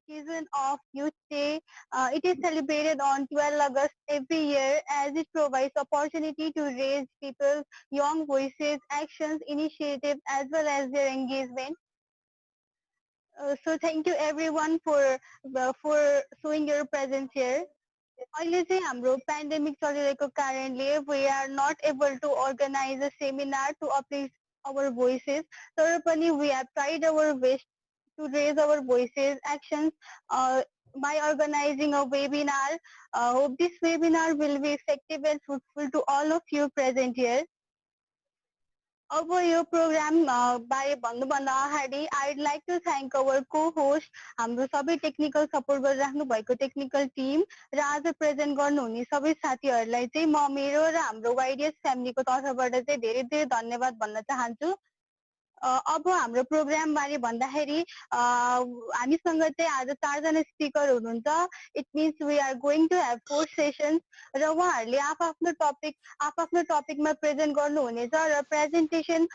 occasion of Youth Day. It is celebrated on 12 August every year as it provides opportunity to raise people's young voices, actions, initiatives as well as their engagement. So thank you everyone for showing your presence here. अहिले चाहिँ हाम्रो pandemic चलिरहेको कारणले we are not able to organize a seminar to uplift our voices. तर पनि we have tried our best to raise our voices, actions by organizing a webinar. Hope this webinar will be effective and fruitful to all of you present here. अब यो programme बारे भन्नुभन्दा अगाडि I'd like to thank our co-host, हाम्रो सबै technical support गरिराख्नु भएको technical Tim र आज present गर्नुहुने सबै साथीहरूलाई चाहिँ म मेरो र हाम्रो YDS फ्यामिलीको तर्फबाट चाहिँ धेरै धेरै धन्यवाद भन्न चाहन्छु। अब हाम्रो प्रोग्राम बारे भन्दाखेरि हामीसँग चाहिँ आज 4 जना स्पिकर हुनुहुन्छ। It means we are going to have 4 sessions र उहाँहरूले आफ्नो टपिकमा प्रेजेन्ट गर्नुहुनेछ र प्रेजेन्टेसन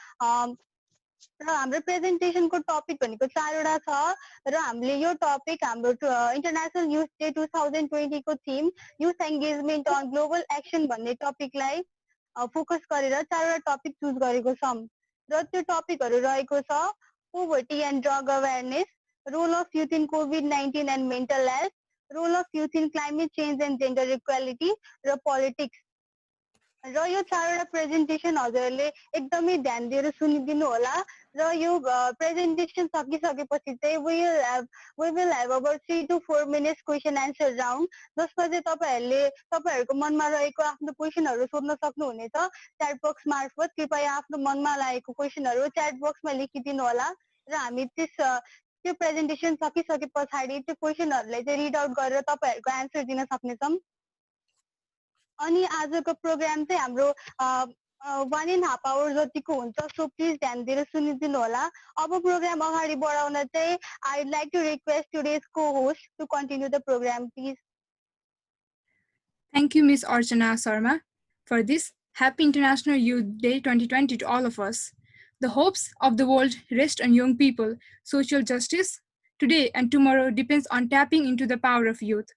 र हाम्रो प्रेजेन्टेसनको टपिक भनेको 4 वटा छ र हामीले यो टपिक हाम्रो इन्टरनेसनल युथ डे 2020 को थीम युथ एंगेजमेन्ट अन ग्लोबल एक्सन भन्ने टपिकलाई फोकस गरेर 4 वटा टपिक चुज गरेको छौं र त्यो टपिकहरु रहेको छ poverty and drug awareness, role of youth in कोभिड-19 and mental health, role of youth in climate change and gender equality र पोलिटिक्स। र यो 4 वटा प्रेजेन्टेसन हजुरले एकदमै ध्यान दिएर सुनिदिनु होला र यो प्रेजेन्टेसन सकिसकेपछि चाहिँ we will have about 3 to 4 minutes question answer round, जसमा चाहिँ तपाईहरुको मनमा रहेको आफ्नो क्वेशनहरु सोध्न सक्नुहुनेछ च्याट बक्स मार्फत। कृपया आफ्नो मनमा लागेको क्वेशनहरु च्याट बक्समा लेखिदिनु होला र हामी त्यो प्रेजेन्टेसन सकिसके पछाडी त्यो क्वेशनहरुलाई चाहिँ रिड आउट गरेर तपाईहरुको आन्सर दिन सक्नेछौं। अनि आजको प्रोग्राम चाहिँ हाम्रो 1.5 आवर जतिको हुन्छ, सो प्लिज ध्यान दिएर सुनिदिनु होला। अब प्रोग्राम अगाडि बढाउन चाहिँ I'd like to request today's co-host to continue the program, please. Thank you, Ms. Archana Sharma, for this Happy International Youth Day 2020 to all of us. The hopes of the world rest on young people. Social justice today and tomorrow depends on tapping into the power of youth.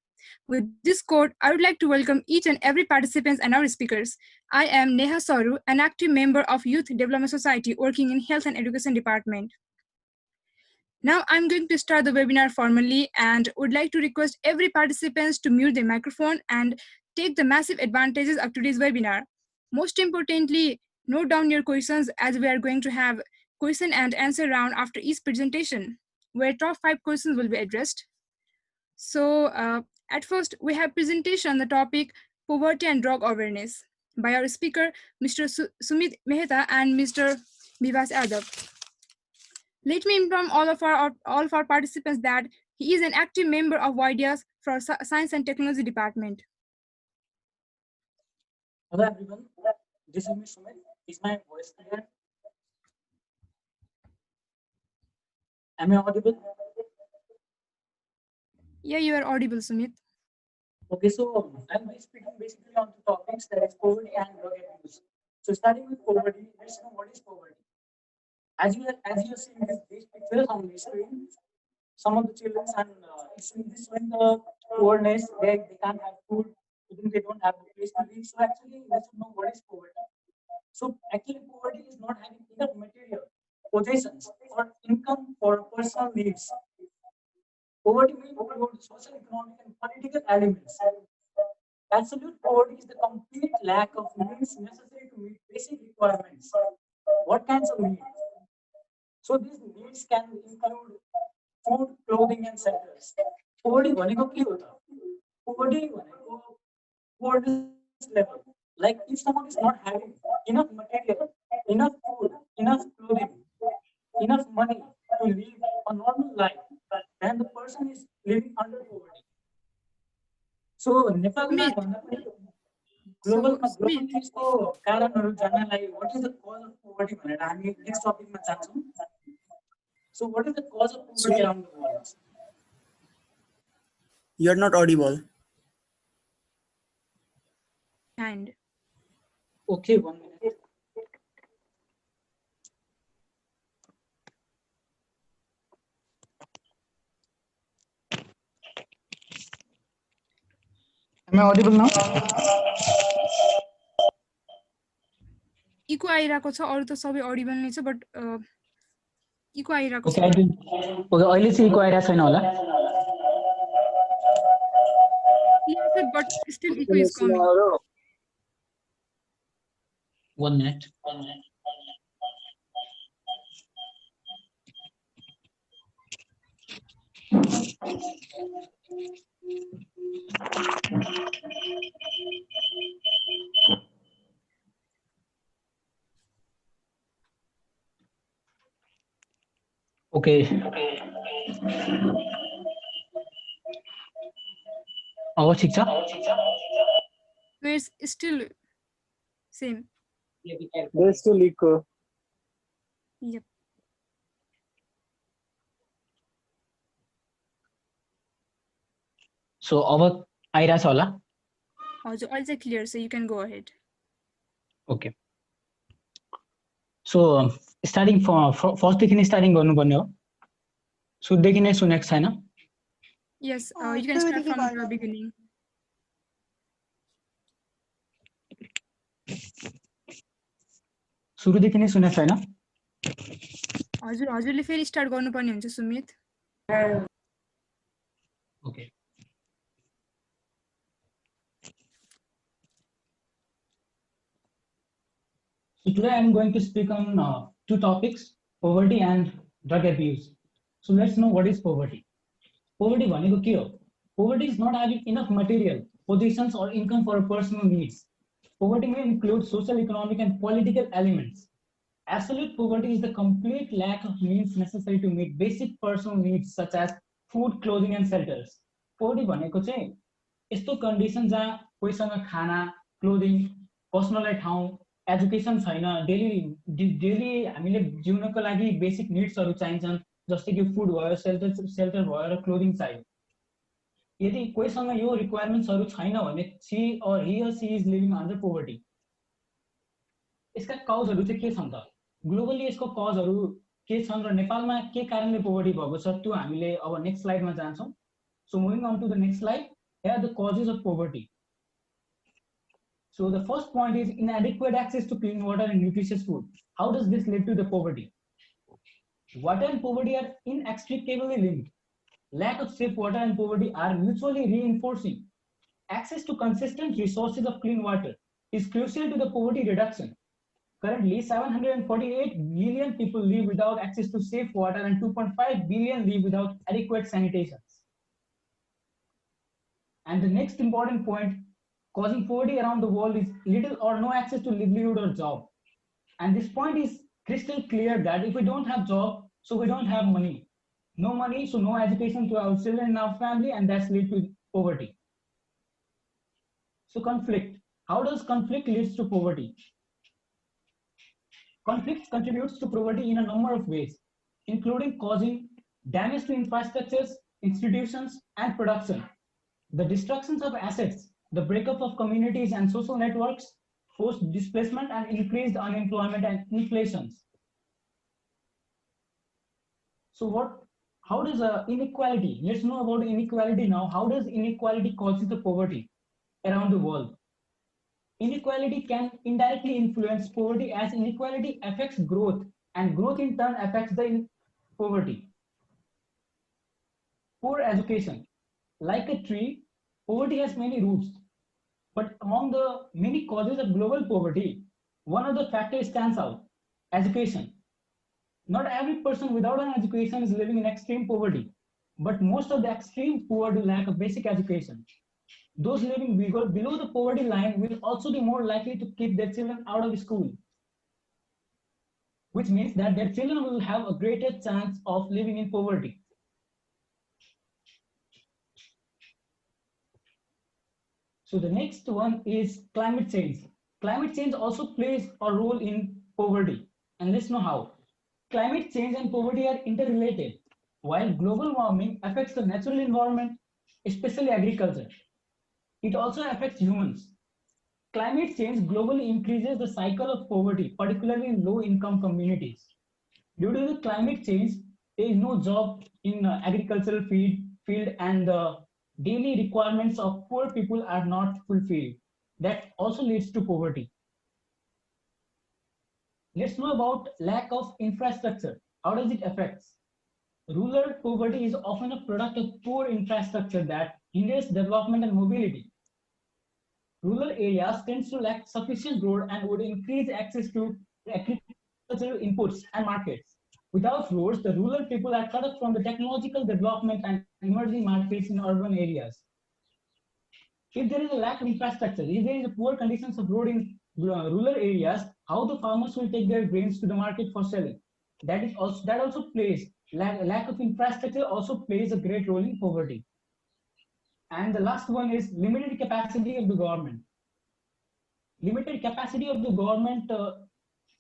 With this quote, I would like to welcome each and every participants and our speakers. I am Neha Saru, an active member of Youth Development Society working in Health and Education Department. Now I'm going to start the webinar formally and would like to request every participants to mute their microphone and take the massive advantages of today's webinar. Most importantly, note down your questions as we are going to have question and answer round after each presentation, where top 5 questions will be addressed. So at first, we have presentation on the topic poverty and drug awareness by our speaker, Mr. Sumit Mehta and Mr. Vivas Yadav. Let me inform all of our participants that he is an active member of YDS for Science and Technology Department. Hello everyone, this is Mr. Sumit. Is my voice clear? Am I audible? Yeah, you are audible, Sumit. Okay, so I'm speaking basically on the topics that is poverty and drug abuse. So starting with poverty, let's know what is poverty. As you are seeing these pictures on the screen, some of the children and it's showing the poorness, they can't have food, even they don't have the place to live. So actually, we should know what is poverty. So actually, poverty is not having enough material, possessions, or income for personal needs. Poverty may include social, economic, and political elements. Absolute poverty is the complete lack of means necessary to meet basic requirements. What kinds of needs? So these needs can include food, clothing, and shelters. Poverty भनेको के हो त? Poverty भनेको poorness level. Like if someone is not having enough material, enough food, enough clothing, enough money to live a normal life, then the person is living under poverty. So नेपालमा भन्दा पनि ग्लोबलमा त्यसको कारणहरु जान्नलाई what is the cause of poverty भनेर हामी next टपिकमा जान्छौं. So what is the cause of poverty around the world? You are not audible. And okay, 1 minute. Am I audible now? Echo आइरहेको छ, अरू त सबै अडिबल नै छ, बट इको आइरहेको Okay, छ। okay, अहिले चाहिँ इको आइरहेको छैन होला? Clear छ, but still echo is coming. 1 minute. Okay. आवाज ठीक छ? No, it's still same. There's still echo. Yep. So अब आइरहेछ होला? हजुर, अहिले चाहिँ क्लियर छ, you can go ahead. Okay. So starting first देखि नै स्टार्टिङ गर्नुपर्ने हो. सुरुदेखि नै सुनेको छैन? Yes, you can start from the beginning. सुरुदेखि नै सुनेको छैन? हजुरले फेरि स्टार्ट गर्नुपर्ने हुन्छ Sumit. Okay. So today I'm going to speak on two topics, poverty and drug abuse. So let's know what is poverty. Poverty भनेको के हो? Poverty is not having enough material, positions or income for personal needs. Poverty may include social, economic and political elements. Absolute poverty is the complete lack of means necessary to meet basic personal needs such as food, clothing and shelters. Poverty भनेको चाहिँ यस्तो condition जहाँ कोहीसँग खाना, clothing, बस्नलाई ठाउँ, education छैन, daily हामीले जिउनको लागि basic निड्सहरू चाहिन्छन्, जस्तै कि फुड भयो, सेल्टर भयो र क्लोदिङ चाहियो। यदि कोहीसँग यो रिक्वायरमेन्ट्सहरू छैन भने he or she is living under poverty. यसका कजहरू चाहिँ के छन् त? ग्लोबली यसको कजहरू के छन् र नेपालमा के कारणले पोभर्टी भएको छ त्यो हामीले अब नेक्स्ट स्लाइडमा जान्छौँ। So moving on to the next slide, here are the causes of poverty. So the first point is inadequate access to clean water and nutritious food. How does this lead to the poverty? Water and poverty are inextricably linked. Lack of safe water and poverty are mutually reinforcing. Access to consistent resources of clean water is crucial to the poverty reduction. Currently, 748 million people live without access to safe water and 2.5 billion live without adequate sanitation. And the next important point causing poverty around the world is little or no access to livelihood or job. And this point is crystal clear that if we don't have job, so we don't have money. No money, so no education to our children and our family, and that's lead to poverty. So conflict. How does conflict leads to poverty? Conflict contributes to poverty in a number of ways, including causing damage to infrastructures, institutions, and production. The destructions of assets, the breakup of communities and social networks, forced displacement and increased unemployment and inflation. So how does inequality, let's know about inequality now. How does inequality causes the poverty around the world? Inequality can indirectly influence poverty as inequality affects growth and growth in turn affects the poverty. Poor education. Like a tree, poverty has many roots. But among the many causes of global poverty, one of the factors stands out, education. Not every person without an education is living in extreme poverty, but most of the extreme poor do lack of basic education. Those living below the poverty line will also be more likely to keep their children out of school, which means that their children will have a greater chance of living in poverty. So the next one is climate change. Climate change also plays a role in poverty, and let's know how. Climate change and poverty are interrelated. While global warming affects the natural environment, especially agriculture, it also affects humans. Climate change globally increases the cycle of poverty, particularly in low-income communities. Due to the climate change, there is no job in agricultural field and daily requirements of poor people are not fulfilled. That also leads to poverty. Let's know about lack of infrastructure. How does it affect? Rural poverty is often a product of poor infrastructure that hinders development and mobility. Rural areas tend to lack sufficient road and would increase access to agricultural inputs and markets. Without roads, the rural people are cut off from the technological development and emerging markets in urban areas. If there is a lack of infrastructure, if there is a poor conditions of road in rural areas, how the farmers will take their grains to the market for selling? That also plays lack of infrastructure also plays a great role in poverty. And the last one is limited capacity of the government. Limited capacity of the government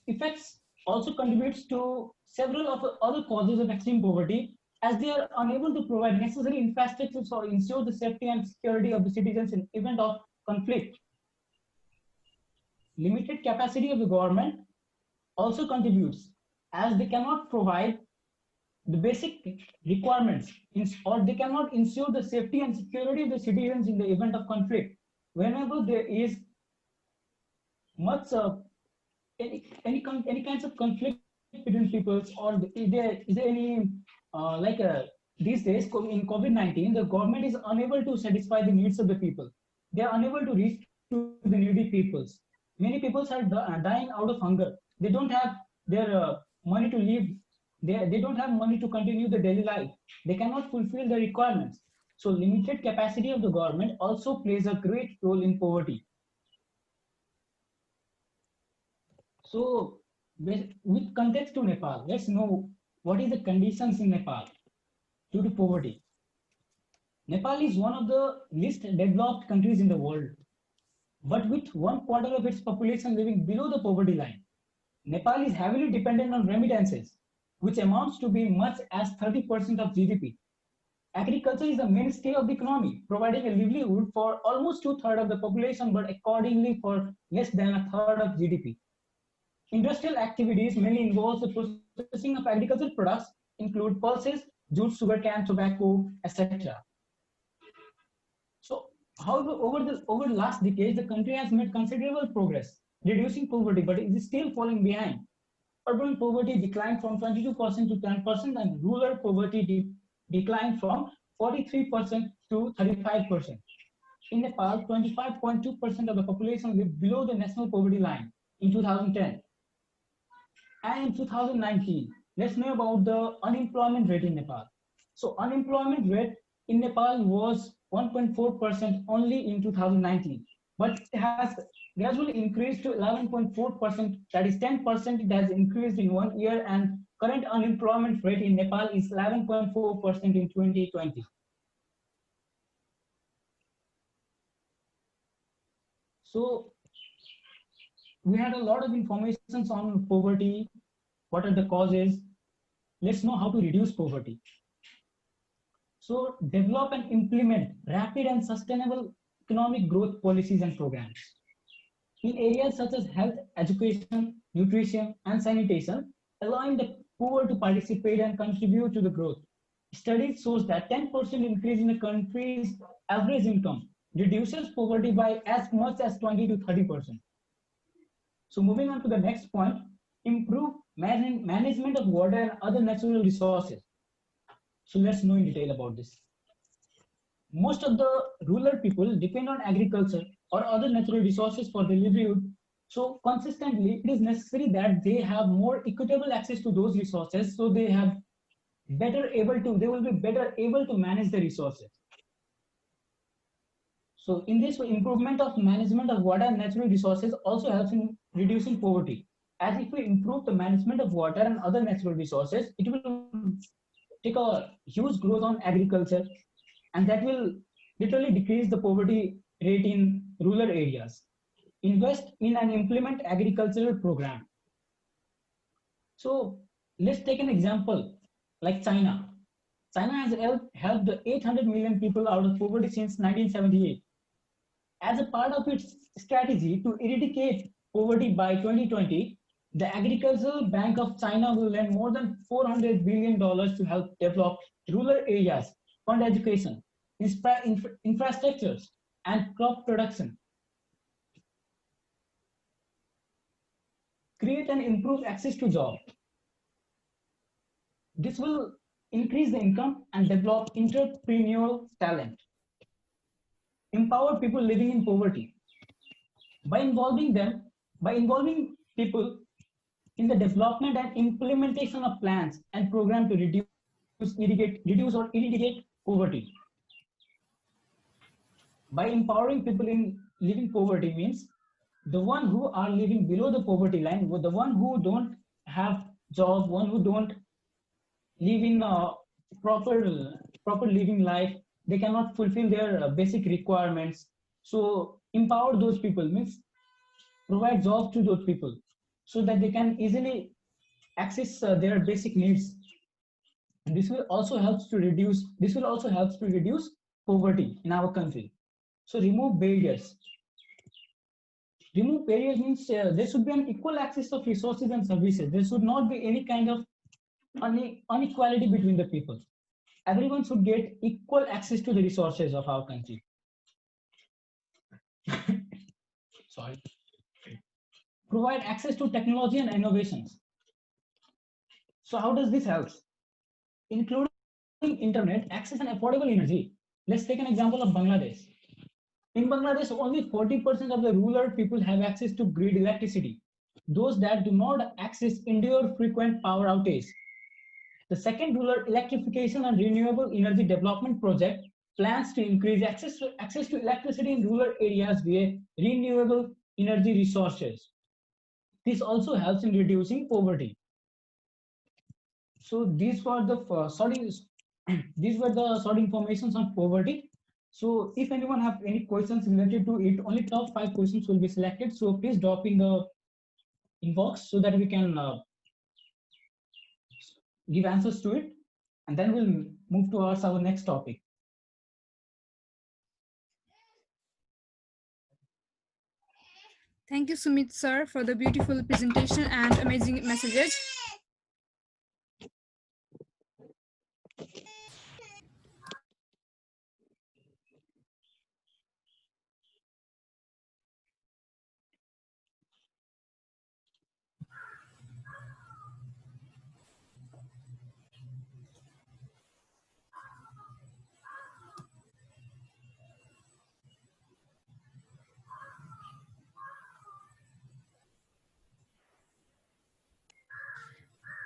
effects also contributes to several of the other causes of extreme poverty, as they are unable to provide necessary infrastructures or ensure the safety and security of the citizens in event of conflict. Limited capacity of the government also contributes, as they cannot provide the basic requirements or they cannot ensure the safety and security of the citizens in the event of conflict. Whenever there is much any kinds of conflict between peoples, or is there any these days in COVID-19, the government is unable to satisfy the needs of the people. They are unable to reach to the needy peoples. Many peoples are dying out of hunger. They don't have their money to live. They don't have money to continue the daily life. They cannot fulfill the requirements. So limited capacity of the government also plays a great role in poverty. So with context to Nepal, let's know what is the conditions in Nepal due to poverty. Nepal is one of the least developed countries in the world, but with 1/4 of its population living below the poverty line. Nepal is heavily dependent on remittances, which amounts to be much as 30% of GDP. Agriculture is the mainstay of the economy, providing a livelihood for almost 2/3 of the population, but accordingly for less than 1/3 of GDP. Industrial activities mainly involve the processing of agricultural products, include pulses, jute, sugarcane, tobacco, etc. So, however, over the last decades, the country has made considerable progress, reducing poverty, but it is still falling behind. Urban poverty declined from 22% to 10%, and rural poverty declined from 43% to 35%. In Nepal, 25.2% of the population lived below the national poverty line in 2010. And in 2019, let's know about the unemployment rate in Nepal. So unemployment rate in Nepal was 1.4% only in 2019, but it has gradually increased to 11.4%. That is 10%. It has increased in 1 year, and current unemployment rate in Nepal is 11.4% in 2020. So we had a lot of information on poverty, what are the causes. Let's know how to reduce poverty. So develop and implement rapid and sustainable economic growth policies and programs. In areas such as health, education, nutrition, and sanitation, allowing the poor to participate and contribute to the growth. Studies shows that 10% increase in the country's average income reduces poverty by as much as 20 to 30%. So moving on to the next point, improve management of water and other natural resources. So let's know in detail about this. Most of the rural people depend on agriculture or other natural resources for their livelihood. So consistently, it is necessary that they have more equitable access to those resources, so they will be better able to manage the resources. So in this way, improvement of management of water and natural resources also helps in reducing poverty. As if we improve the management of water and other natural resources, it will take a huge growth on agriculture, and that will literally decrease the poverty rate in rural areas. Invest in and implement agricultural program. So let's take an example like China. China has helped 800 million people out of poverty since 1978. As a part of its strategy to eradicate poverty by 2020, the Agricultural Bank of China will lend more than $400 billion to help develop rural areas, fund education, infrastructures, and crop production. Create and improve access to jobs. This will increase the income and develop entrepreneurial talent. Empower people living in poverty. By involving people in the development and implementation of plans and programs to reduce or eradicate poverty. By empowering people in living poverty means the one who are living below the poverty line, with the one who don't have jobs, one who don't live in a proper living life, they cannot fulfill their basic requirements. So empower those people means provide jobs to those people so that they can easily access their basic needs. And this will also help to reduce poverty in our country. So remove barriers. Remove barriers means there should be an equal access of resources and services. There should not be any kind of inequality between the people. Everyone should get equal access to the resources of our country. Sorry. Provide access to technology and innovations. So how does this help? Including internet, access and affordable energy. Let's take an example of Bangladesh. In Bangladesh, only 40% of the rural people have access to grid electricity. Those that do not access endure frequent power outage. The second rural electrification and renewable energy development project plans to increase access to electricity in rural areas via renewable energy resources. This also helps in reducing poverty. So these were the short informations on poverty. So if anyone have any questions related to it, only top 5 questions will be selected. So please drop in the inbox so that we can give answers to it, and then we'll move towards our next topic. Thank you, Sumit sir, for the beautiful presentation and amazing messages.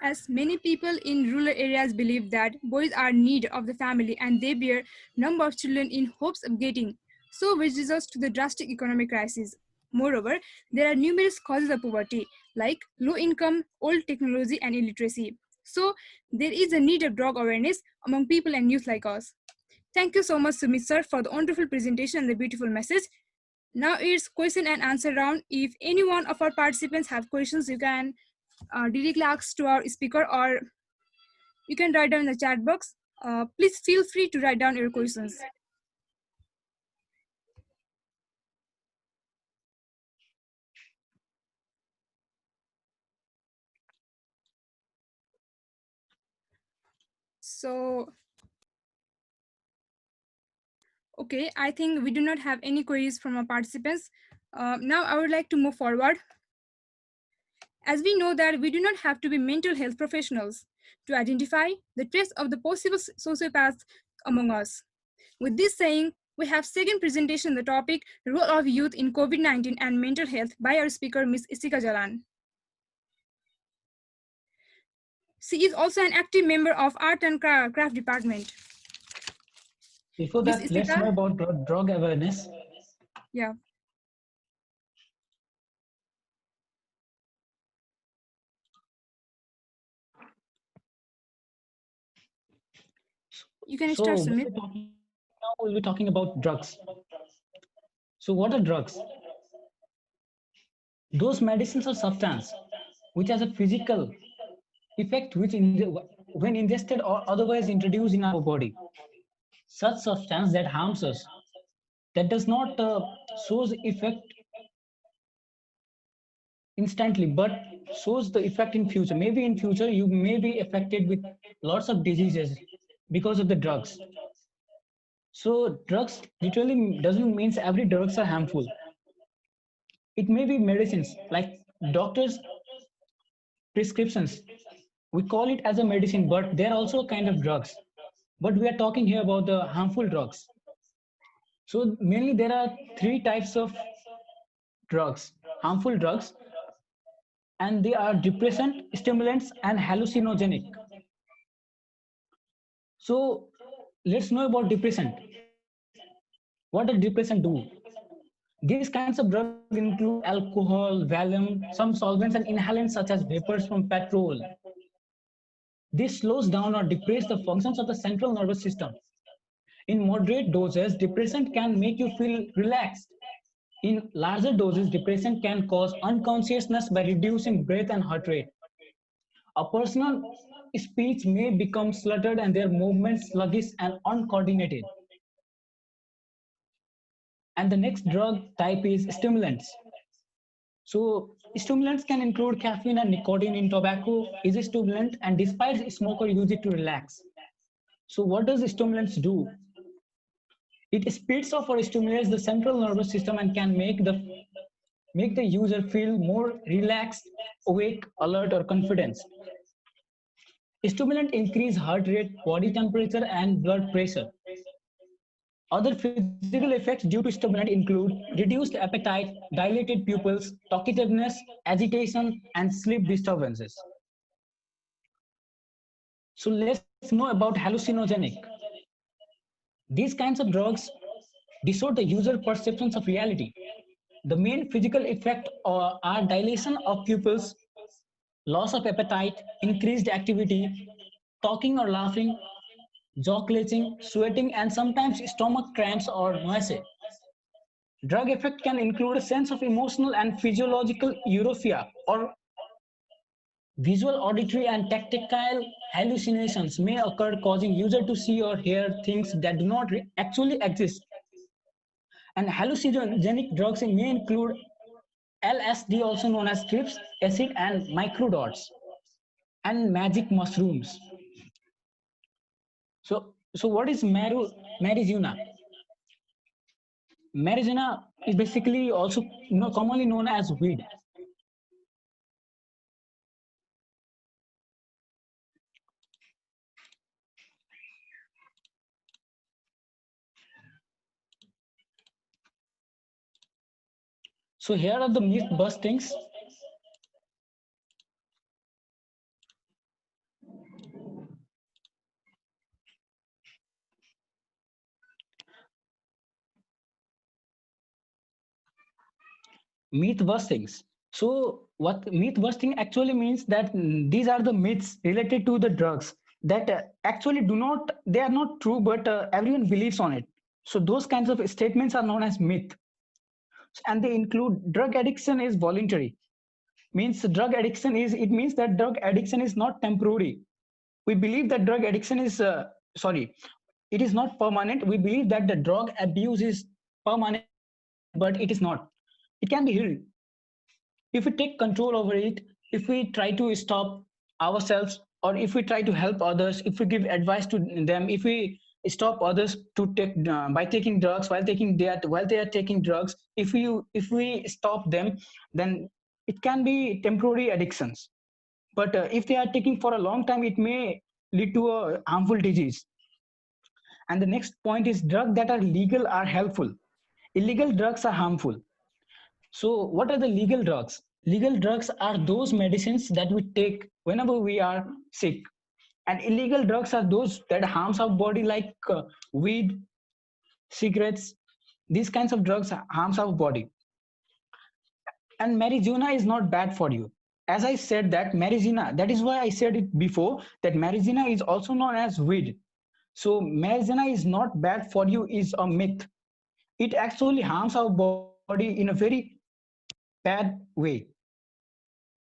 As many people in rural areas believe that boys are need of the family and they bear number of children in hopes of getting, so which results to the drastic economic crisis. Moreover, there are numerous causes of poverty like low income, old technology and illiteracy. So there is a need of drug awareness among people and youth like us. Thank you so much, Sumit sir, for the wonderful presentation and the beautiful message. Now it's question and answer round. If any one of our participants have questions, you can directly ask to our speaker or you can write down in the chat box. Please feel free to write down your questions. So, okay, I think we do not have any queries from our participants. Now I would like to move forward. As we know that we do not have to be mental health professionals to identify the traits of the possible sociopaths among us. With this saying, we have second presentation on the topic, role of youth in COVID-19 and mental health by our speaker, Ms. Isika Jalan. She is also an active member of Art and Craft Department. Before that, let's know about drug awareness. Yeah. You can start, Sumit. Now we'll be talking about drugs. So what are drugs? Those medicines or substance which has a physical effect which when ingested or otherwise introduced in our body. Such substance that harms us, that does not shows effect instantly, but shows the effect in future. Maybe in future you may be affected with lots of diseases because of the drugs. So drugs literally doesn't means every drugs are harmful. It may be medicines like doctors prescriptions. We call it as a medicine, but they're also a kind of drugs. But we are talking here about the harmful drugs. So mainly there are three types of drugs, harmful drugs, and they are depressant, stimulants, and hallucinogenic. So let's know about depressant. What does depressant do? These kinds of drugs include alcohol, valium, some solvents, and inhalants such as vapors from petrol. This slows down or depresses the functions of the central nervous system. In moderate doses, depressant can make you feel relaxed. In larger doses, depressant can cause unconsciousness by reducing breath and heart rate. A person's speech may become slurred and their movements sluggish and uncoordinated. And the next drug type is stimulants. So stimulants can include caffeine and nicotine in tobacco is a stimulant, and despite smoker use it to relax. So what does stimulants do? It speeds up or stimulates the central nervous system and can make the user feel more relaxed, awake, alert, or confident. Stimulant increase heart rate, body temperature, and blood pressure. Other physical effects due to stimulant include reduced appetite, dilated pupils, talkativeness, agitation, and sleep disturbances. So let's know about hallucinogenic. These kinds of drugs distort the user perceptions of reality. The main physical effects are dilation of pupils, loss of appetite, increased activity, talking or laughing, jaw clenching, sweating, and sometimes stomach cramps or nausea. Drug effect can include a sense of emotional and physiological euphoria or visual, auditory, and tactile hallucinations may occur, causing user to see or hear things that do not actually exist. And hallucinogenic drugs may include LSD, also known as trips, acid, and microdots, and magic mushrooms. So what is marijuana? Marijuana is basically also commonly known as weed. So here are the myth bustings. Myth bustings. So what myth busting actually means that these are the myths related to the drugs that actually they are not true, but everyone believes on it. So those kinds of statements are known as myth. And they include drug addiction is voluntary. Means drug addiction is, it means that drug addiction is not temporary. We believe that drug addiction is, it is not permanent. We believe that the drug abuse is permanent, but it is not. It can be healed if we take control over it, if we try to stop ourselves, or if we try to help others, if we give advice to them, if we stop others to take by taking drugs while they are taking drugs, if we stop them, then it can be temporary addictions. But if they are taking for a long time, it may lead to a harmful disease. And the next point is drugs that are legal are helpful. Illegal drugs are harmful. So what are the legal drugs? Legal drugs are those medicines that we take whenever we are sick. And illegal drugs are those that harms our body, like weed, cigarettes. These kinds of drugs harms our body. And marijuana is not bad for you. As I said that marijuana, that is why I said it before, that marijuana is also known as weed. So marijuana is not bad for you is a myth. It actually harms our body in a very bad way.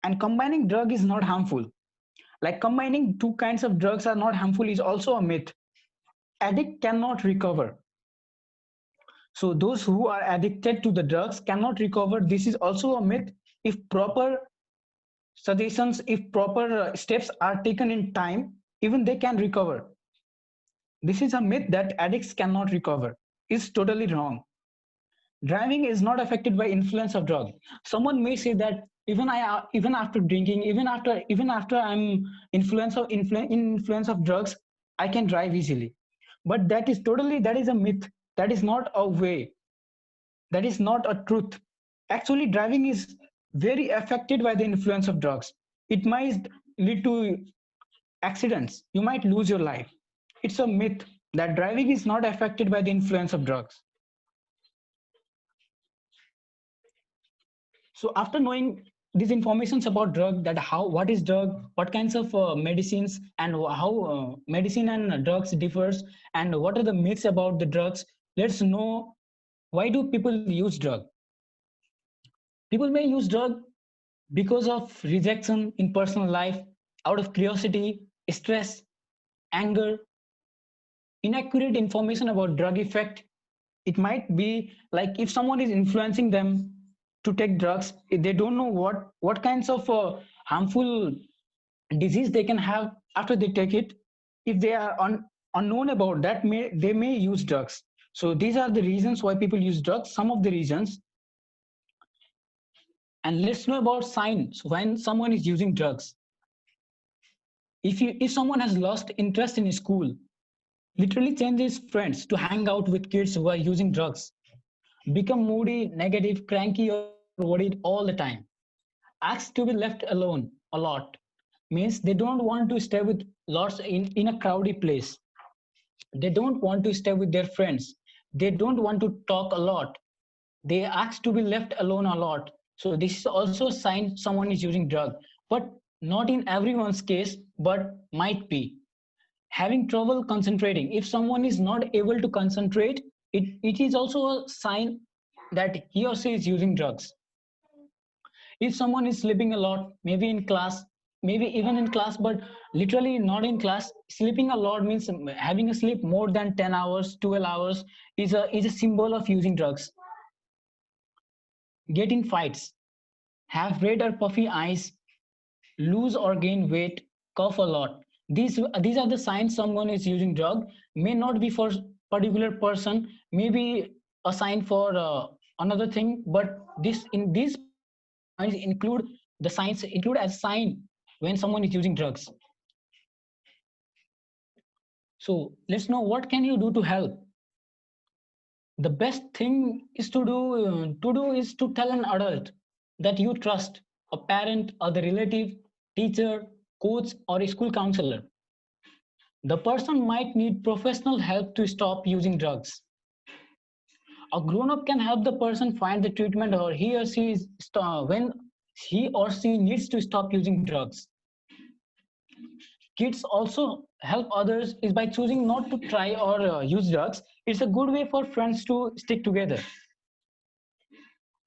And combining drug is not harmful. Like combining two kinds of drugs are not harmful is also a myth. Addict cannot recover. So those who are addicted to the drugs cannot recover. This is also a myth. If proper suggestions, if proper steps are taken in time, even they can recover. This is a myth that addicts cannot recover. It's totally wrong. Driving is not affected by influence of drug. Someone may say that even after drinking, even after I'm influence of drugs, I can drive easily. But that is a myth. That is not a way. That is not a truth. Actually, driving is very affected by the influence of drugs. It might lead to accidents. You might lose your life. It's a myth that driving is not affected by the influence of drugs. So after knowing these informations about drug, that how what is drug, what kinds of medicines, and how medicine and drugs differs, and what are the myths about the drugs, let's know why do people use drug. People may use drug because of rejection in personal life, out of curiosity, stress, anger, inaccurate information about drug effect. It might be like if someone is influencing them to take drugs, they don't know what kinds of harmful disease they can have after they take it. If they are unknown about that, they may use drugs. So these are the reasons why people use drugs, some of the reasons. And let's know about signs when someone is using drugs. If someone has lost interest in school, literally changes friends to hang out with kids who are using drugs, become moody, negative, cranky, or worried all the time, asks to be left alone a lot, means they don't want to stay with lots in a crowded place. They don't want to stay with their friends. They don't want to talk a lot. They ask to be left alone a lot. So this is also a sign someone is using drug, but not in everyone's case, but might be. Having trouble concentrating. If someone is not able to concentrate, it is also a sign that he or she is using drugs. If someone is sleeping a lot, maybe in class, maybe even in class, but literally not in class, sleeping a lot means having a sleep more than 10 hours, 12 hours is a symbol of using drugs. Get in fights, have red or puffy eyes, lose or gain weight, cough a lot. These are the signs someone is using drug. May not be for particular person, maybe a sign for another thing, but this in these points include as sign when someone is using drugs. So let's know what can you do to help. The best thing is to do is to tell an adult that you trust, a parent, other relative, teacher, coach, or a school counselor. The person might need professional help to stop using drugs. A grown up can help the person find the treatment, or he or she is when he or she needs to stop using drugs. Kids also help others is by choosing not to try or use drugs. It's a good way for friends to stick together.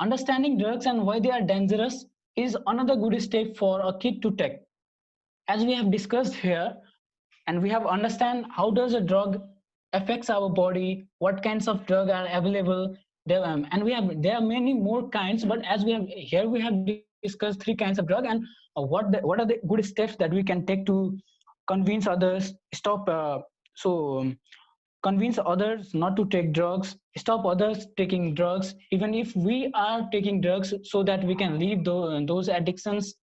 Understanding drugs and why they are dangerous is another good step for a kid to take. As we have discussed here, and we have understand how does a drug affects our body, what kinds of drug are available, and there are many more kinds. But as we have here, we have discussed three kinds of drug, and what are the good steps that we can take to convince others stop. Convince others not to take drugs, stop others taking drugs, even if we are taking drugs, so that we can leave those addictions.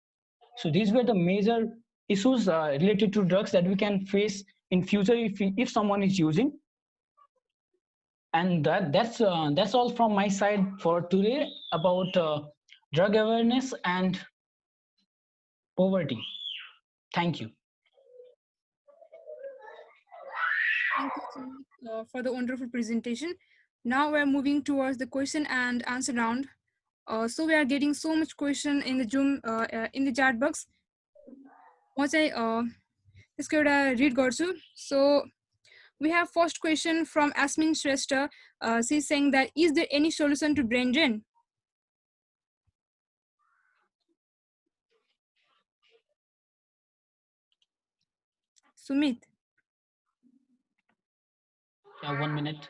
So these were the major issues related to drugs that we can face in future if someone is using. And that's all from my side for today about drug awareness and poverty. Thank you. Thank you, Sumit, for the wonderful presentation. Now we're moving towards the question and answer round. So we are getting so much question in the Zoom in the chat box. म चाहिँ त्यसको एउटा rid गर्छु. So we have first question from Asmin Shrestha. She's saying that is there any solution to brain drain? Sumit. Yeah, 1 minute.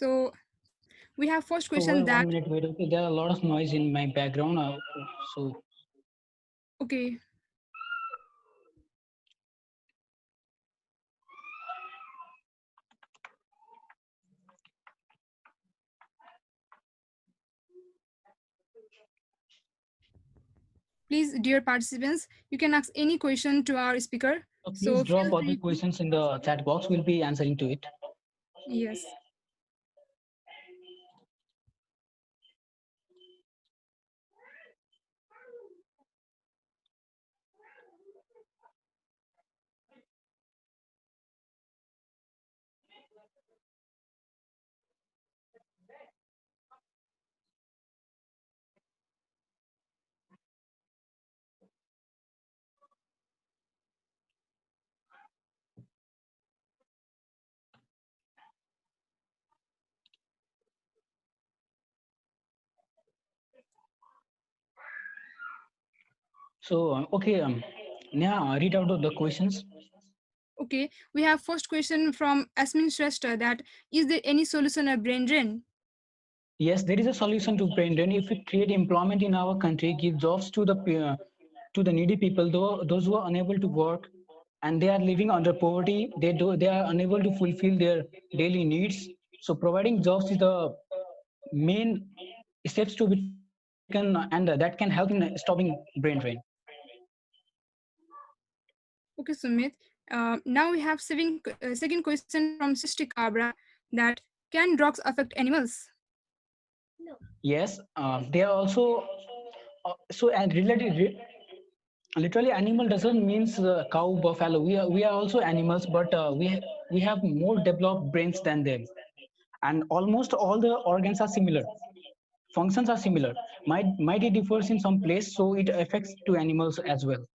So we have first So question wait, that, 1 minute, wait. Okay, there are a lot of noise in my background. So okay, please, dear participants, you can ask any question to our speaker. please So drop feel all the free to, questions in the chat box. We'll be answering to it. yes. So okay, Neha, read out the questions. Okay, we have first question from Asmin Shrestha that, is there any solution of brain drain? Yes, there is a solution to brain drain. If we create employment in our country, give jobs to to the needy people, though those who are unable to work and they are living under poverty, they are unable to fulfill their daily needs. So providing jobs is the main steps to be taken, and that can help in stopping brain drain. Okay, Sumit. Now we have second question from Srishti Kabra that, can drugs affect animals? Yes, they are also so and literally animal doesn't means cow, buffalo. We are also animals, but we have more developed brains than them, and almost all the organs are similar, functions are similar. Might it differs in some place, so it affects to animals as well.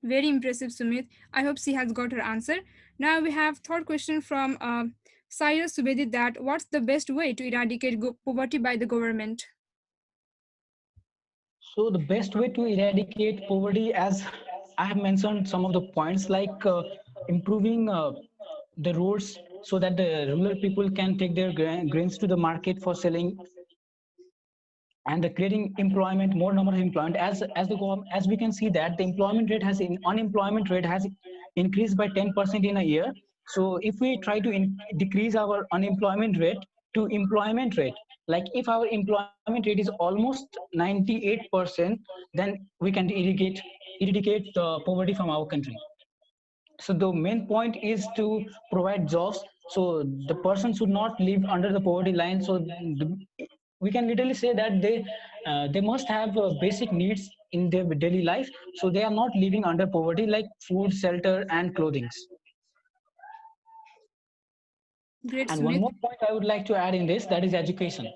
Very impressive, Sumit. I hope she has got her answer. Now we have third question from Cyrus Subedi that, what's the best way to eradicate poverty by the government? So the best way to eradicate poverty, as I have mentioned some of the points, like improving the roads so that the rural people can take their grains to the market for selling, and the creating employment, more number of employment, as we can see that the employment rate has unemployment rate has increased by 10% in a year. So if we try to decrease our unemployment rate to employment rate, like if our employment rate is almost 98%, then we can eradicate the poverty from our country. So the main point is to provide jobs, so the person should not live under the poverty line. So we can literally say that they must have basic needs in their daily life, so they are not living under poverty, like food, shelter, and clothing. Great, And one Sumit. more point I would like to add in this, that is education.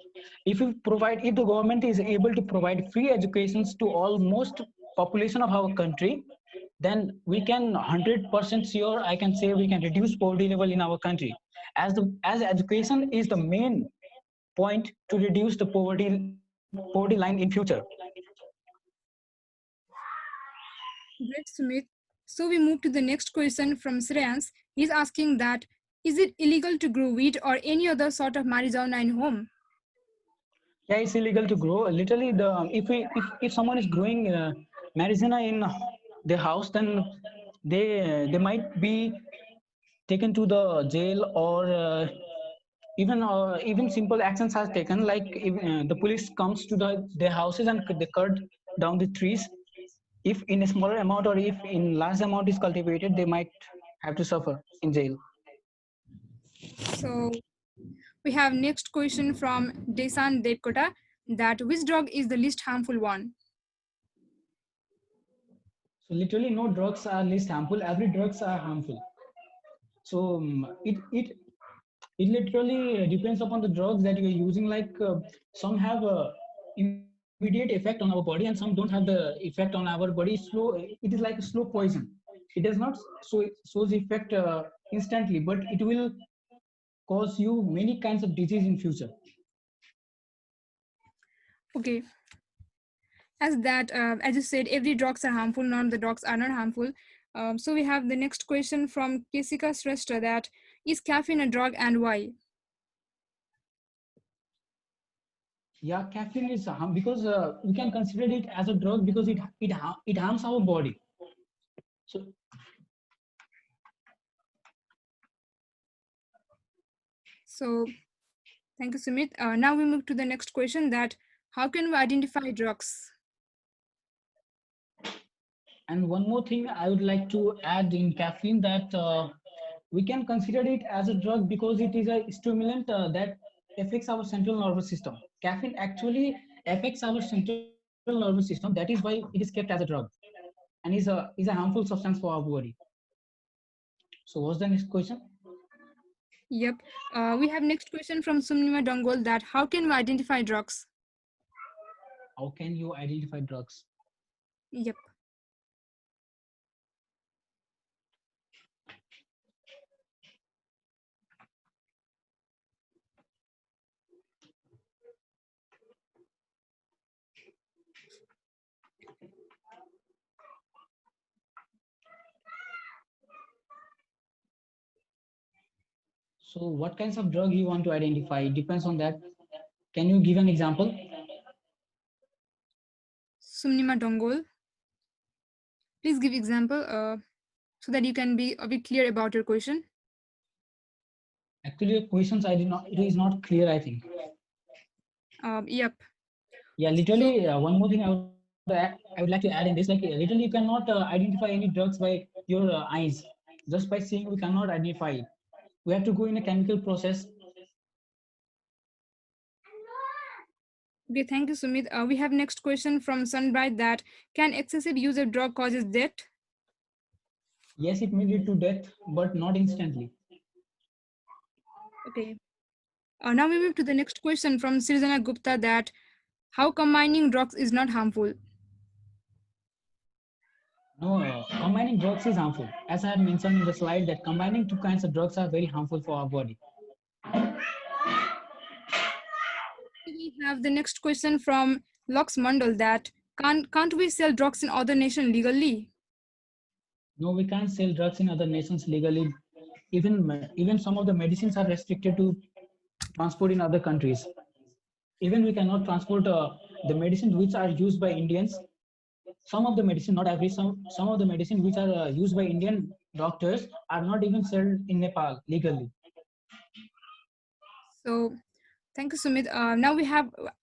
If the government is able to provide free educations to almost population of our country, then we can 100% sure I can say we can reduce poverty level in our country. As education is the main point to reduce the poverty line in future. Great, Sumit. So we move to the next question from Shreyans. He's asking that, is it illegal to grow weed or any other sort of marijuana in home? Yeah, it's illegal to grow. Literally, if someone is growing marijuana in their house, then they might be taken to the jail, or even simple actions are taken, like if, the police comes to their houses and they cut down the trees. If in a smaller amount or if in large amount is cultivated, they might have to suffer in jail. So we have next question from Desan Devkota that, which drug is the least harmful one? So literally no drugs are least harmful. Every drugs are harmful. So it literally depends upon the drugs that you're using. Like some have immediate effect on our body, and some don't have the effect on our body. Slow. It is like a slow poison. It does not shows effect instantly, but it will cause you many kinds of disease in future. Okay, as you said, every drugs are harmful, none of the drugs are not harmful. So we have the next question from Kesika Shrestha that, Is caffeine a drug and why? Yeah, caffeine is because we can consider it as a drug because it harms our body. So So thank you, Sumit. Now we move to the next question, that how can we identify drugs? and one more thing I would like to add in caffeine, that we can consider it as a drug because it is a stimulant that affects our central nervous system. Caffeine actually affects our central nervous system. That is why it is kept as a drug and is a harmful substance for our body. So what's the next question? Yep. We have next question from Sumnima Dongol, that how can we identify drugs? How can you identify drugs? Yep. So what kinds of drug you want to identify? It depends on that. Can you give an example? Sumnima Dongol, please give example so that you can be a bit clear about your question. Actually, your questions it is not clear, I think. Yep. Yeah, literally, one more thing I would like to add in this, like literally you cannot identify any drugs by your eyes. Just by seeing, we cannot identify it. We have to go in a chemical process. Okay, thank you, Sumit. We have next question from Sunbright, that can excessive use of drug causes death? Yes, it may lead to death, but not instantly. Okay. Now we move to the next question from Sirzana Gupta, that how combining drugs is not harmful? No, combining drugs is harmful. As I have mentioned in the slide, that combining two kinds of drugs are very harmful for our body. We have the next question from Lox Mandal, that can't we sell drugs in other nations legally? No, we can't sell drugs in other nations legally. Even some of the medicines are restricted to transport in other countries. Even we cannot transport the medicines which are used by Indians. Some of the medicine, not every, some of the medicine which are used by Indian doctors are not even sold in Nepal legally. So thank you, Sumit.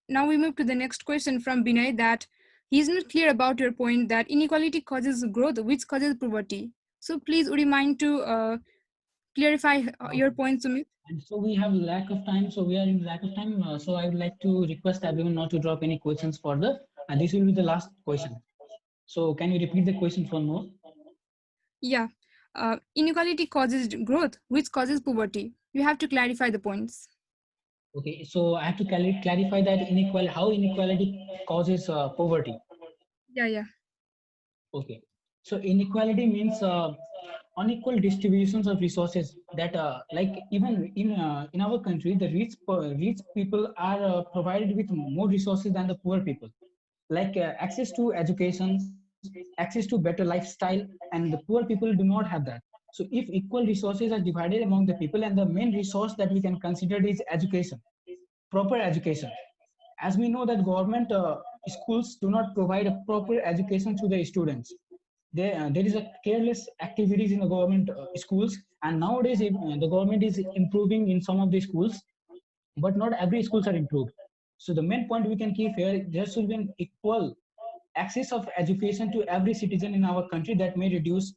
Now we move to the next question from Binay, that he's not clear about your point that inequality causes growth, which causes poverty. So please would you mind to clarify your point, Sumit? And so we have lack of time. So we are in lack of time. So I would like to request everyone not to drop any questions further. And this will be the last question. So can you repeat the question for more? Yeah. Inequality causes growth, which causes poverty. You have to clarify the points. Okay, so I have to clarify that how inequality causes poverty. Yeah. Okay, so inequality means unequal distributions of resources. That like even in our country, the rich people are provided with more resources than the poor people, like access to education, access to better lifestyle, and the poor people do not have that. So if equal resources are divided among the people, and the main resource that we can consider is education, proper education. As we know that government schools do not provide a proper education to the students. There is a careless activities in the government schools, and nowadays the government is improving in some of the schools, but not every schools are improved. So the main point we can keep here, there should be an equal access of education to every citizen in our country, that may reduce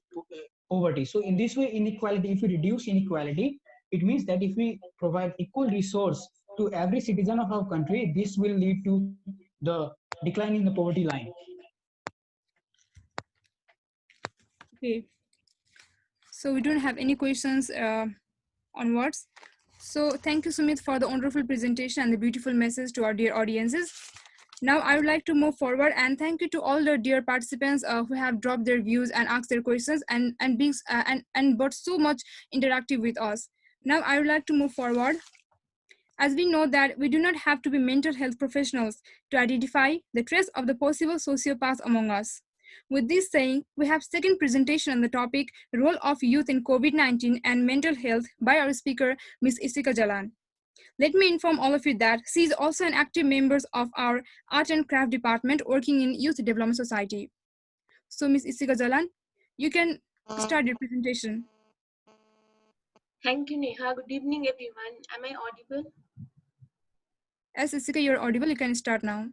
poverty. So in this way, inequality, if we reduce inequality, it means that if we provide equal resource to every citizen of our country, this will lead to the decline in the poverty line. Okay. So we don't have any questions onwards. So thank you, Sumit, for the wonderful presentation and the beautiful message to our dear audiences. Now I would like to move forward, and thank you to all the dear participants who have dropped their views and asked their questions and being and brought so much interactive with us. Now I would like to move forward. As we know that we do not have to be mental health professionals to identify the traits of the possible sociopaths among us. With this saying, we have second presentation on the topic Role of Youth in COVID-19 and Mental Health by our speaker, Ms. Isika Jalan. Let me inform all of you that she is also an active member of our Art and Craft department working in Youth Development Society. So Ms. Isika Jalan, you can start your presentation. Thank you, Neha. Good evening, everyone. Am I audible? As Isika, you're audible, you can start now.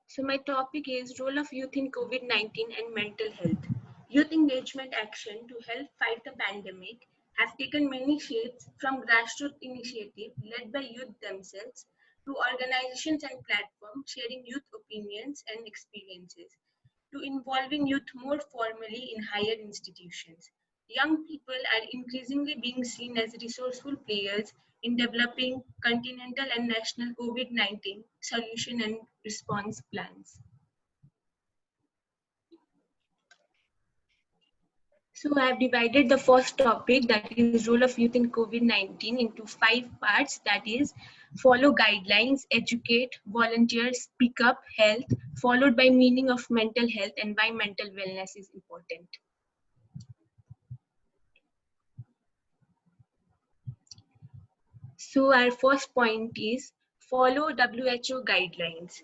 So my topic is role of youth in COVID-19 and mental health. Youth engagement action to help fight the pandemic have taken many shapes from grassroots initiative led by youth themselves to organizations and platforms sharing youth opinions and experiences to involving youth more formally in higher institutions. Young people are increasingly being seen as resourceful players in developing continental and national COVID-19 solution and response plans. So I have divided the first topic, that is role of youth in COVID-19, into 5 parts, that is follow guidelines, educate, volunteer, speak up, health, followed by meaning of mental health and why mental wellness is important. So our first point is follow WHO guidelines.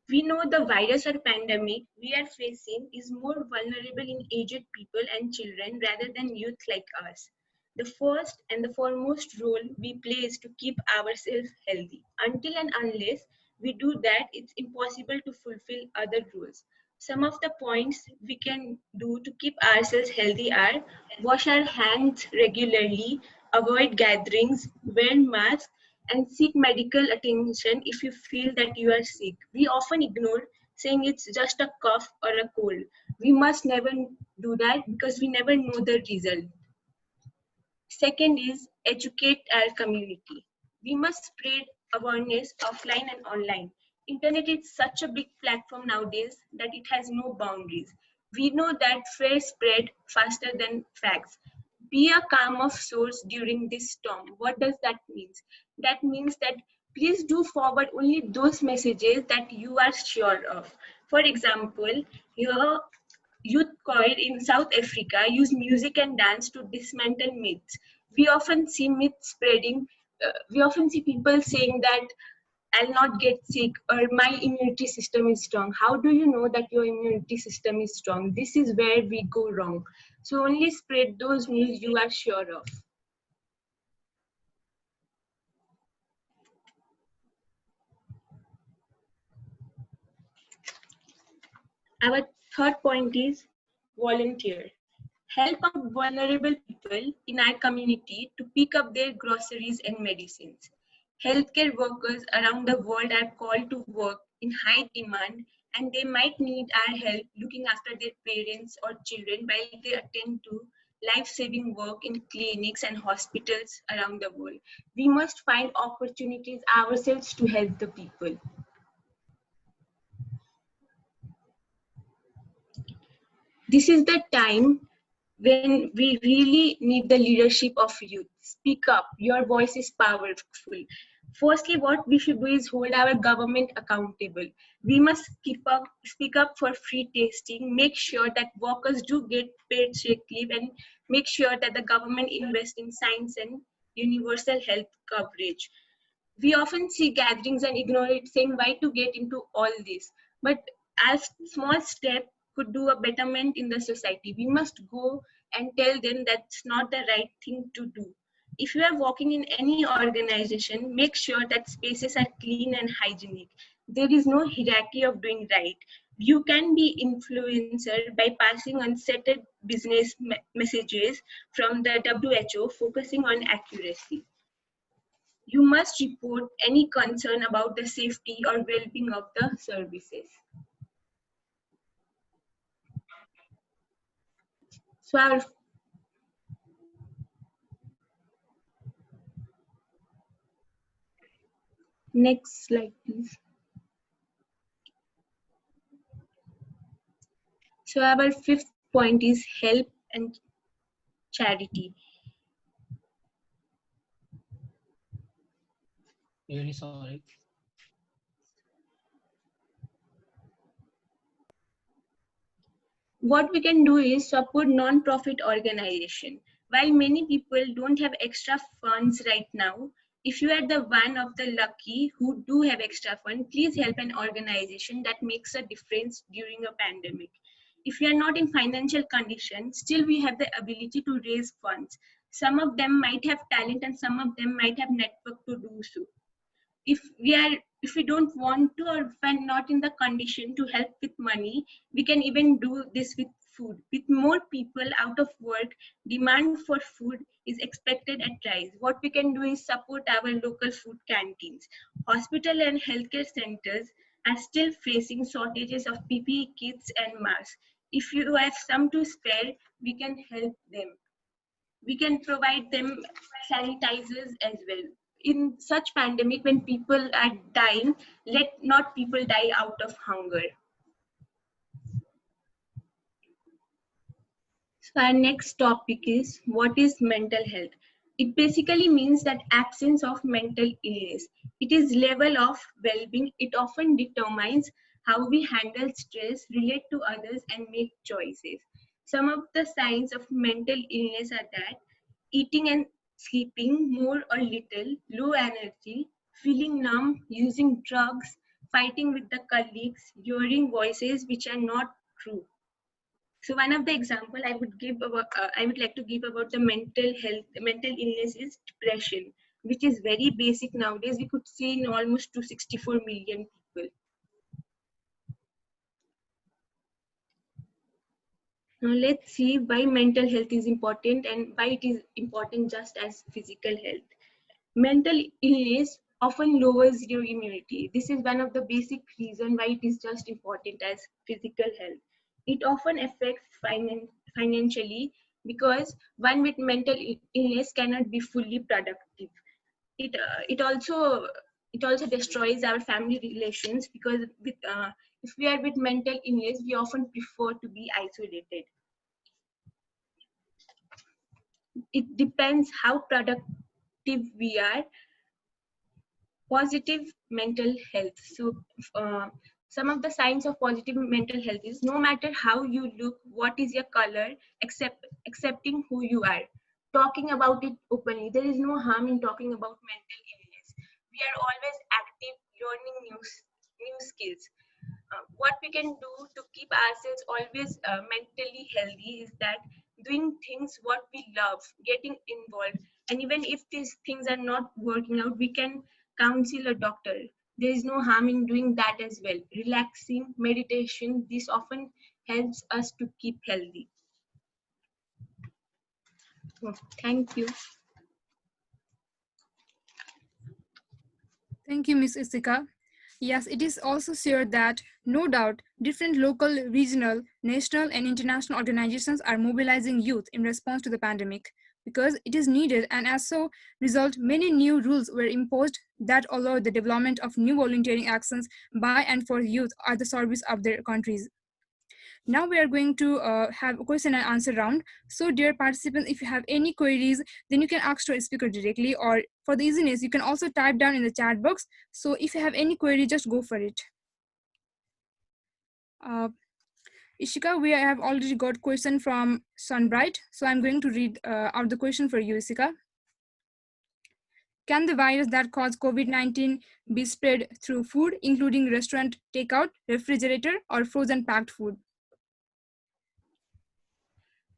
We know the virus or pandemic we are facing is more vulnerable in aged people and children rather than youth like us. The first and the foremost role we play is to keep ourselves healthy. Until and unless we do that, it's impossible to fulfill other roles. Some of the points we can do to keep ourselves healthy are wash our hands regularly, avoid gatherings, wear masks, and seek medical attention if you feel that you are sick. We often ignore saying it's just a cough or a cold. We must never do that because we never know the result. Second is educate our community. We must spread awareness offline and online. Internet is such a big platform nowadays that it has no boundaries. We know that fear spread faster than facts. Be a calm of source during this storm. What does that mean? That means that please do forward only those messages that you are sure of. For example, your youth choir in South Africa use music and dance to dismantle myths. We often see myth spreading. We often see people saying that I'll not get sick or my immunity system is strong. How do you know that your immunity system is strong? This is where we go wrong. So only spread those news you are sure of. Our third point is volunteer. Help out vulnerable people in our community to pick up their groceries and medicines. Healthcare workers around the world are called to work in high demand and they might need our help looking after their parents or children while they attend to life-saving work in clinics and hospitals around the world. We must find opportunities ourselves to help the people. This is the time when we really need the leadership of youth. Speak up, your voice is powerful. Firstly, what we should do is hold our government accountable. We must speak up for free testing, make sure that workers do get paid sick leave, and make sure that the government invests in science and universal health coverage. We often see gatherings and ignore it, saying why to get into all this. But as small step could do a betterment in the society, we must go and tell them that's not the right thing to do. If you are working in any organization, make sure that spaces are clean and hygienic. There is no hierarchy of doing right. You can be influencer by passing on certain business messages from the WHO, focusing on accuracy. You must report any concern about the safety or well-being of the services. So our next slide, please. So our fifth point is help and charity. Really sorry. What we can do is support non-profit organization. While many people don't have extra funds right now, if you are the one of the lucky who do have extra fund, please help an organization that makes a difference during a pandemic. If you are not in financial condition, still we have the ability to raise funds. Some of them might have talent and some of them might have network to do so. If we don't want to, or if we're not in the condition to help with money, we can even do this with food. With more people out of work, demand for food is expected at rise. What we can do is support our local food canteens. Hospital and healthcare centers are still facing shortages of PPE kits and masks. If you have some to spare, we can help them. We can provide them sanitizers as well. In such pandemic, when people are dying, let not people die out of hunger. So our next topic is, what is mental health? It basically means that absence of mental illness. It is level of well-being. It often determines how we handle stress, relate to others, and make choices. Some of the signs of mental illness are that eating and sleeping more or little, low energy, feeling numb, using drugs, fighting with the colleagues, hearing voices which are not true. So one of the example I would give about, I would like to give about the mental health, mental illness is depression, which is very basic nowadays. We could see in almost 264 million people. Now let's see why mental health is important and why it is important just as physical health. Mental illness often lowers your immunity. This is one of the basic reasons why it is just important as physical health. It often affects financially because one with mental illness cannot be fully productive. It it also it also destroys our family relations because with if we are with mental illness, we often prefer to be isolated. It depends how productive we are. Positive mental health. So some of the signs of positive mental health is, no matter how you look, what is your color, accepting who you are, talking about it openly. There is no harm in talking about mental illness. We are always active, learning new skills. What we can do to keep ourselves always mentally healthy is that doing things what we love, getting involved, and even if these things are not working out, we can counsel a doctor. There is no harm in doing that as well. Relaxing, meditation, this often helps us to keep healthy. Oh, thank you. Thank you, Ms. Isika. Yes, it is also shared that, no doubt, different local, regional, national, and international organizations are mobilizing youth in response to the pandemic because it is needed, and as so result, many new rules were imposed that allow the development of new volunteering actions by and for youth at the service of their countries. Now we are going to have a question and answer round. So dear participants, if you have any queries, then you can ask to a speaker directly, or for the easiness, you can also type down in the chat box. So if you have any query, just go for it. Ishika, we have already got question from Sunbright. So I'm going to read out the question for you, Ishika. Can the virus that caused COVID-19 be spread through food, including restaurant takeout, refrigerator, or frozen packed food?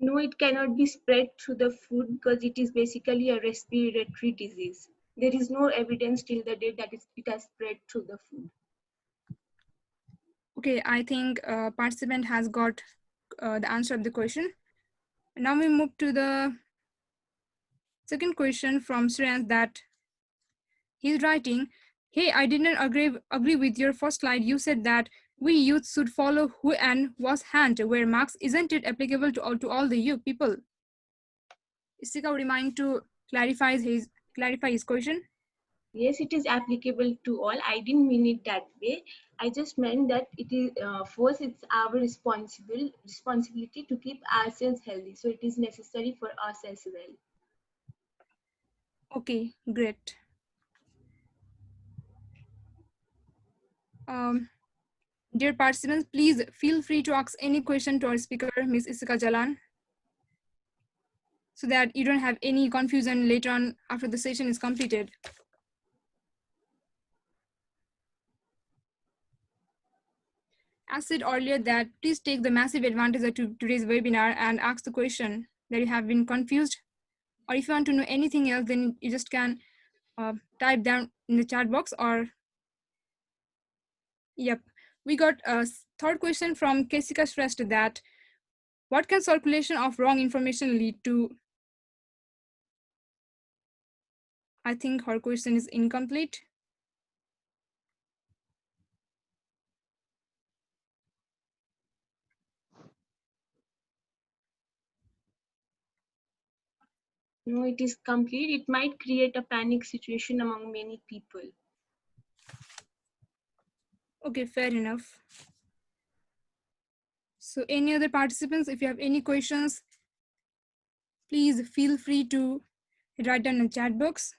No, it cannot be spread through the food because it is basically a respiratory disease. There is no evidence till the date that it has spread through the food. Okay, I think participant has got the answer of the question. Now we move to the second question from Shreyans, that he's writing, hey, I didn't agree with your first slide. You said that we youth should follow who and was hand wear masks. Isn't it applicable to all the youth people? Isika, would you mind to clarify his question? Yes, it is applicable to all. I didn't mean it that way. I just meant that it is first it's our responsibility to keep ourselves healthy. So it is necessary for us as well. Okay, great. Dear participants, please feel free to ask any question to our speaker, Ms. Isika Jalan, so that you don't have any confusion later on after the session is completed. As said earlier that please take the massive advantage of today's webinar and ask the question that you have been confused, or if you want to know anything else, then you just can type down in the chat box. Or yep, we got a third question from Kesika Shrestha that what can circulation of wrong information lead to? I think her question is incomplete. No, it is complete. It might create a panic situation among many people. Okay, fair enough. So any other participants, if you have any questions, please feel free to write down in the chat box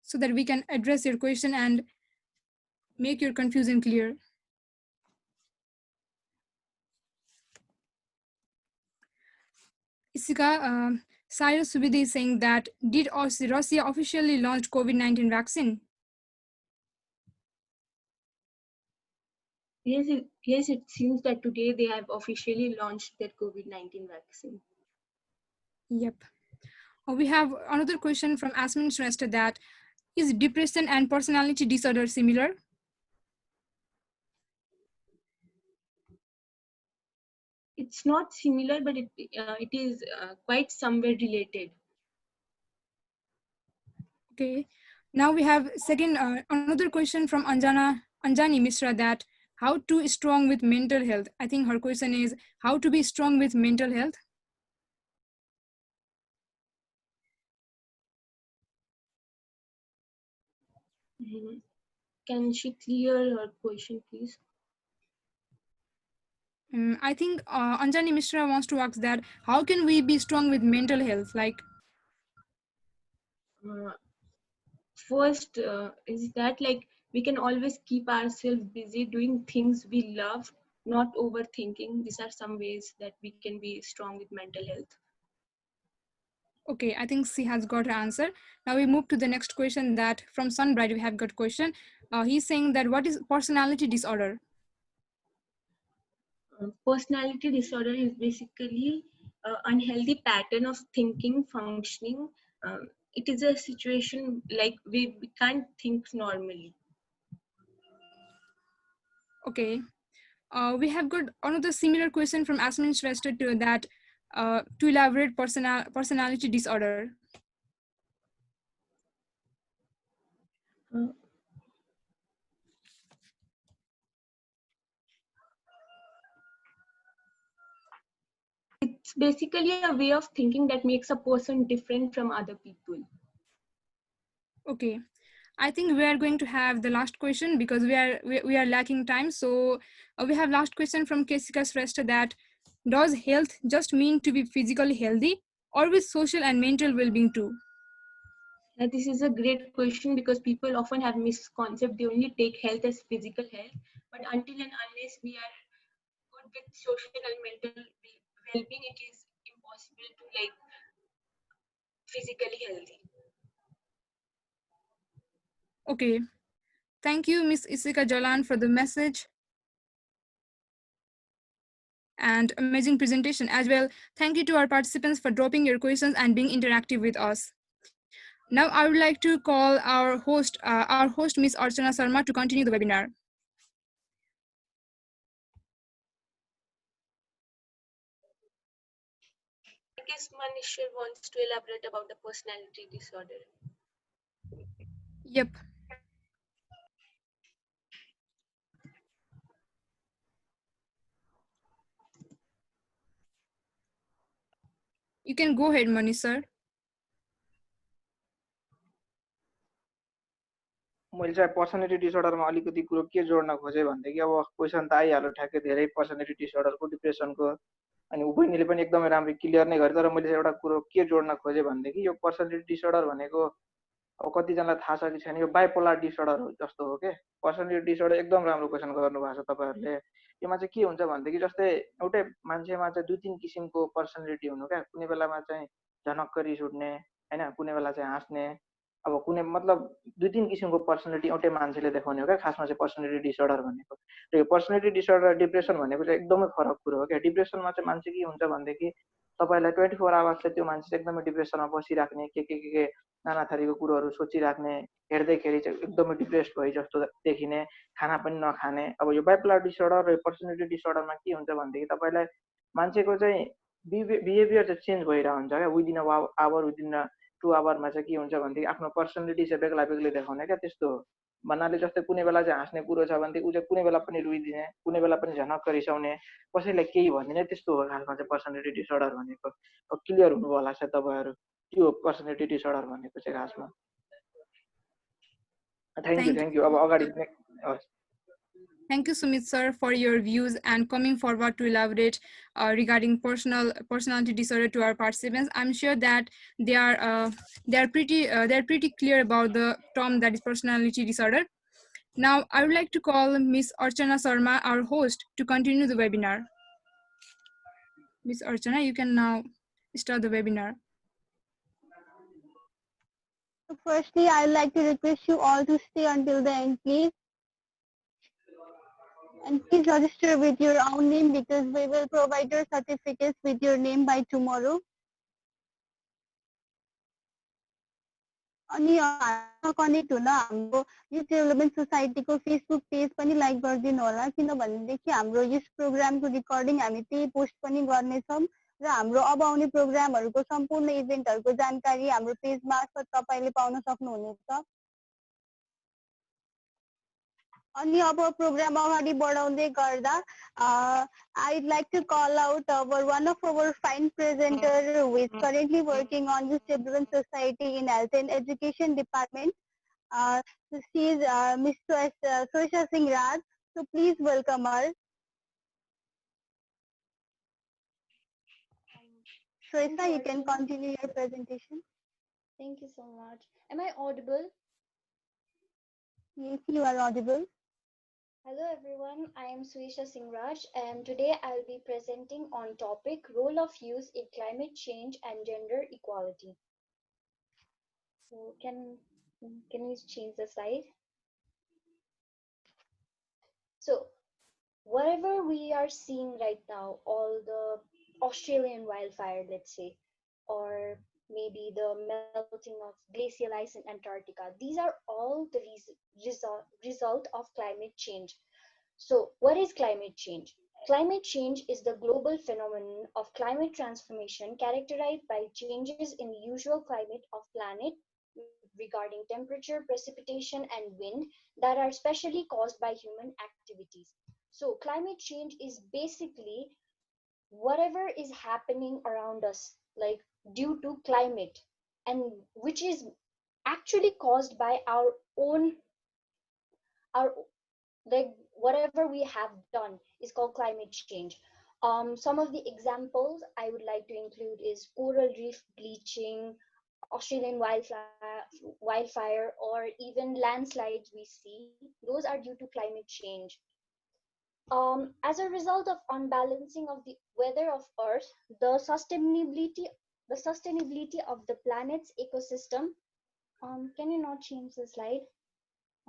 so that we can address your question and make your confusion clear. Isika, Cyrus Subidi is saying that, did Russia officially launch COVID-19 vaccine? Yes, it seems that today they have officially launched their COVID-19 vaccine. Yep. We have another question from Asmin Shrestha that, is depression and personality disorder similar? It's not similar, but it is quite somewhere related. Okay. Now we have another question from Anjani Mishra that, how to strong with mental health? I think her question is how to be strong with mental health. Can she clear her question, please? I think Anjani Mishra wants to ask that, how can we be strong with mental health? Like, first is that like we can always keep ourselves busy doing things we love, not overthinking. These are some ways that we can be strong with mental health. okay, I think she has got her answer. Now we move to the next question that from Sunbright we have got question. He's saying that, what is personality disorder? Personality disorder is basically an unhealthy pattern of thinking, functioning. It is a situation like we can't think normally. Okay. We have got another similar question from Asmin Shrestha to that, to elaborate personality disorder. It's basically a way of thinking that makes a person different from other people. Okay, I think we are going to have the last question because we are lacking time. So we have last question from Kesika Shrestha that, does health just mean to be physically healthy, or with social and mental well-being too? This is a great question because people often have misconcept. They only take health as physical health, but until and unless we are good with social and mental well-being, it is impossible to like physically healthy. Okay, thank you, Ms. Isika Jalan, for the message and amazing presentation as well. Thank you to our participants for dropping your questions and being interactive with us. Now I would like to call our host, Ms. Archana Sharma, to continue the webinar. I guess Manishwar wants to elaborate about the personality disorder. Yep. You can go ahead, Manish sir. मैले चाहिँ personality डिसअर्डरमा अलिकति कुरो के जोड्न खोजेँ भनेदेखि अब question त आइहाल्यो ठ्याक्कै धेरै पर्सनालिटी डिसअर्डरको डिप्रेसनको अनि बहिनीले पनि एकदमै राम्रो क्लियर नै गरे तर मैले एउटा कुरो के जोड्न खोजेँ भनेदेखि यो पर्सनालिटी डिसअर्डर भनेको अब कतिजनालाई थाहा छ कि छैन, यो बाइपोलर डिसअर्डर जस्तो हो के। पर्सनालिटी डिसअर्डर एकदम राम्रो क्वेसन गर्नुभएको छ तपाईँहरूले। यसमा चाहिँ के हुन्छ भनेदेखि जस्तै एउटै मान्छेमा चाहिँ 2-3 किसिमको पर्सनालिटी हुनु क्या। कुनै बेलामा चाहिँ झनक्क रिस उठ्ने होइन, कुनै बेला चाहिँ हाँस्ने, अब कुनै मतलब 2-3 किसिमको पर्सनालिटी एउटै मान्छेले देखाउने हो क्या खासमा चाहिँ पर्सनालिटी डिसअर्डर भनेको। र यो पर्सनालिटी डिसअर्डर डिप्रेसन भनेको चाहिँ एकदमै फरक कुरो हो क्या। डिप्रेसनमा चाहिँ मान्छे के हुन्छ भनेदेखि तपाईँलाई 24 आवर्स चाहिँ त्यो मान्छे चाहिँ एकदमै डिप्रेसनमा बसिराख्ने, के नाना थरीको कुरोहरू सोचिराख्ने, हेर्दैखेरि चाहिँ एकदमै डिप्रेस्ड भए जस्तो देखिने, खाना पनि नखाने। अब यो बाइपोलर डिसअर्डर र पर्सनालिटी डिसअर्डरमा के हुन्छ भनेदेखि तपाईँलाई मान्छेको चाहिँ बिहेभियर चाहिँ चेन्ज भइरहेको हुन्छ क्या। विदिन अ आवर, विदिन 2 आवरमा चाहिँ के हुन्छ भनेदेखि आफ्नो पर्सनालिटी चाहिँ बेग्ला बेग्लै देखाउने क्या, त्यस्तो हो। भन्नाले जस्तै कुनै बेला चाहिँ हाँस्ने कुरो छ भनेदेखि ऊ चाहिँ कुनै बेला पनि रुइदिने, कुनै बेला पनि झनक्क रिसाउने, कसैलाई केही भनिदिने, त्यस्तो हो खासमा चाहिँ पर्सनालिटी डिसअर्डर भनेको। अब क्लियर हुनुभयो होला सायद तपाईँहरू, त्यो हो पर्सनालिटी डिसअर्डर भनेको चाहिँ खासमा। Thank you. अब अगाडि हस्। Thank you, Sumit sir, for your views and coming forward to elaborate regarding personality disorder to our participants. I'm sure that they are pretty clear about the term that is personality disorder. Now, I would like to call Ms. Archana Sharma, our host, to continue the webinar. Ms. Archana, you can now start the webinar. Firstly, I'd like to request you all to stay until the end, please. And please register with your own name because we will provide your certificates with your name by tomorrow. अनि connect हुन हाम्रो youth development सोसाइटीको Facebook page पनि like गरिदिनु होला, किनभनेदेखि हाम्रो yes प्रोग्रामको recording हामी त्यही पोस्ट पनि गर्नेछौँ र हाम्रो अब आउने प्रोग्रामहरूको सम्पूर्ण इभेन्टहरूको जानकारी हाम्रो पेज मार्फत तपाईँले पाउन सक्नुहुनेछ। अनि अब प्रोग्राम अगाडि बढाउँदै गर्दा I'd like to call out one of our fine presenter who is currently working on Youth Development Society in Health and Education Department. She is Ms. Suisha Singh Raj. So please welcome her. Suisha, you can continue your presentation. Thank you so much. Am I audible? Yes, you are audible. Hello everyone, I am Suisha Singh Raj and today I'll be presenting on topic role of youth in climate change and gender equality. So can we change the slide? So whatever we are seeing right now, all the Australian wildfire, let's say, or maybe the melting of glacial ice in Antarctica, these are all the result of climate change. So what is climate change? Climate change is the global phenomenon of climate transformation characterized by changes in the usual climate of planet regarding temperature, precipitation, and wind that are specially caused by human activities. So climate change is basically whatever is happening around us, like due to climate, and which is actually caused by our like whatever we have done is called climate change. Some of the examples I would like to include is coral reef bleaching, Australian wildfire, or even landslides we see. Those are due to climate change. As a result of unbalancing of the weather of Earth, the sustainability of the planet's ecosystem, can you not change the slide?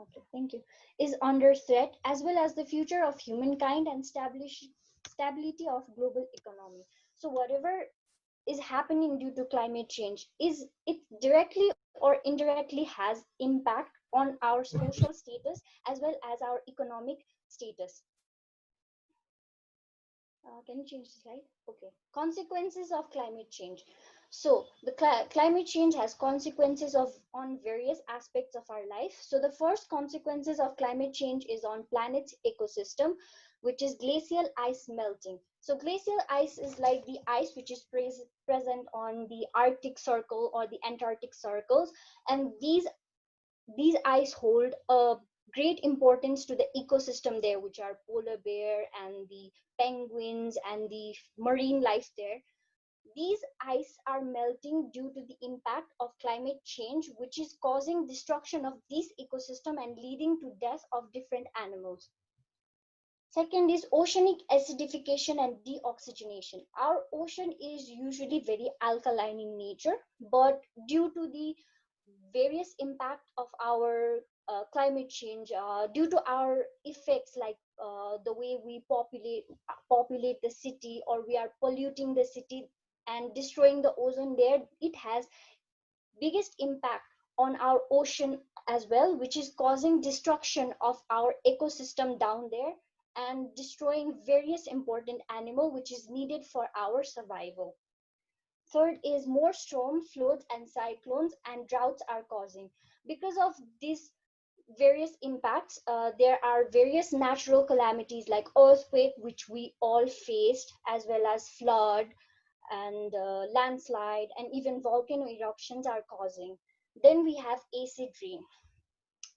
Okay, thank you, is under threat, as well as the future of humankind and stability of global economy. So whatever is happening due to climate change, it directly or indirectly has impact on our social status as well as our economic status. Can you change the slide? Okay. Consequences of climate change. So the climate change has consequences on various aspects of our life. So the first consequences of climate change is on planet's ecosystem, which is glacial ice melting. So glacial ice is like the ice which is present on the Arctic Circle or the Antarctic circles, and these ice hold a great importance to the ecosystem there, which are polar bear and the penguins and the marine life there. These ice are melting due to the impact of climate change, which is causing destruction of this ecosystem and leading to death of different animals. Second is oceanic acidification and deoxygenation. Our ocean is usually very alkaline in nature, but due to the various impact of our climate change, due to our effects like the way we populate the city, or we are polluting the city and destroying the ozone layer, it has biggest impact on our ocean as well, which is causing destruction of our ecosystem down there and destroying various important animal which is needed for our survival. Third is more storm, floods, and cyclones and droughts are causing. Because of these various impacts, there are various natural calamities like earthquake, which we all faced, as well as flood and landslide, and even volcano eruptions are causing. Then we have acid rain.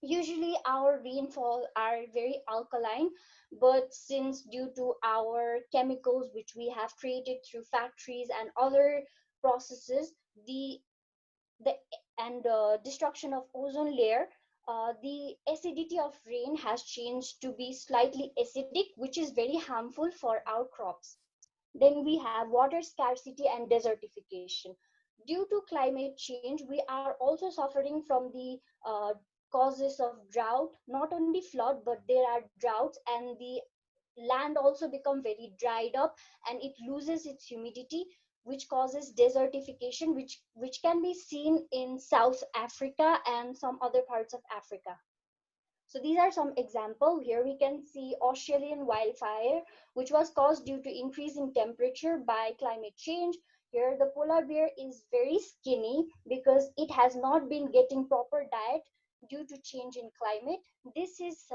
Usually our rainfall are very alkaline, but since due to our chemicals which we have created through factories and other processes, the and destruction of ozone layer, the acidity of rain has changed to be slightly acidic, which is very harmful for our crops. Then we have water scarcity and desertification. Due to climate change, we are also suffering from the causes of drought, not only flood, but there are droughts, and the land also become very dried up and it loses its humidity, which causes desertification, which can be seen in South Africa and some other parts of Africa. So these are some examples. Here we can see Australian wildfire, which was caused due to increase in temperature by climate change. Here the polar bear is very skinny because it has not been getting proper diet due to change in climate. This is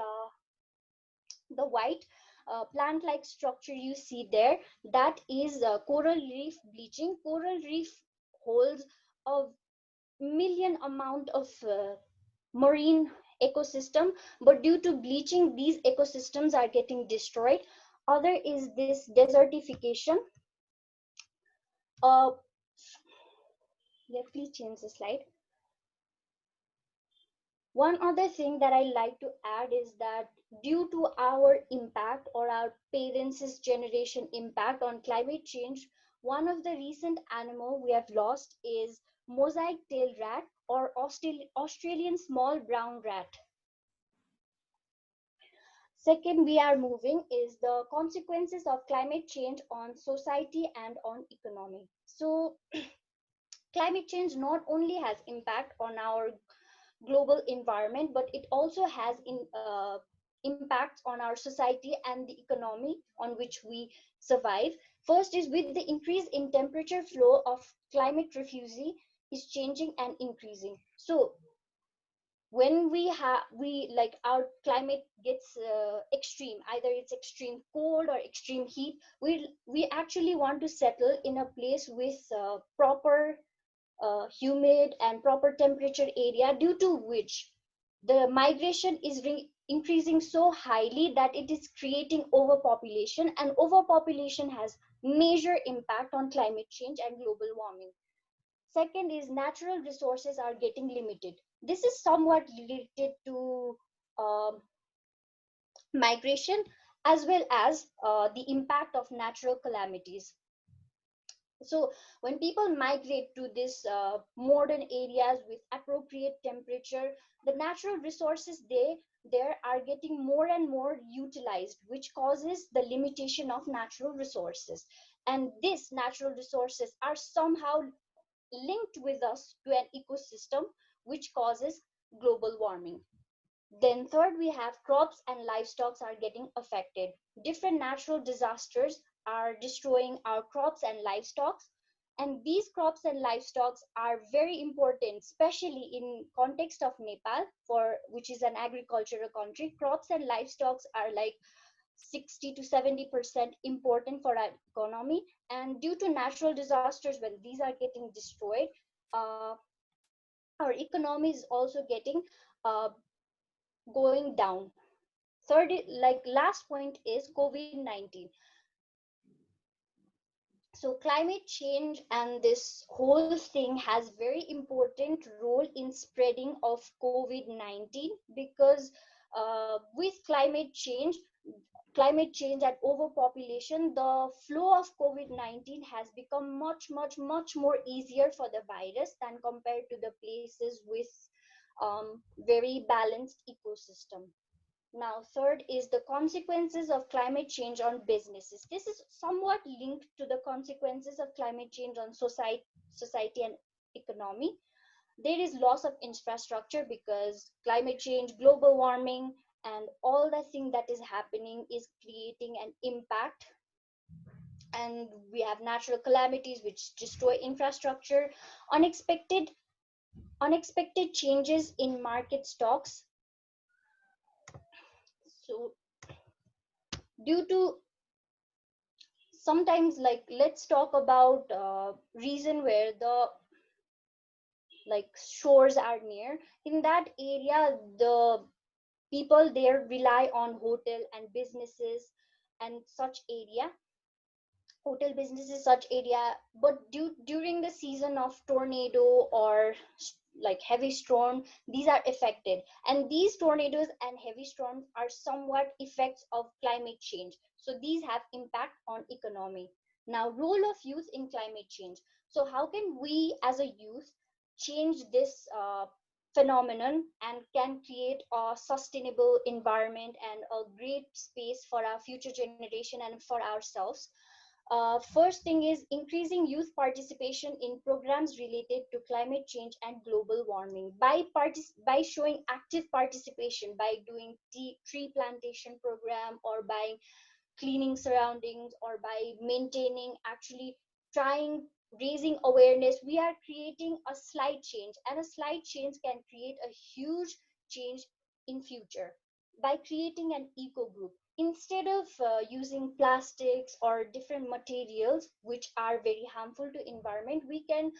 the white plant-like structure you see there. That is coral reef bleaching. Coral reef holds a million amount of marine ecosystem, but due to bleaching these ecosystems are getting destroyed. Other is this desertification. uh yeah, please change the slide. One other thing that I like to add is that due to our impact, or our parents' generation impact on climate change, one of the recent animal we have lost is mosaic tail rat, or Australian small brown rat. Second, we are moving is the consequences of climate change on society and on economy. So climate change not only has impact on our global environment, but it also has impacts on our society and the economy on which we survive. First is with the increase in temperature, flow of climate refugee is changing and increasing. So when we like our climate gets extreme, either it's extreme cold or extreme heat, we actually want to settle in a place with proper humid and proper temperature area, due to which the migration is increasing so highly that it is creating overpopulation, and overpopulation has major impact on climate change and global warming. Second is natural resources are getting limited. This is somewhat related to um, migration, as well as the impact of natural calamities. So when people migrate to these modern areas with appropriate temperature, the natural resources there are getting more and more utilized, which causes the limitation of natural resources. And these natural resources are somehow linked with us to an ecosystem, which causes global warming. Then third, we have crops and livestock are getting affected. Different natural disasters are destroying our crops and livestock. And these crops and livestock are very important, especially in context of Nepal, for which is an agricultural country. Crops and livestock are like 60 to 70% important for our economy. And due to natural disasters, when these are getting destroyed, uh, our economy is also getting uh, going down. Third, like last point is COVID-19. So climate change and this whole thing has very important role in spreading of COVID-19, because with climate change and overpopulation, the flow of COVID-19 has become much more easier for the virus than compared to the places with very balanced ecosystem. Now, third is the consequences of climate change on businesses. This is somewhat linked to the consequences of climate change on society and economy. There is loss of infrastructure because climate change, global warming, and all the thing that is happening is creating an impact. And we have natural calamities which destroy infrastructure, unexpected unexpected changes in market stocks. So due to sometimes, like, let's talk about reason where the like shores are near. In that area, the people there rely on hotel and businesses and such area, hotel businesses such area. But during the season of tornado or like heavy storm, these are affected, and these tornadoes and heavy storms are somewhat effects of climate change, so these have impact on economy. Now, role of youth in climate change. So how can we as a youth change this phenomenon and can create a sustainable environment and a great space for our future generation and for ourselves? First thing is increasing youth participation in programs related to climate change and global warming by showing active participation, by doing tree plantation program, or by cleaning surroundings, or by maintaining, actually trying, raising awareness. We are creating a slight change, and a slight change can create a huge change in future. By creating an eco group, instead of using plastics or different materials which are very harmful to environment, we can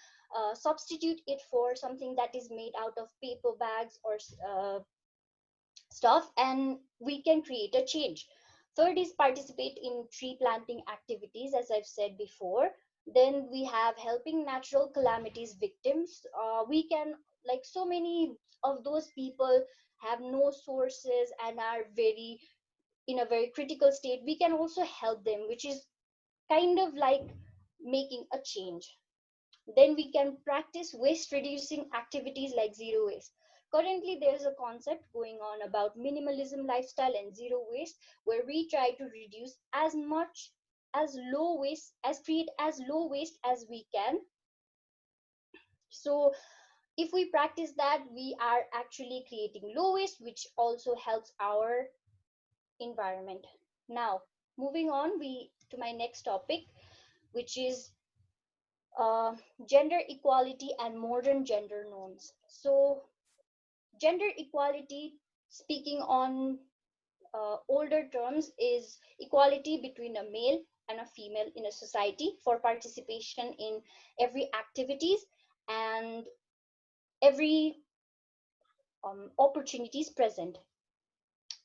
substitute it for something that is made out of paper bags or stuff, and we can create a change. Third is participate in tree planting activities, as I've said before. Then we have helping natural calamities victims. We can, like, so many of those people have no sources and are very in a very critical state. We can also help them, which is kind of like making a change. Then we can practice waste reducing activities like zero waste. Currently, there's a concept going on about minimalism lifestyle and zero waste, where we try to reduce as much as low waste, as create as low waste as we can. So if we practice that, we are actually creating low waste, which also helps our environment. Now, moving on, we to my next topic, which is uh, gender equality and modern gender norms. So, gender equality, speaking on older terms, is equality between a male and a female in a society for participation in every activities and every opportunities present.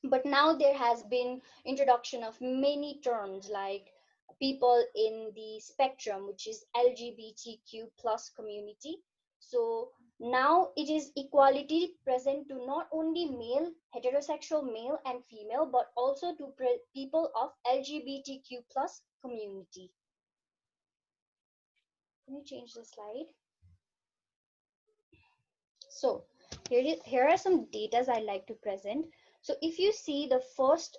But now there has been introduction of many terms like people in the spectrum, which is LGBTQ plus community. So now it is equality present to not only male, heterosexual male and female, but also to people of LGBTQ plus community. Can you change the slide? So here are some data I'd like to present. So if you see the first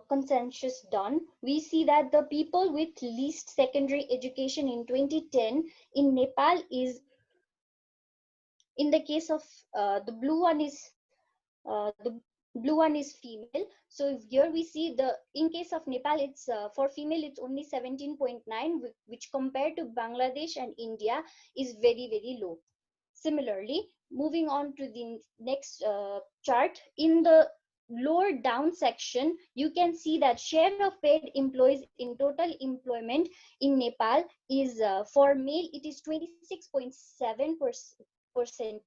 consensus done, we see that the people with least secondary education in 2010 in Nepal is, in the case of the blue one is female. So here we see the, in case of Nepal, it's for female it's only 17.9, which compared to Bangladesh and India is very low. Similarly, moving on to the next chart, in the lower down section, you can see that share of paid employees in total employment in Nepal is, for male it is 26.7%,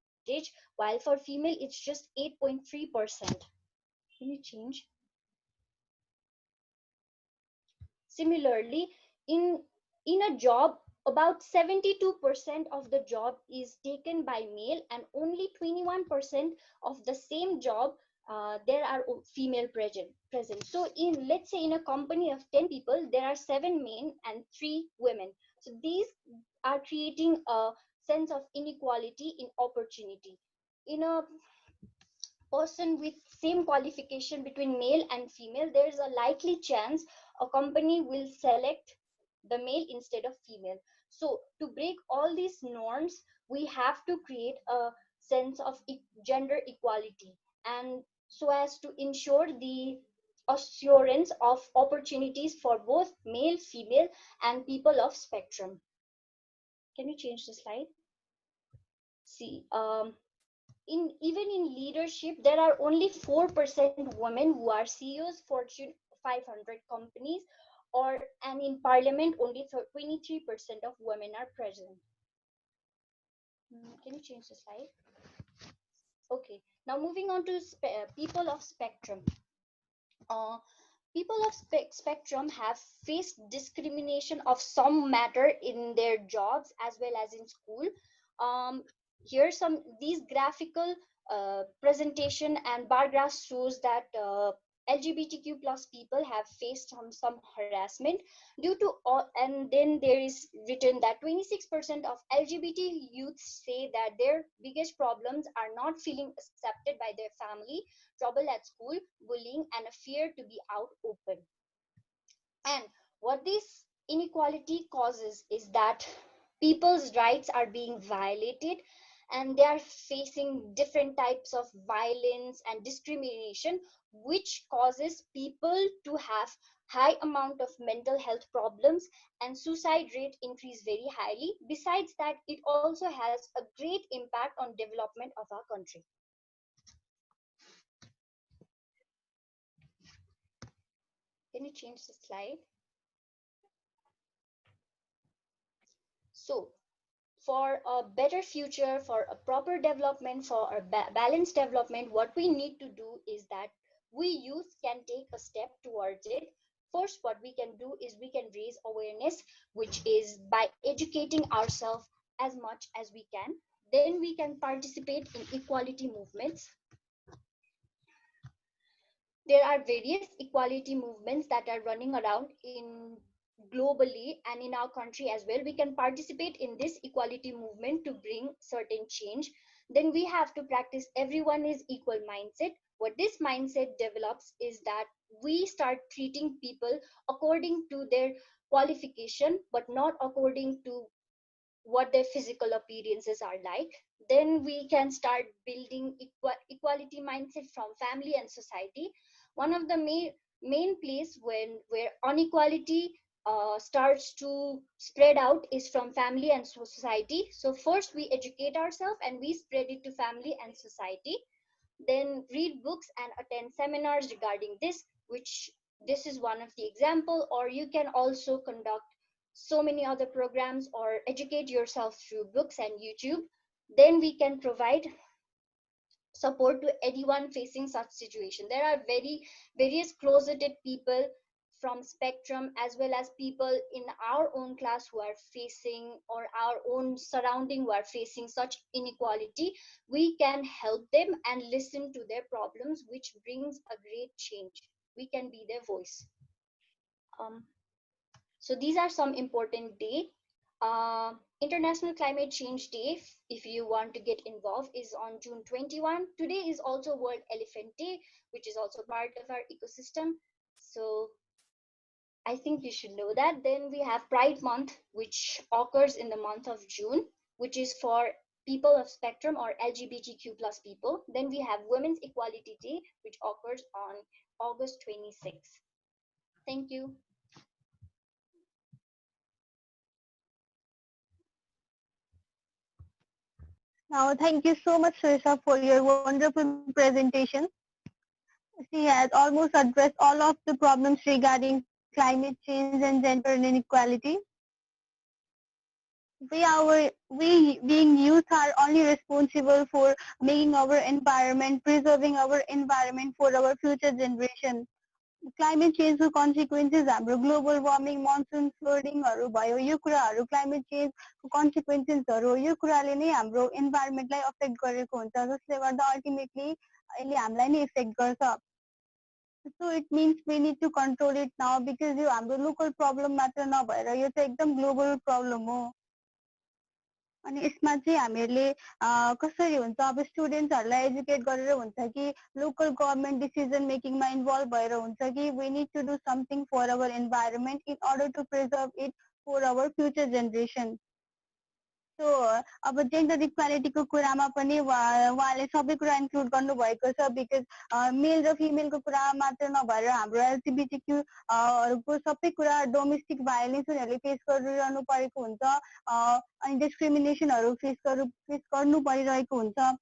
while for female it's just 8.3%. Can you change? Similarly, in a job, about 72% of the job is taken by male, and only 21% of the same job there are female present. So in, let's say, in a company of 10 people, there are 7 men and 3 women. So these are creating a sense of inequality in opportunity. In a person with same qualification between male and female, there is a likely chance a company will select the male instead of female. So to break all these norms, we have to create a sense of gender equality, and so as to ensure the assurance of opportunities for both male, female, and people of spectrum. Can you change the slide? See, in even in leadership, there are only 4% women who are CEOs Fortune 500 companies, and in parliament only 23% of women are present. Can you change the slide? Okay, now moving on to people of spectrum. People of spectrum have faced discrimination of some matter in their jobs as well as in school. Here some these graphical presentation and bar graphs shows that LGBTQ plus people have faced some harassment due to all, and then there is written that 26% of LGBT youths say that their biggest problems are not feeling accepted by their family, trouble at school, bullying, and a fear to be out open. And what this inequality causes is that people's rights are being violated, and they are facing different types of violence and discrimination, which causes people to have high amount of mental health problems, and suicide rate increase very highly. Besides that, it also has a great impact on development of our country. Can you change the slide? So for a better future, for a proper development, for a balanced development, what we need to do is that we youth can take a step towards it. First, what we can do is we can raise awareness, which is by educating ourselves as much as we can. Then we can participate in equality movements. There are various equality movements that are running around in globally and in our country as well. We can participate in this equality movement to bring certain change. Then we have to practice everyone is equal mindset. What this mindset develops is that we start treating people according to their qualification, but not according to what their physical appearances are like. Then we can start building equality mindset from family and society. One of the main place where inequality starts to spread out is from family and society. So first we educate ourselves and we spread it to family and society. Then read books and attend seminars regarding this, which this is one of the example. Or you can also conduct so many other programs or educate yourself through books and YouTube. Then we can provide support to anyone facing such situation. There are various closeted people from spectrum as well as people in our own class who are facing, or our own surrounding who are facing such inequality. We can help them and listen to their problems, which brings a great change. We can be their voice. So these are some important days. International Climate Change Day, if you want to get involved, is on June 21. Today is also World Elephant Day, which is also part of our ecosystem. So I think you should know that. Then we have Pride Month, which occurs in the month of June, which is for people of spectrum or LGBTQ plus people. Then we have Women's Equality Day, which occurs on August 26th. Thank you. Now, thank you so much, Surisha, for your wonderful presentation. She has almost addressed all of the problems regarding climate change and gender inequality. We being youth are only responsible for making our environment, preserving our environment for our future generation. Climate चेन्जको consequences हाम्रो global warming, monsoon फ्लोडिङहरू भयो, यो कुराहरू climate चेन्जको कन्सिक्वेन्सेसहरू यो कुराले नै हाम्रो इन्भाइरोमेन्टलाई affect गरेको हुन्छ, जसले गर्दा अल्टिमेटली यसले हामीलाई नै इफेक्ट गर्छ. So it means we need to control it now because यो हाम्रो लोकल प्रब्लम मात्र नभएर यो चाहिँ एकदम ग्लोबल प्रब्लम हो. अनि यसमा चाहिँ हामीहरूले कसरी हुन्छ, अब स्टुडेन्ट्सहरूलाई एजुकेट गरेर हुन्छ कि लोकल गभर्मेन्ट डिसिजन मेकिङमा इन्भल्भ भएर हुन्छ कि we need to do something for our environment in order to preserve it for our future generation. So अब जेन्डर इक्वालिटीको कुरामा पनि उहाँले सबै कुरा इन्क्लुड गर्नुभएको छ, बिकज मेल र फिमेलको कुरा मात्र नभएर हाम्रो एलजिबिटिक्यू हरूको सबै कुरा डोमेस्टिक भायोलेन्स उनीहरूले फेस गरिरहनु परेको हुन्छ, अनि डिस्क्रिमिनेसनहरू फेस गर्नु परिरहेको हुन्छ.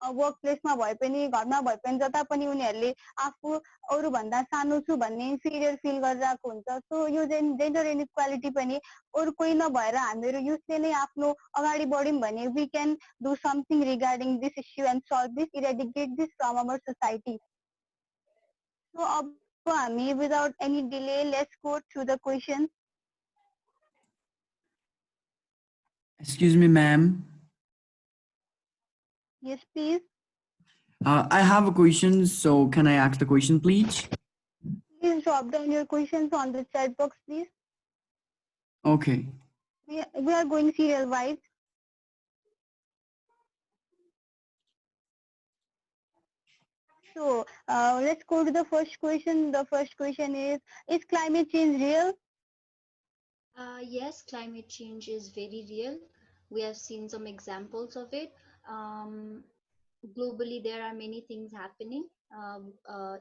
वर्क प्लेसमा भए पनि घरमा भए पनि जता पनि उनीहरूले आफू अरूभन्दा सानो छु भन्ने इन्फिरियर फिल गरिरहेको हुन्छ. सो यो जेन्डर इनइक्वालिटी पनि अरू कोही नभएर हामीहरू युथले नै आफ्नो अगाडि बढ्यौँ भने we can do something regarding this issue and solve this, eradicate this from our society. So अब हामी without any delay let's go through the question. Excuse me, ma'am. Yes, please. I have a question, so can I ask the question, please? Please drop down your questions on the chat box, please. Okay. We are going serial wise. So let's go to the first question. The first question is climate change real? Yes, climate change is very real. We have seen some examples of it. Globally, there are many things happening.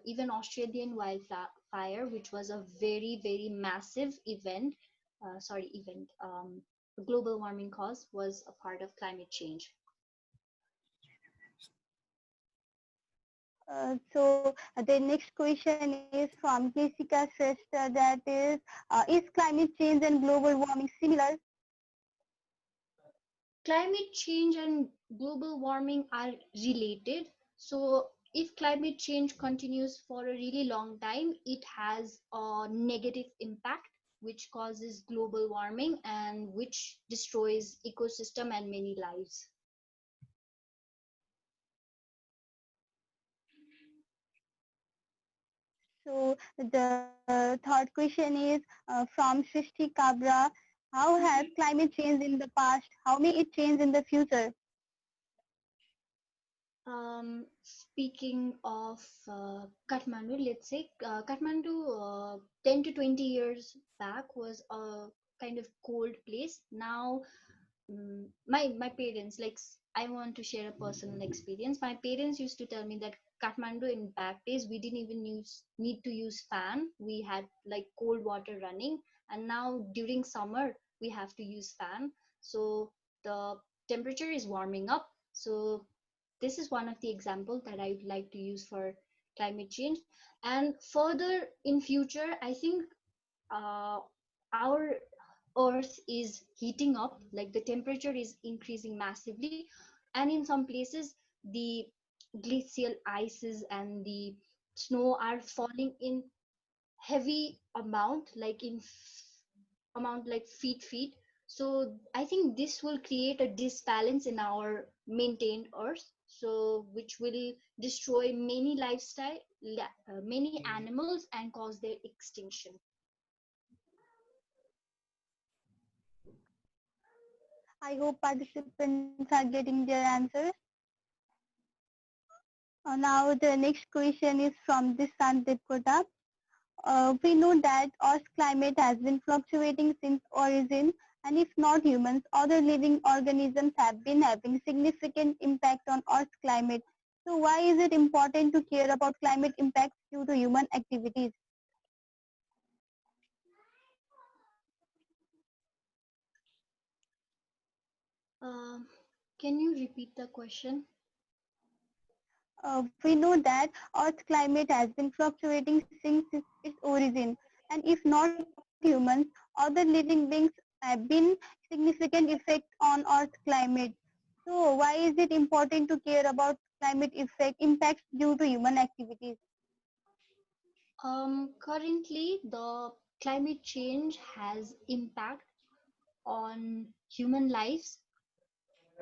Even Australian wildfire, which was a very, very massive event, global warming cause, was a part of climate change. So the next question is from Jessica Shrestha, that is climate change and global warming similar? Climate change and global warming are related. So if climate change continues for a really long time, it has a negative impact which causes global warming and which destroys ecosystem and many lives. So the third question is from Srishti Kabra. How has climate changed in the past? How may it change in the future? Speaking of Kathmandu, let's say Kathmandu 10 to 20 years back was a kind of cold place. Now my parents, like, I want to share a personal experience. My parents used to tell me that Kathmandu in back days we didn't even need to use fan. We had like cold water running, and now during summer we have to use fan. So the temperature is warming up. So this is one of the examples that I would like to use for climate change. And further in future, I think our earth is heating up, like the temperature is increasing massively, and in some places the glacial ices and the snow are falling in heavy amount, like in amount like feet. So I think this will create a disbalance in our maintained earth, so which will destroy many many animals and cause their extinction. I hope participants are getting their answers. Now the next question is from Dishant Dipkota. We know that Earth's climate has been fluctuating since origin, and if not humans, other living organisms have been having significant impact on Earth's climate. So why is it important to care about climate impacts due to human activities? Can you repeat the question? We know that Earth's climate has been fluctuating since its origin, and if not humans, other living beings have been significant effect on Earth's climate. So why is it important to care about climate effect impacts due to human activities? Currently, the climate change has impact on human lives,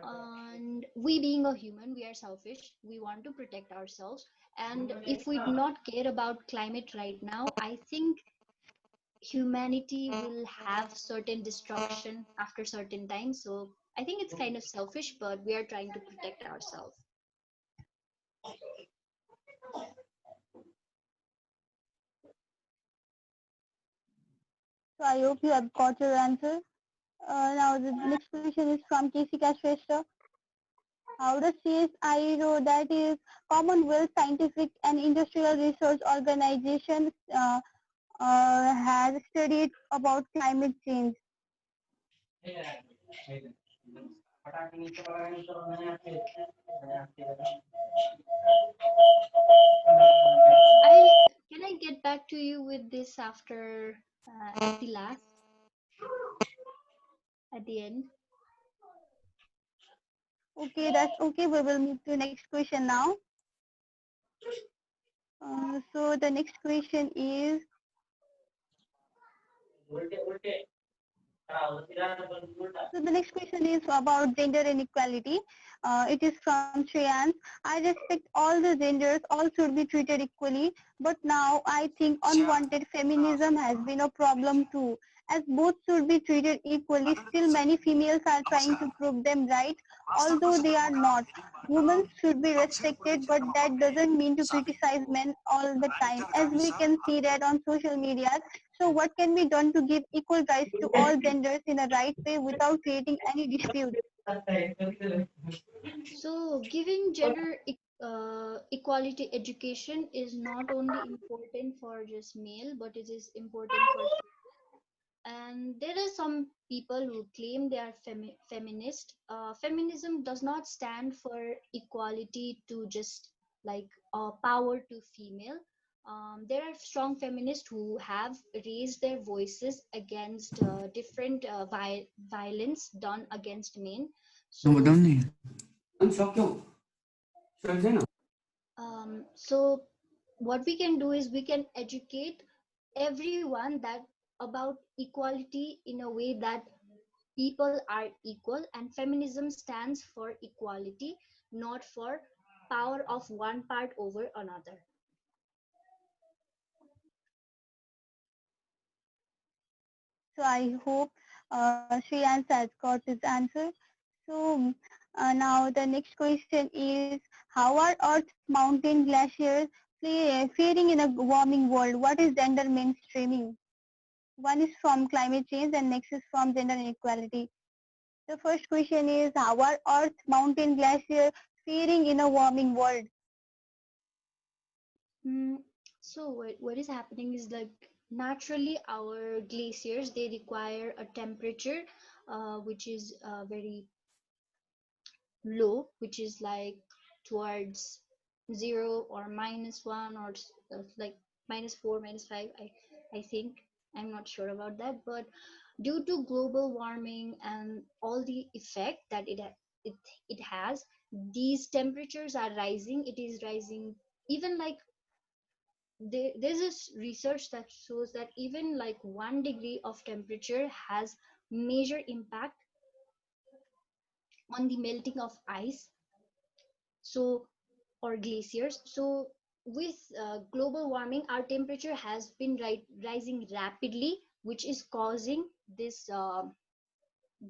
and we being a human, we are selfish. We want to protect ourselves, and if we do not care about climate right now, I think humanity will have certain destruction after certain time. So I think it's kind of selfish, but we are trying to protect ourselves. So I hope you have got your answer. Now the next question is from Kesika Shrestha. How does CSIRO, that is Commonwealth Scientific and Industrial Research Organization, has studied about climate change? Can I get back to you with this after at the last, at the end? Okay, that's okay. We will move to next question now. So the next question is, so the next question is about gender inequality. It is from Shreyans. I respect all the genders, all should be treated equally. But now I think unwanted feminism has been a problem too. As both should be treated equally, still many females are trying to prove them right, although they are not. Women should be respected, but that doesn't mean to criticize men all the time, as we can see that on social media. So what can be done to give equal rights to all genders in a right way without creating any dispute? So giving gender equality education is not only important for just male, but it is important for, and there are some people who claim they are feminist. Feminism does not stand for equality to just like power to female. There are strong feminists who have raised their voices against different violence done against men. So, so what we can do is we can educate everyone that about equality in a way that people are equal, and feminism stands for equality, not for power of one part over another. So I hope Shreyans has got his answer. So now the next question is, how are Earth's mountain glaciers faring in a warming world? What is gender mainstreaming? One is from climate change and next is from gender inequality. The first question is, how are Earth's mountain glaciers faring in a warming world? So what is happening is like naturally our glaciers, they require a temperature which is very low, which is like towards 0 or -1 or like -4, -5. I think, I'm not sure about that, but due to global warming and all the effect that it it has, these temperatures are rising. It is rising even like there's this research that shows that even like 1 degree of temperature has major impact on the melting of ice, so or glaciers. So with global warming, our temperature has been rising rapidly, which is causing this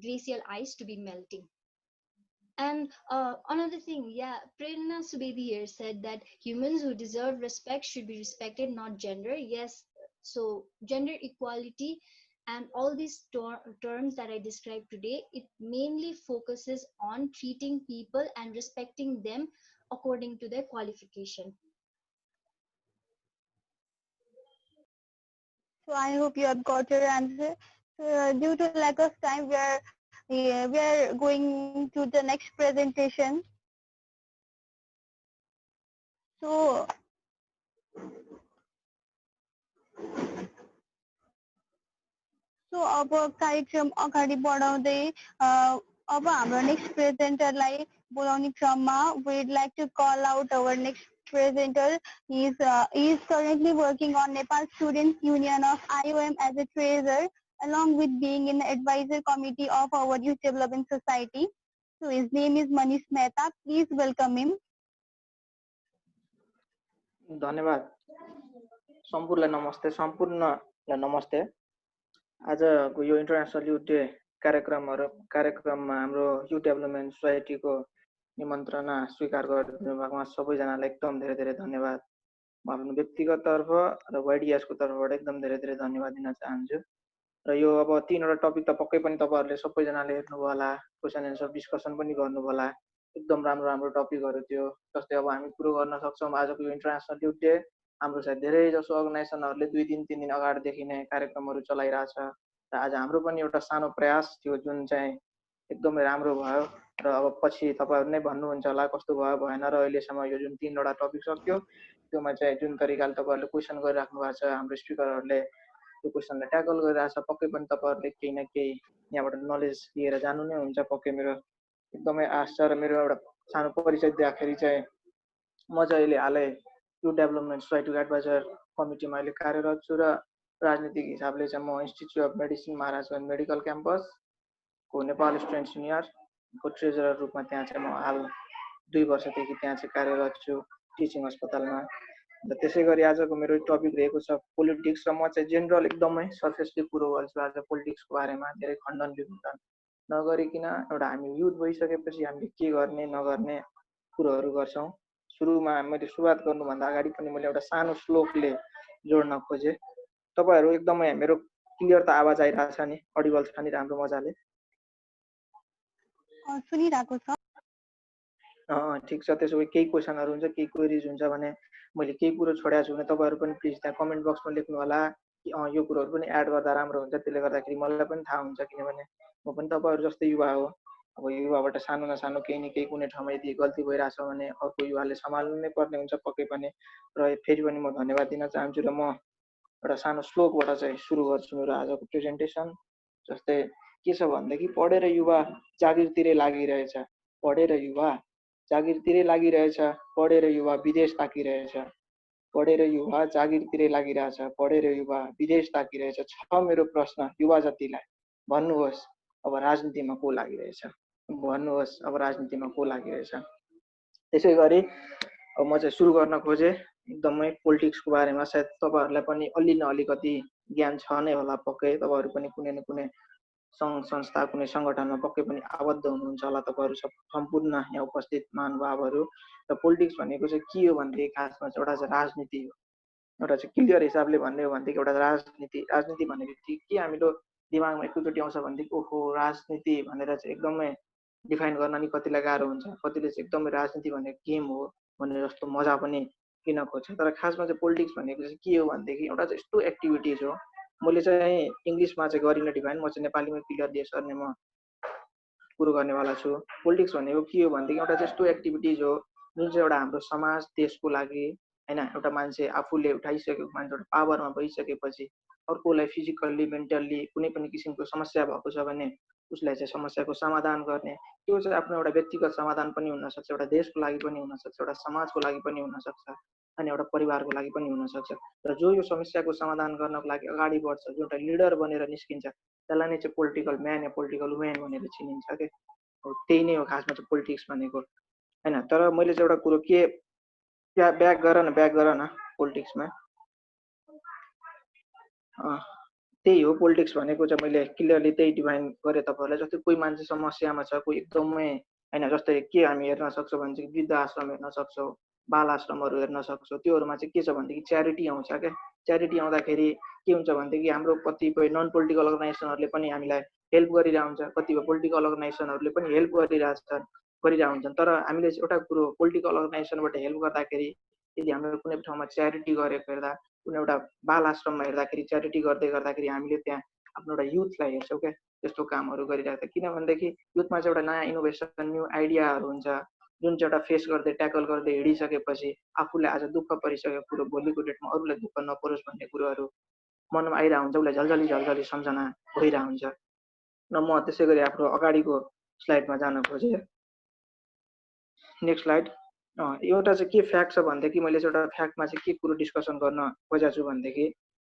glacial ice to be melting. And another thing, yeah, Prerna Subedi here said that humans who deserve respect should be respected, not gender. Yes, so gender equality and all these terms that I described today, it mainly focuses on treating people and respecting them according to their qualification. So I hope you have got your answer. So due to lack of time, we are going to the next presentation. So अब कार्यक्रम अगाडि बढाउँदै अब हाम्रो next प्रेजेन्टरलाई बोलाउने क्रममा we'd like to call out our next presenter. He is currently working on Nepal Students Union of IOM as a treasurer, along with being in the advisor committee of our Youth Development Society. So his name is Manish Mehta. Please welcome him. धन्यवाद सम्पूर्णलाई नमस्ते आजको यो international youth day कार्यक्रममा हाम्रो youth development सोसाइटीको निमन्त्रणा स्वीकार गरिदिनु भएकोमा सबैजनालाई एकदम धेरै धेरै धन्यवाद म आफ्नो व्यक्तिगत तर्फ र YDS को तर्फबाट एकदम धेरै धेरै धन्यवाद दिन चाहन्छु र यो अब तीनवटा टपिक त पक्कै पनि तपाईहरुले सबैजनाले हेर्नुभयो होला क्वेशन एन्सर डिस्कसन पनि गर्नुभयो होला एकदम राम्रो राम्रो टपिकहरु थियो जस्तै अब हामी कुरो गर्न सक्छौं आजको यो इन्टरनेसनल युथ डे हाम्रो चाहिँ धेरै जसो अर्गनाइजेसनहरुले 2 दिन 3 दिन अगाडिदेखि नै कार्यक्रमहरु चलाइराछ र आज हाम्रो पनि एउटा सानो प्रयास थियो जुन चाहिँ एकदमै राम्रो भयो र अब पछि तपाईहरु नै भन्नुहुन्छ होला कस्तो भयो भएन र अहिलेसम्म यो जुन तीनवटा टपिक सक्यो त्योमा चाहिँ जुन तरिकाले तपाईहरुले क्वेशन गरिराख्नु भएको छ हाम्रो स्पिकरहरुले त्यो क्वेशनलाई ट्याकल गरिरहेछ पक्कै पनि तपाईहरुले केही न केही यहाँबाट नलेज लिएर जानु नै हुन्छ पक्कै मेरो एकदमै आशा र मेरो एउटा सानो परिचय दिँदाखेरि चाहिँ म चाहिँ अहिले हालै युथ डेभलपमेन्ट सोसाइटीको एडभाइजर कमिटीमा अहिले कार्यरत छु र राजनीतिक हिसाबले चाहिँ म institute of medicine Maharajganj medical campus को नेपाल स्टुडेन्ट्स युनियन को ट्रेजरर रूपमा त्यहाँ चाहिँ म हाल 2 वर्षदेखि त्यहाँ चाहिँ कार्यरत छु टिचिङ अस्पतालमा र त्यसैगरी आजको मेरो टपिक रहेको छ पोलिटिक्स र म चाहिँ जेनरल एकदमै सरफेसली कुरो गर्छु आज पोलिटिक्सको बारेमा धेरै खण्डन विखण्डन नगरिकिन एउटा हामी युथ भइसकेपछि हामीले के गर्ने नगर्ने कुरोहरू गर्छौं सुरुमा मैले सुरुवात गर्नुभन्दा अगाडि पनि मैले एउटा सानो श्लोकले जोड्न खोजे तपाईहरु एकदमै मेरो क्लियर त आवाज आइराछ नि अडिबल छ नि राम्रो मजाले सुनिरहेको छ ठीक छ त्यसो भए केही क्वेशनहरु हुन्छ केही क्वेरीज हुन्छ भने मैले केही कुरो छोडेको छु भने तपाईहरु पनि प्लिज त्यहाँ कमेन्ट बक्समा लेख्नु होला कि यो कुरोहरु पनि एड गर्दा राम्रो हुन्छ त्यसले गर्दाखेरि मलाई पनि थाहा हुन्छ किनभने म पनि तपाईहरु जस्तै युवा हो अब युवाबाट सानो न सानो केही न केही कुनै ठाउँमा यदि गल्ती भइराछ भने अर्को युवाले सम्हाल्नु नै पर्ने हुन्छ पक्कै पनि र फेरि पनि म धन्यवाद दिन चाहन्छु र म एउटा सानो श्लोकबाट चाहिँ सुरु गर्छु मेरो आजको प्रेजेन्टेसन जस्तै के छ भन्दाखेरि पढेर युवा जागिरतिरै लागिरहेछ पढेर युवा जागिरतिरै लागिरहेछ पढेर युवा विदेश ताकिरहेछ पढेर युवा जागिरतिरै लागिरहेछ पढेर युवा विदेश ताकिरहेछ छ मेरो प्रश्न युवा जतिलाई भन्नुहोस् अब राजनीतिमा को लागिरहेछ भन्नुहोस् अब राजनीतिमा को लागिरहेछ त्यसैगरी अब म चाहिँ सुरु गर्न खोजे एकदमै पोलिटिक्सको बारेमा सायद तपाईहरुलाई पनि अलि न अलिकति ज्ञान छ नै होला पक्कै तपाईहरु पनि कुनै न कुनै संघ संस्था कुनै संगठनमा पक्कै पनि आबद्ध हुनुहुन्छ होला तपाईहरु सम्पूर्ण यहाँ उपस्थित महानुभावहरु र पोलिटिक्स भनेको चाहिँ के हो भन्दै खासमा चाहिँ एउटा चाहिँ राजनीति हो एउटा चाहिँ क्लियर हिसाबले भन्ने हो भन्दै एउटा राजनीति भनेको के हाम्रो दिमागमा एकैचोटी आउँछ भन्दै ओहो राजनीति भनेर चाहिँ एकदमै डिफाइन गर्न नि कतिलाई गाह्रो हुन्छ कतिले चाहिँ एकदमै राजनीति भनेको गेम हो भन्ने जस्तो मजा पनि किन खोज्छ तर खासमा चाहिँ पोलिटिक्स भनेको चाहिँ के हो भन्दै एउटा चाहिँ यस्तो एक्टिभिटिज हो मैले चाहिँ इंग्लिशमा चाहिँ गरिन डिफाइन म चाहिँ नेपालीमै क्लियरली गर्ने म कुरो गर्नेवाला छु पोलिटिक्स भनेको के हो भन्दै एउटा चाहिँ यस्तो एक्टिभिटिज हो जुन चाहिँ एउटा हाम्रो समाज देशको लागि हैन एउटा मान्छे आफूले उठाइसकेको मान्छे एउटा पावरमा भइसकेपछि अर्कोलाई फिजिकल्ली मेन्टल्ली कुनै पनि किसिमको समस्या भएको छ भने उसलाई चाहिँ समस्याको समाधान गर्ने त्यो चाहिँ आफ्नो एउटा व्यक्तिगत समाधान पनि हुन सक्छ एउटा देशको लागि पनि हुन सक्छ एउटा समाजको लागि पनि हुन सक्छ अनि एउटा परिवारको लागि पनि हुन सक्छ र जो यो समस्याको समाधान गर्नको लागि अगाडि बढ्छ जो एउटा लिडर बनेर निस्किन्छ त्यसलाई नै चाहिँ पोलिटिकल म्यान या पोलिटिकल वुमेन भनेर चिनिन्छ के हो त्यही नै हो खासमा चाहिँ पोलिटिक्स भनेको हैन तर मैले चाहिँ एउटा कुरो के ब्याक गर न पोलिटिक्समा त्यही हो पोलिटिक्स भनेको चाहिँ मैले क्लियरली त्यही डिफाइन गरे तपाईहरुलाई जस्तै कोही मान्छे समस्यामा छ कोही एकदमै हैन जस्तै के हामी हेर्न सक्छौं भने चाहिँ वृद्ध आश्रम हेर्न सक्छौं बाल आश्रमहरु हेर्न सक्छौं त्योहरुमा चाहिँ के छ भन्दाखेरि च्यारिटी आउँछ के च्यारिटी आउँदाखेरि के हुन्छ भन्दाखेरि हाम्रो कतिपय नन पोलिटिकल अर्गनाइजेसनहरुले पनि हामीलाई हेल्प गरिरहेको हुन्छ कतिपय पोलिटिकल अर्गनाइजेसनहरुले पनि हेल्प गरिरहेको हुन्छन् तर हामीले एउटा कुरो पोलिटिकल अर्गनाइजेसनबाट हेल्प गर्दाखेरि यदि हामीले कुनै ठाउँमा च्यारिटी गरेको हेर्दा कुनै एउटा बाल आश्रममा हेर्दाखेरि च्यारिटी गर्दाखेरि हामीले त्यहाँ आफ्नो एउटा युथलाई हेर्छौं के त्यस्तो कामहरु गरिरहेको किन भन्दाखेरि युथमा चाहिँ एउटा नयाँ इनोभेसन न्यू आइडियाहरु हुन्छ जुन चाहिँ एउटा फेस गर्दै ट्याकल गर्दै हिडिसकेपछि आफूलाई आज दुःख परिसकेको कुरो भोलिको डेटमा अरूलाई दुःख नपरोस् भन्ने कुरोहरु मनमा आइरहेको हुन्छ उसलाई झलझली सम्झना भइरहेको हुन्छ र म त्यसैगरी आफ्नो अगाडिको स्लाइडमा जान खोजे नेक्स्ट स्लाइड एउटा चाहिँ के फ्याक्ट छ भनेदेखि मैले चाहिँ एउटा फ्याक्टमा चाहिँ के कुरो डिस्कसन गर्न खोजेको छु भनेदेखि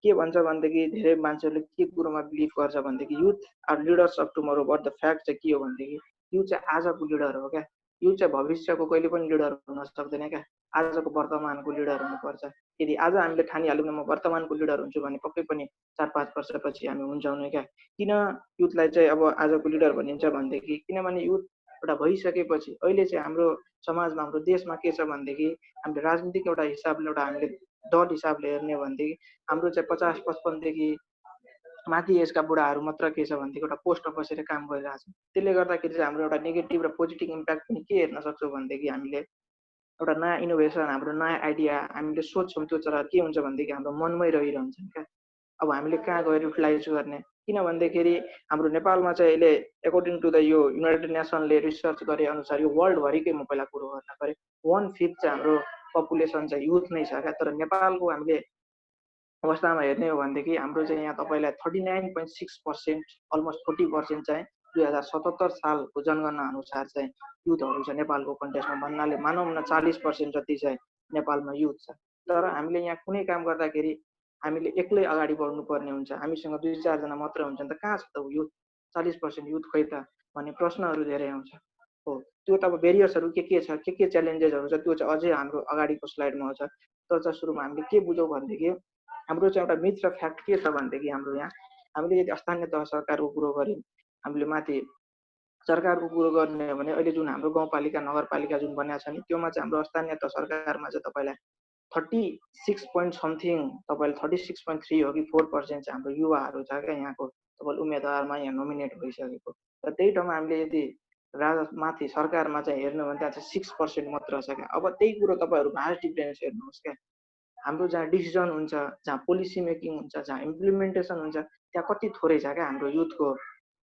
के भन्छ भनेदेखि धेरै मान्छेहरूले के कुरोमा बिलिभ गर्छ भनेदेखि youth are leaders of tomorrow, but the fact चाहिँ के हो भनेदेखि युथ चाहिँ आजको लिडर हो क्या। युथ चाहिँ भविष्यको कहिले पनि लिडर हुन सक्दैन क्या, आजको वर्तमानको लिडर हुनुपर्छ। यदि आज हामीले ठानिहाल्यौँ न म वर्तमानको लिडर हुन्छु भने पक्कै पनि 4-5 वर्षपछि हामी हुन्छौँ क्या। किन युथलाई चाहिँ अब आजको लिडर भनिन्छ भनेदेखि किनभने युथ एउटा भइसकेपछि अहिले चाहिँ हाम्रो समाजमा हाम्रो देशमा के छ भनेदेखि हामीले राजनीतिक एउटा हिसाबले एउटा हामीले दल हिसाबले हेर्ने हो भनेदेखि हाम्रो चाहिँ 50-55 देखि माथि एजका बुढाहरू मात्र के छ भनेदेखि एउटा पोस्टमा बसेर काम गरिरहेछ। त्यसले गर्दाखेरि चाहिँ हाम्रो एउटा नेगेटिभ र पोजिटिभ इम्प्याक्ट पनि के हेर्न सक्छौँ भनेदेखि हामीले एउटा नयाँ इनोभेसन, हाम्रो नयाँ आइडिया हामीले सोच्छौँ त्यो चाहिँ के हुन्छ भनेदेखि हाम्रो मनमै रहिरहन्छ क्या। अब हामीले कहाँ गएर युटिलाइज गर्ने, किन भन्दाखेरि हाम्रो नेपालमा चाहिँ अहिले एकोर्डिङ टु द यो युनाइटेड नेसनले रिसर्च गरे अनुसार यो वर्ल्डभरिकै म पहिला कुरो गर्न पऱ्यो 1/5 चाहिँ हाम्रो पपुलेसन चाहिँ युथ नै छ क्या। तर नेपालको हामीले अवस्थामा हेर्ने हो भनेदेखि हाम्रो चाहिँ यहाँ तपाईँलाई 39.6% अलमोस्ट 40% चाहिँ 2077 सालको जनगणना अनुसार चाहिँ युथहरू छ नेपालको कन्टेक्स्टमा। भन्नाले मानौँ न 40% जति चाहिँ नेपालमा युथ छ। तर हामीले यहाँ कुनै काम गर्दाखेरि हामीले एक्लै अगाडि बढ्नुपर्ने हुन्छ, हामीसँग 2-4 जना मात्र हुन्छ नि त कहाँ छ त युथ, 40% युथ खोइ त भन्ने प्रश्नहरू धेरै आउँछ। हो त्यो त अब बेरियर्सहरू के छ, के च्यालेन्जेसहरू छ त्यो चाहिँ अझै हाम्रो अगाडिको स्लाइडमा आउँछ। तर चाहिँ सुरुमा हामीले के बुझौँ भनेदेखि हाम्रो चाहिँ एउटा मिथ र फ्याक्ट के छ भनेदेखि हाम्रो यहाँ हामीले यदि स्थानीय तह सरकारको कुरो गऱ्यौँ, हामीले माथि सरकारको कुरो गर्ने हो भने अहिले जुन हाम्रो गाउँपालिका नगरपालिका जुन बनिएको छ नि त्योमा चाहिँ हाम्रो स्थानीय तह सरकारमा चाहिँ तपाईँलाई 36 point समथिङ तपाईँले 36.3 हो कि 4% चाहिँ हाम्रो युवाहरू छ क्या यहाँको तपाईँले उम्मेदवारमा यहाँ नोमिनेट भइसकेको। र त्यही ठाउँमा हामीले यदि माथि सरकारमा चाहिँ हेर्नु भने त्यहाँ चाहिँ 6% मात्र छ क्या। अब त्यही कुरो तपाईँहरू भास्ट डिफ्रेन्स हेर्नुहोस् क्या, हाम्रो जहाँ डिसिजन हुन्छ, जहाँ पोलिसी मेकिङ हुन्छ, जहाँ इम्प्लिमेन्टेसन हुन्छ त्यहाँ कति थोरै छ क्या हाम्रो युथको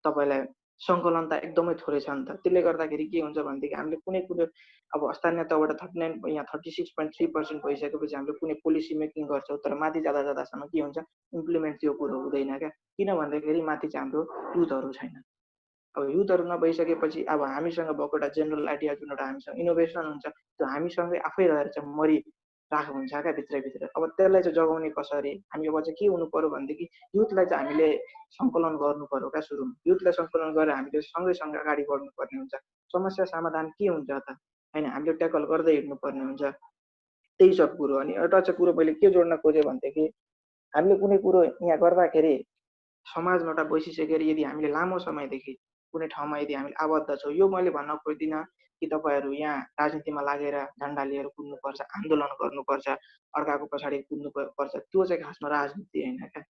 तपाईँलाई सङ्कलनता एकदमै थोरै छ नि त। त्यसले गर्दाखेरि के हुन्छ भनेदेखि हामीले कुनै कुरो अब स्थानीय तहबाट 39 यहाँ 36.3% भइसकेपछि हामीले कुनै पोलिसी मेकिङ गर्छौँ तर माथि जाँदा जाँदासम्म के हुन्छ इम्प्लिमेन्ट त्यो कुरो हुँदैन क्या। किन भन्दाखेरि माथि चाहिँ हाम्रो युथहरू छैन। अब युथहरू नभइसकेपछि अब हामीसँग भएको एउटा जेनरल आइडिया जुन एउटा हामीसँग इनोभेसन हुन्छ त्यो हामीसँगै आफै रहेर चाहिँ मरिरहेको हुन्छ क्या भित्रभित्र। अब त्यसलाई चाहिँ जगाउने कसरी, हामी अब चाहिँ के हुनु पर्यो भनेदेखि युथलाई चाहिँ हामीले सङ्कलन गर्नु पर्यो क्या सुरुमा। युथलाई सङ्कलन गरेर हामीले सँगै अगाडि बढ्नुपर्ने हुन्छ। समस्या समाधान के हुन्छ त होइन, हामीले ट्याकल गर्दै हिँड्नुपर्ने हुन्छ। त्यही सब कुरो। अनि एउटा चाहिँ कुरो मैले के जोड्न खोजेँ भनेदेखि हामीले कुनै कुरो यहाँ गर्दाखेरि समाजमा एउटा बसिसकेर यदि हामीले लामो समयदेखि कुनै ठाउँमा यदि हामीले आबद्ध छौँ, यो मैले भन्न खोज्दिनँ कि तपाईँहरू यहाँ राजनीतिमा लागेर झन्डा लिएर कुद्नुपर्छ, आन्दोलन गर्नुपर्छ, अर्काको पछाडि कुद्नुपर्छ, त्यो चाहिँ खासमा राजनीति होइन क्या।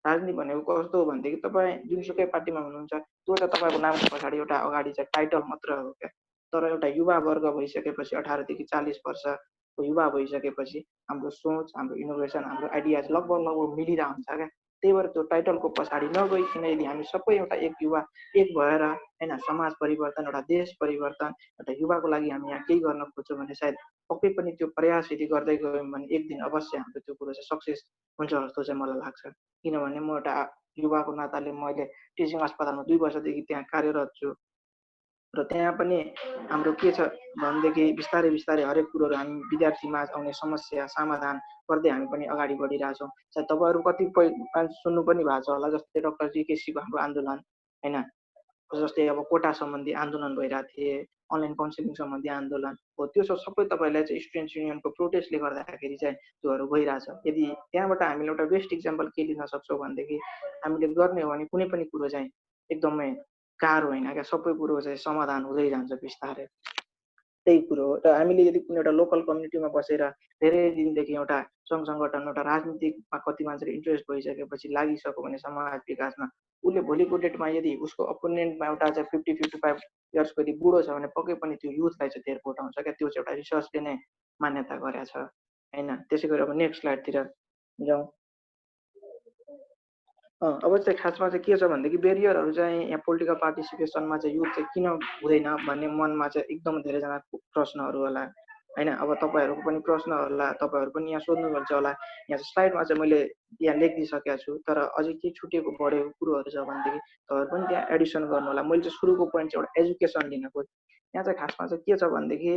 राजनीति भनेको कस्तो हो भनेदेखि तपाईँ जुनसुकै पार्टीमा हुनुहुन्छ त्यो चाहिँ तपाईँको नामको पछाडि एउटा अगाडि चाहिँ टाइटल मात्र हो क्या। तर एउटा युवा वर्ग भइसकेपछि 18 देखि 40 वर्षको युवा भइसकेपछि हाम्रो सोच, हाम्रो इनोभेसन, हाम्रो आइडियाज लगभग मिलिरहेको हुन्छ क्या। त्यही भएर त्यो टाइटलको पछाडि नगइकन यदि हामी सबै एउटा एक युवा एक भएर होइन समाज परिवर्तन, एउटा देश परिवर्तन, एउटा युवाको लागि हामी यहाँ केही गर्न खोज्छौँ भने सायद पक्कै पनि त्यो प्रयास यदि गर्दै गयौँ भने एक दिन अवश्य हाम्रो त्यो कुरो चाहिँ सक्सेस हुन्छ जस्तो चाहिँ मलाई लाग्छ। किनभने म एउटा युवाको नाताले मैले टिचिङ अस्पतालमा 2 वर्षदेखि त्यहाँ कार्यरत छु र त्यहाँ पनि हाम्रो के छ भनेदेखि बिस्तारै बिस्तारै हरेक कुरोहरू हामी विद्यार्थीमा आउने समस्या समाधान गर्दै हामी पनि अगाडि बढिरहेछौँ। सायद तपाईँहरू कतिपय सुन्नु पनि भएको छ होला, जस्तै डक्टर जीकेसीको हाम्रो आन्दोलन होइन, जस्तै अब कोटा सम्बन्धी आन्दोलन भइरहेको थिए, अनलाइन काउन्सिलिङ सम्बन्धी आन्दोलन हो, त्यो सब सबै तपाईँलाई चाहिँ स्टुडेन्ट्स युनियनको प्रोटेस्टले गर्दाखेरि चाहिँ त्योहरू भइरहेछ। यदि त्यहाँबाट हामीले एउटा बेस्ट इक्जाम्पल के लिन सक्छौँ भनेदेखि हामीले गर्ने हो भने कुनै पनि कुरो चाहिँ एकदमै गाह्रो होइन क्या, सबै कुरो चाहिँ समाधान हुँदै जान्छ बिस्तारै। त्यही कुरो हो। र हामीले यदि कुनै एउटा लोकल कम्युनिटीमा बसेर धेरै दिनदेखि एउटा सङ्घ सङ्गठन, एउटा राजनीतिकमा कति मान्छेले इन्ट्रेस्ट भइसकेपछि लागिसक्यो भने समाज विकासमा उसले भोलिको डेटमा यदि उसको अपोनेन्टमा एउटा चाहिँ 50-55 इयर्सको यदि बुढो छ भने पक्कै पनि त्यो युथलाई चाहिँ धेर भोट आउँछ क्या। त्यो चाहिँ एउटा रिसर्चले नै मान्यता गरेको छ होइन। त्यसै गरी अब नेक्स्ट स्लाइडतिर जाउँ। अब चाहिँ खासमा चाहिँ के छ भनेदेखि बेरियरहरू चाहिँ यहाँ पोलिटिकल पार्टिसिपेसनमा चाहिँ युथ चाहिँ किन हुँदैन भन्ने मनमा चाहिँ एकदम धेरैजनाको प्रश्नहरू होला होइन। अब तपाईँहरूको पनि प्रश्न होला, तपाईँहरू पनि यहाँ सोध्नुहुन्छ होला। यहाँ स्लाइडमा चाहिँ मैले यहाँ लेखिदिइसकेको छु, तर अझै के छुटेको बढेको कुरोहरू छ भनेदेखि तपाईँहरू पनि त्यहाँ एडिसन गर्नु होला। मैले चाहिँ सुरुको पोइन्ट चाहिँ एउटा एजुकेसन लिन खोजेँ। यहाँ चाहिँ खासमा चाहिँ के छ भनेदेखि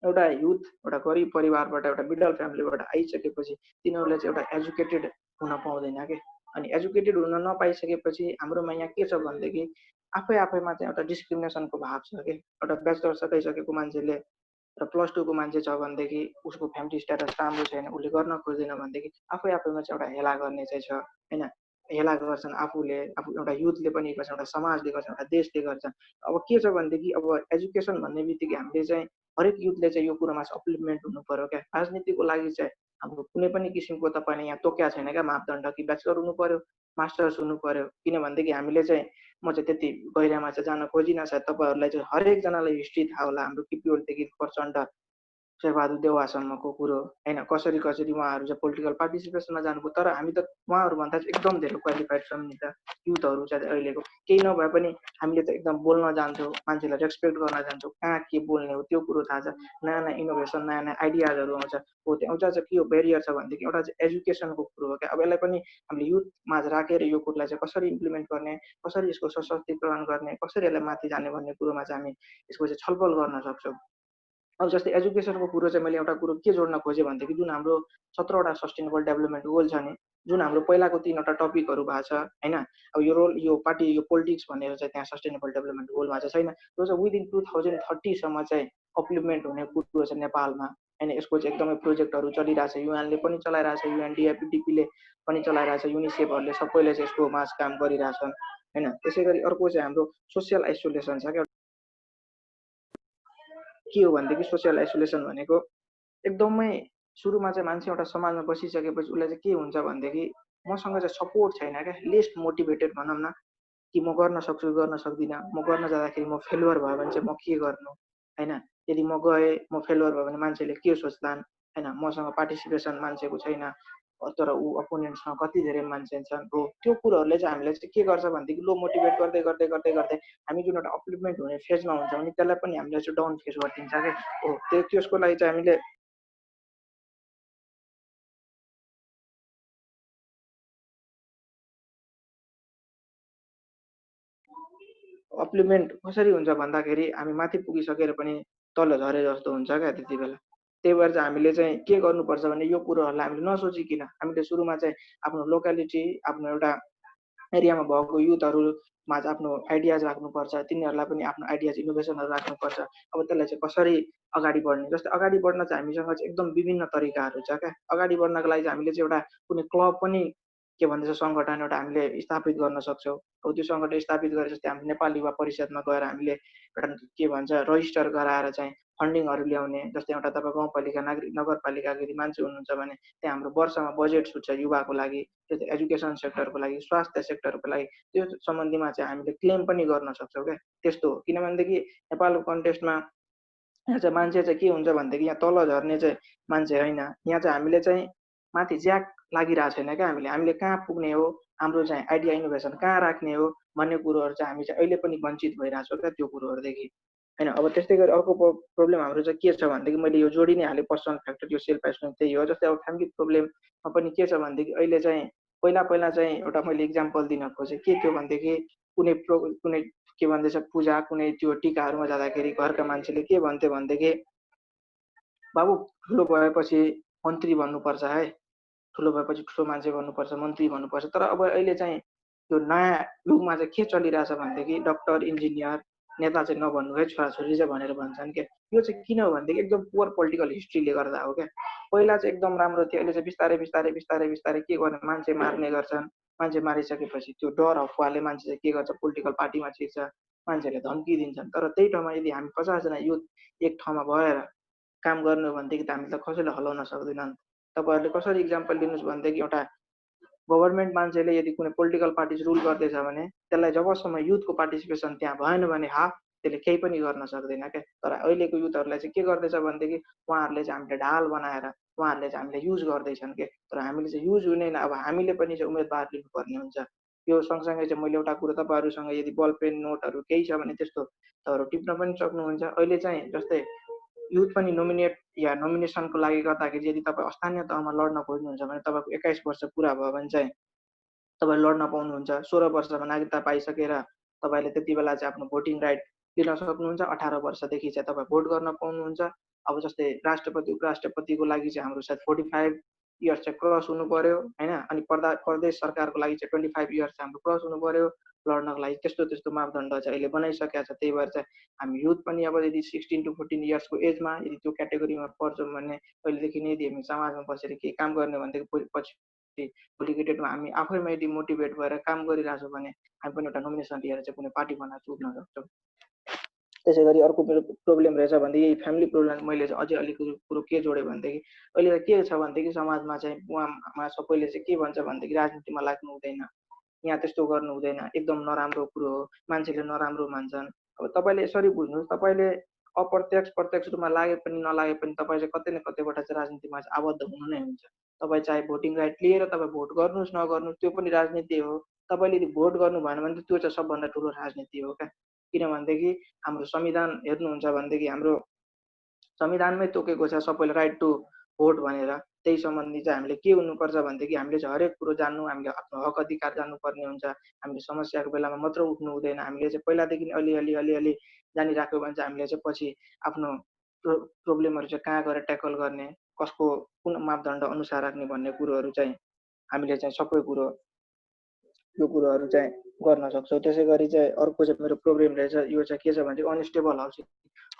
एउटा युथ एउटा गरिब परिवारबाट एउटा मिडल फ्यामिलीबाट आइसकेपछि तिनीहरूले चाहिँ एउटा एजुकेटेड हुन पाउँदैन के। अनि एजुकेटेड हुन नपाइसकेपछि हाम्रोमा यहाँ के छ भनेदेखि आफैमा चाहिँ एउटा डिस्क्रिमिनेसनको भाव छ कि एउटा ब्याचलर सकाइसकेको मान्छेले र +2 को मान्छे छ भनेदेखि उसको फ्यामिली स्ट्याटस राम्रो छैन, उसले गर्न खोज्दैन भनेदेखि आफैमा चाहिँ एउटा हेला गर्ने चाहिँ छ होइन। हेला गर्छन् आफूले, आफू एउटा युथले पनि गर्छ, एउटा समाजले गर्छ, एउटा देशले गर्छ। अब के छ भनेदेखि अब एजुकेसन भन्ने बित्तिकै हामीले चाहिँ हरेक युथले चाहिँ यो कुरोमा चाहिँ अपलिपमेन्ट हुनु पर्यो क्या। राजनीतिको लागि चाहिँ हाम्रो कुनै पनि किसिमको तपाईँले यहाँ तोक्या छैन क्या मापदण्ड कि ब्याचलर हुनु पर्यो, मास्टर्स हुनु पर्यो। किनभनेदेखि हामीले चाहिँ म चाहिँ त्यति गहिरामा चाहिँ जान खोजिनँ। सायद तपाईँहरूलाई चाहिँ हरेकजनालाई हिस्ट्री थाहा होला हाम्रो किपिओलदेखि प्रचण्ड शेरबहादुर देउवासम्मको कुरो होइन, कसरी उहाँहरू चाहिँ पोलिटिकल पार्टिसिपेसनमा जानुभयो। तर हामी त उहाँहरूभन्दा चाहिँ एकदम धेरै क्वालिफाइड छौँ नि त युथहरू चाहिँ अहिलेको। केही नभए पनि हामीले त एकदम बोल्न जान्छौँ, मान्छेलाई रेस्पेक्ट गर्न जान्छौँ, कहाँ के बोल्ने हो त्यो कुरो थाहा छ। नयाँ नयाँ इनोभेसन, नयाँ नयाँ आइडियाजहरू आउँछ। हो त्यो आउँछ चाहिँ के हो बेरियर छ भनेदेखि एउटा चाहिँ एजुकेसनको कुरो हो क्या। अब यसलाई पनि हामीले युथमा राखेर यो कुरोलाई चाहिँ कसरी इम्प्लिमेन्ट गर्ने, कसरी यसको सशक्तिकरण गर्ने, कसरी यसलाई माथि जाने भन्ने कुरोमा चाहिँ हामी यसको चाहिँ छलफल गर्न सक्छौँ। अब जस्तै एजुकेसनको कुरो चाहिँ मैले एउटा कुरो के जोड्न खोजेँ भनेदेखि जुन हाम्रो 17वटा सस्टेनेबल डेभलपमेन्ट गोल छ नि, जुन हाम्रो पहिलाको 3वटा टपिकहरू भएको छ होइन। अब यो रोल यो पार्टी यो पोलिटिक्स भनेर चाहिँ त्यहाँ सस्टेनेबल डेभलपमेन्ट गोलमा चाहिँ छैन। त्यो चाहिँ विदिन 2030 सम्म चाहिँ अप्लिमेन्ट हुने कुरो छ नेपालमा होइन। यसको चाहिँ एकदमै प्रोजेक्टहरू चलिरहेछ, युएनले पनि चलाइरहेछ, युएनडिएपीले पनि चलाइरहेछ, युनिसेफहरूले सबैले चाहिँ यसकोमा काम गरिरहेछन् होइन। त्यसै गरी अर्को चाहिँ हाम्रो सोसियल आइसोलेसन छ क्या। के हो भनेदेखि सोसियल आइसोलेसन भनेको एकदमै सुरुमा चाहिँ मान्छे एउटा समाजमा बसिसकेपछि उसलाई चाहिँ के हुन्छ भनेदेखि मसँग चाहिँ सपोर्ट छैन क्या, लेस मोटिभेटेड भनौँ न कि म गर्न सक्छु गर्न सक्दिनँ, म गर्न जाँदाखेरि म फेलुवर भयो भने चाहिँ म के गर्नु होइन। यदि म गएँ म फेलुवर भयो भने मान्छेले के सोच्लान् होइन, मसँग पार्टिसिपेसन मान्छेको छैन तर ऊ अपोनेन्ट्समा कति धेरै मान्छे छन् हो। त्यो कुरोहरूले चाहिँ हामीलाई चाहिँ के गर्छ भनेदेखि लो मोटिभेट गर्दै गर्दै गर्दै गर्दै हामी जुन एउटा अप्लिपमेन्ट हुने फेजमा हुन्छौँ नि त्यसलाई पनि हामीले चाहिँ डाउन फेज गरिदिन्छ क्या हो। त्यसको लागि चाहिँ हामीले अप्लिमेन्ट कसरी हुन्छ भन्दाखेरि हामी माथि पुगिसकेर पनि तल झरे जस्तो हुन्छ क्या त्यति बेला। त्यही भएर चाहिँ हामीले चाहिँ के गर्नुपर्छ भने यो कुरोहरूलाई हामीले नसोचिकन हामीले सुरुमा चाहिँ आफ्नो लोकालिटी आफ्नो एउटा एरियामा भएको युथहरूमा चाहिँ आफ्नो आइडियाज राख्नुपर्छ, तिनीहरूलाई पनि आफ्नो आइडियाज इनोभेसनहरू राख्नुपर्छ। अब त्यसलाई चाहिँ कसरी अगाडि बढ्ने, जस्तै अगाडि बढ्न चाहिँ हामीसँग चाहिँ एकदम विभिन्न तरिकाहरू छ क्या। अगाडि बढ्नको लागि चाहिँ हामीले चाहिँ एउटा कुनै क्लब पनि के भन्दछ सङ्गठन एउटा हामीले स्थापित गर्न सक्छौँ। अब त्यो सङ्गठन स्थापित गरे जस्तै हामी नेपाल युवा परिषदमा गएर हामीले एउटा के भन्छ रजिस्टर गराएर चाहिँ फन्डिङहरू ल्याउने। जस्तै एउटा तपाईँ गाउँपालिका नगरपालिकाको यदि मान्छे हुनुहुन्छ भने त्यहाँ हाम्रो वर्षमा बजेट छुट्छ युवाको लागि, त्यो एजुकेसन सेक्टरको लागि, स्वास्थ्य सेक्टरको लागि, त्यो सम्बन्धीमा चाहिँ हामीले क्लेम पनि गर्न सक्छौँ क्या। त्यस्तो हो किनभनेदेखि नेपालको कन्टेक्स्टमा यहाँ चाहिँ मान्छे चाहिँ के हुन्छ भनेदेखि यहाँ तल झर्ने चाहिँ मान्छे होइन, यहाँ चाहिँ हामीले चाहिँ माथि ज्याक लागिरहेको छैन क्या। हामीले कहाँ पुग्ने हो, हाम्रो चाहिँ आइडिया इनोभेसन कहाँ राख्ने हो भन्ने कुरोहरू चाहिँ हामी चाहिँ अहिले पनि वञ्चित भइरहेको छौँ क्या त्यो कुरोहरूदेखि होइन। अब त्यस्तै गरी अर्को प्रब्लम हाम्रो चाहिँ के छ भनेदेखि मैले यो जोडि नै हालेँ पर्सनल फ्याक्टर यो सेल्फ एस्टिमेट त्यही हो। जस्तै अब फ्यामिली प्रब्लममा पनि के छ भनेदेखि अहिले चाहिँ पहिला चाहिँ एउटा मैले इक्जाम्पल दिन खोजेँ के थियो भनेदेखि कुनै के भन्दछ पूजा कुनै त्यो टिकाहरूमा जाँदाखेरि घरका मान्छेले के भन्थे भनेदेखि बाबु ठुलो भएपछि मन्त्री बन्नुपर्छ है, ठुलो भएपछि ठुलो मान्छे बन्नुपर्छ, मन्त्री बन्नुपर्छ। तर अब अहिले चाहिँ यो नयाँ युगमा चाहिँ के चलिरहेछ भनेदेखि डक्टर इन्जिनियर नेता चाहिँ नभन्नु है, छोराछोरी चाहिँ भनेर भन्छन् क्या। यो चाहिँ किन हो भनेदेखि एकदम पुवर पोलिटिकल हिस्ट्रीले गर्दा हो क्या। पहिला चाहिँ एकदम राम्रो थियो, अहिले चाहिँ बिस्तारै बिस्तारै बिस्तारै बिस्तारै के गर्ने मान्छे मार्ने गर्छन्। मान्छे मारिसकेपछि त्यो डर अफवाहले मान्छे चाहिँ के गर्छ पोलिटिकल पार्टीमा छिर्छ, मान्छेहरूले धम्की दिन्छन्। तर त्यही ठाउँमा यदि हामी 50 जना युथ एक ठाउँमा भएर काम गर्ने हो भनेदेखि त हामीले त कसैले हलाउन सक्दैनन्। तपाईँहरूले कसरी इक्जाम्पल दिनुहोस् भनेदेखि एउटा गभर्मेन्ट मान्छेले यदि कुनै पोलिटिकल पार्टी रुल गर्दैछ भने त्यसलाई जबसम्म युथको पार्टिसिपेसन त्यहाँ भएन भने त्यसले केही पनि गर्न सक्दैन क्या। तर अहिलेको युथहरूलाई चाहिँ के गर्दैछ भनेदेखि उहाँहरूले चाहिँ हामीले ढाल बनाएर उहाँहरूले चाहिँ हामीले युज गर्दैछन् के। तर हामीले चाहिँ युज हुँदैन, अब हामीले पनि चाहिँ उम्मेदवार लिनुपर्ने हुन्छ। यो सँगसँगै चाहिँ मैले एउटा कुरो तपाईँहरूसँग यदि बल पेन नोटहरू केही छ भने त्यस्तो तपाईँहरू टिप्न पनि सक्नुहुन्छ। अहिले चाहिँ जस्तै युथ पनि नोमिनेसनको लागि गर्दाखेरि यदि तपाईँ स्थानीय तहमा लड्न खोज्नुहुन्छ भने तपाईँको 21 वर्ष पुरा भयो भने चाहिँ तपाईँ लड्न पाउनुहुन्छ। 16 वर्षमा नागरिकता पाइसकेर तपाईँले त्यति बेला चाहिँ आफ्नो भोटिङ राइट लिन सक्नुहुन्छ। 18 वर्षदेखि चाहिँ तपाईँ भोट गर्न पाउनुहुन्छ। अब जस्तै राष्ट्रपति उपराष्ट्रपतिको लागि चाहिँ हाम्रो सायद 45 इयर्स चाहिँ क्रस हुनु पर्यो हैन, अनि प्रदेश सरकारको लागि चाहिँ 25 इयर्स चाहिँ हाम्रो क्रस हुनु पर्यो लड्नको लागि। त्यस्तो मापदण्ड चाहिँ अहिले बनाइसकेको छ। त्यही भएर चाहिँ हामी युथ पनि अब यदि 16 to 14 इयर्सको एजमा यदि त्यो क्याटेगोरीमा पर्छौँ भने पहिलेदेखि नै यदि हामी समाजमा बसेर केही काम गर्ने भनेदेखि पछि भोलिको डेटमा हामी आफैमा यदि मोटिभेट भएर काम गरिरहेछौँ भने हामी पनि एउटा नोमिनेसन लिएर चाहिँ कुनै पार्टी बनाएर उठ्न सक्छौँ। त्यसै गरी अर्को मेरो प्रब्लम रहेछ भनेदेखि यही फ्यामिली प्रब्लम मैले चाहिँ अझै अलिकति कुरो के जोडेँ भनेदेखि अहिले के छ भनेदेखि समाजमा चाहिँ उहाँमा सबैले चाहिँ के भन्छ भनेदेखि राजनीतिमा लाग्नु हुँदैन, यहाँ त्यस्तो गर्नु हुँदैन, एकदम नराम्रो कुरो हो, मान्छेले नराम्रो मान्छन्। अब तपाईँले यसरी बुझ्नुहोस्, तपाईँले प्रत्यक्ष रूपमा लागे पनि नलागे पनि तपाईँ चाहिँ कतै न कतैबाट चाहिँ राजनीतिमा चाहिँ आबद्ध हुनु नै हुन्छ। तपाईँ चाहे भोटिङ राइट लिएर तपाईँ भोट गर्नुहोस् नगर्नुहोस् त्यो पनि राजनीति हो। तपाईँले यदि भोट गर्नु भएन भने त्यो चाहिँ सबभन्दा ठुलो राजनीति हो क्या। किनभनेदेखि हाम्रो संविधान हेर्नुहुन्छ भनेदेखि हाम्रो संविधानमै तोकेको छ सबैले राइट टु भोट भनेर। त्यही सम्बन्धी चाहिँ हामीले के हुनुपर्छ भनेदेखि हामीले चाहिँ हरेक कुरो जान्नु, हामीले आफ्नो हक अधिकार जान्नुपर्ने हुन्छ। हामीले समस्याको बेलामा मात्र उठ्नु हुँदैन, हामीले चाहिँ पहिलादेखि अलिअलि जानिराख्यो भने चाहिँ हामीले चाहिँ पछि आफ्नो प्रब्लमहरू चाहिँ कहाँ गएर ट्याकल गर्ने, कसको कुन मापदण्ड अनुसार राख्ने भन्ने कुरोहरू चाहिँ हामीले चाहिँ सबै कुरो यो कुरोहरू चाहिँ गर्न सक्छौँ। त्यसै गरी चाहिँ अर्को चाहिँ मेरो प्रब्लम रहेछ यो चाहिँ के छ भने अनस्टेबल हाउसिङ।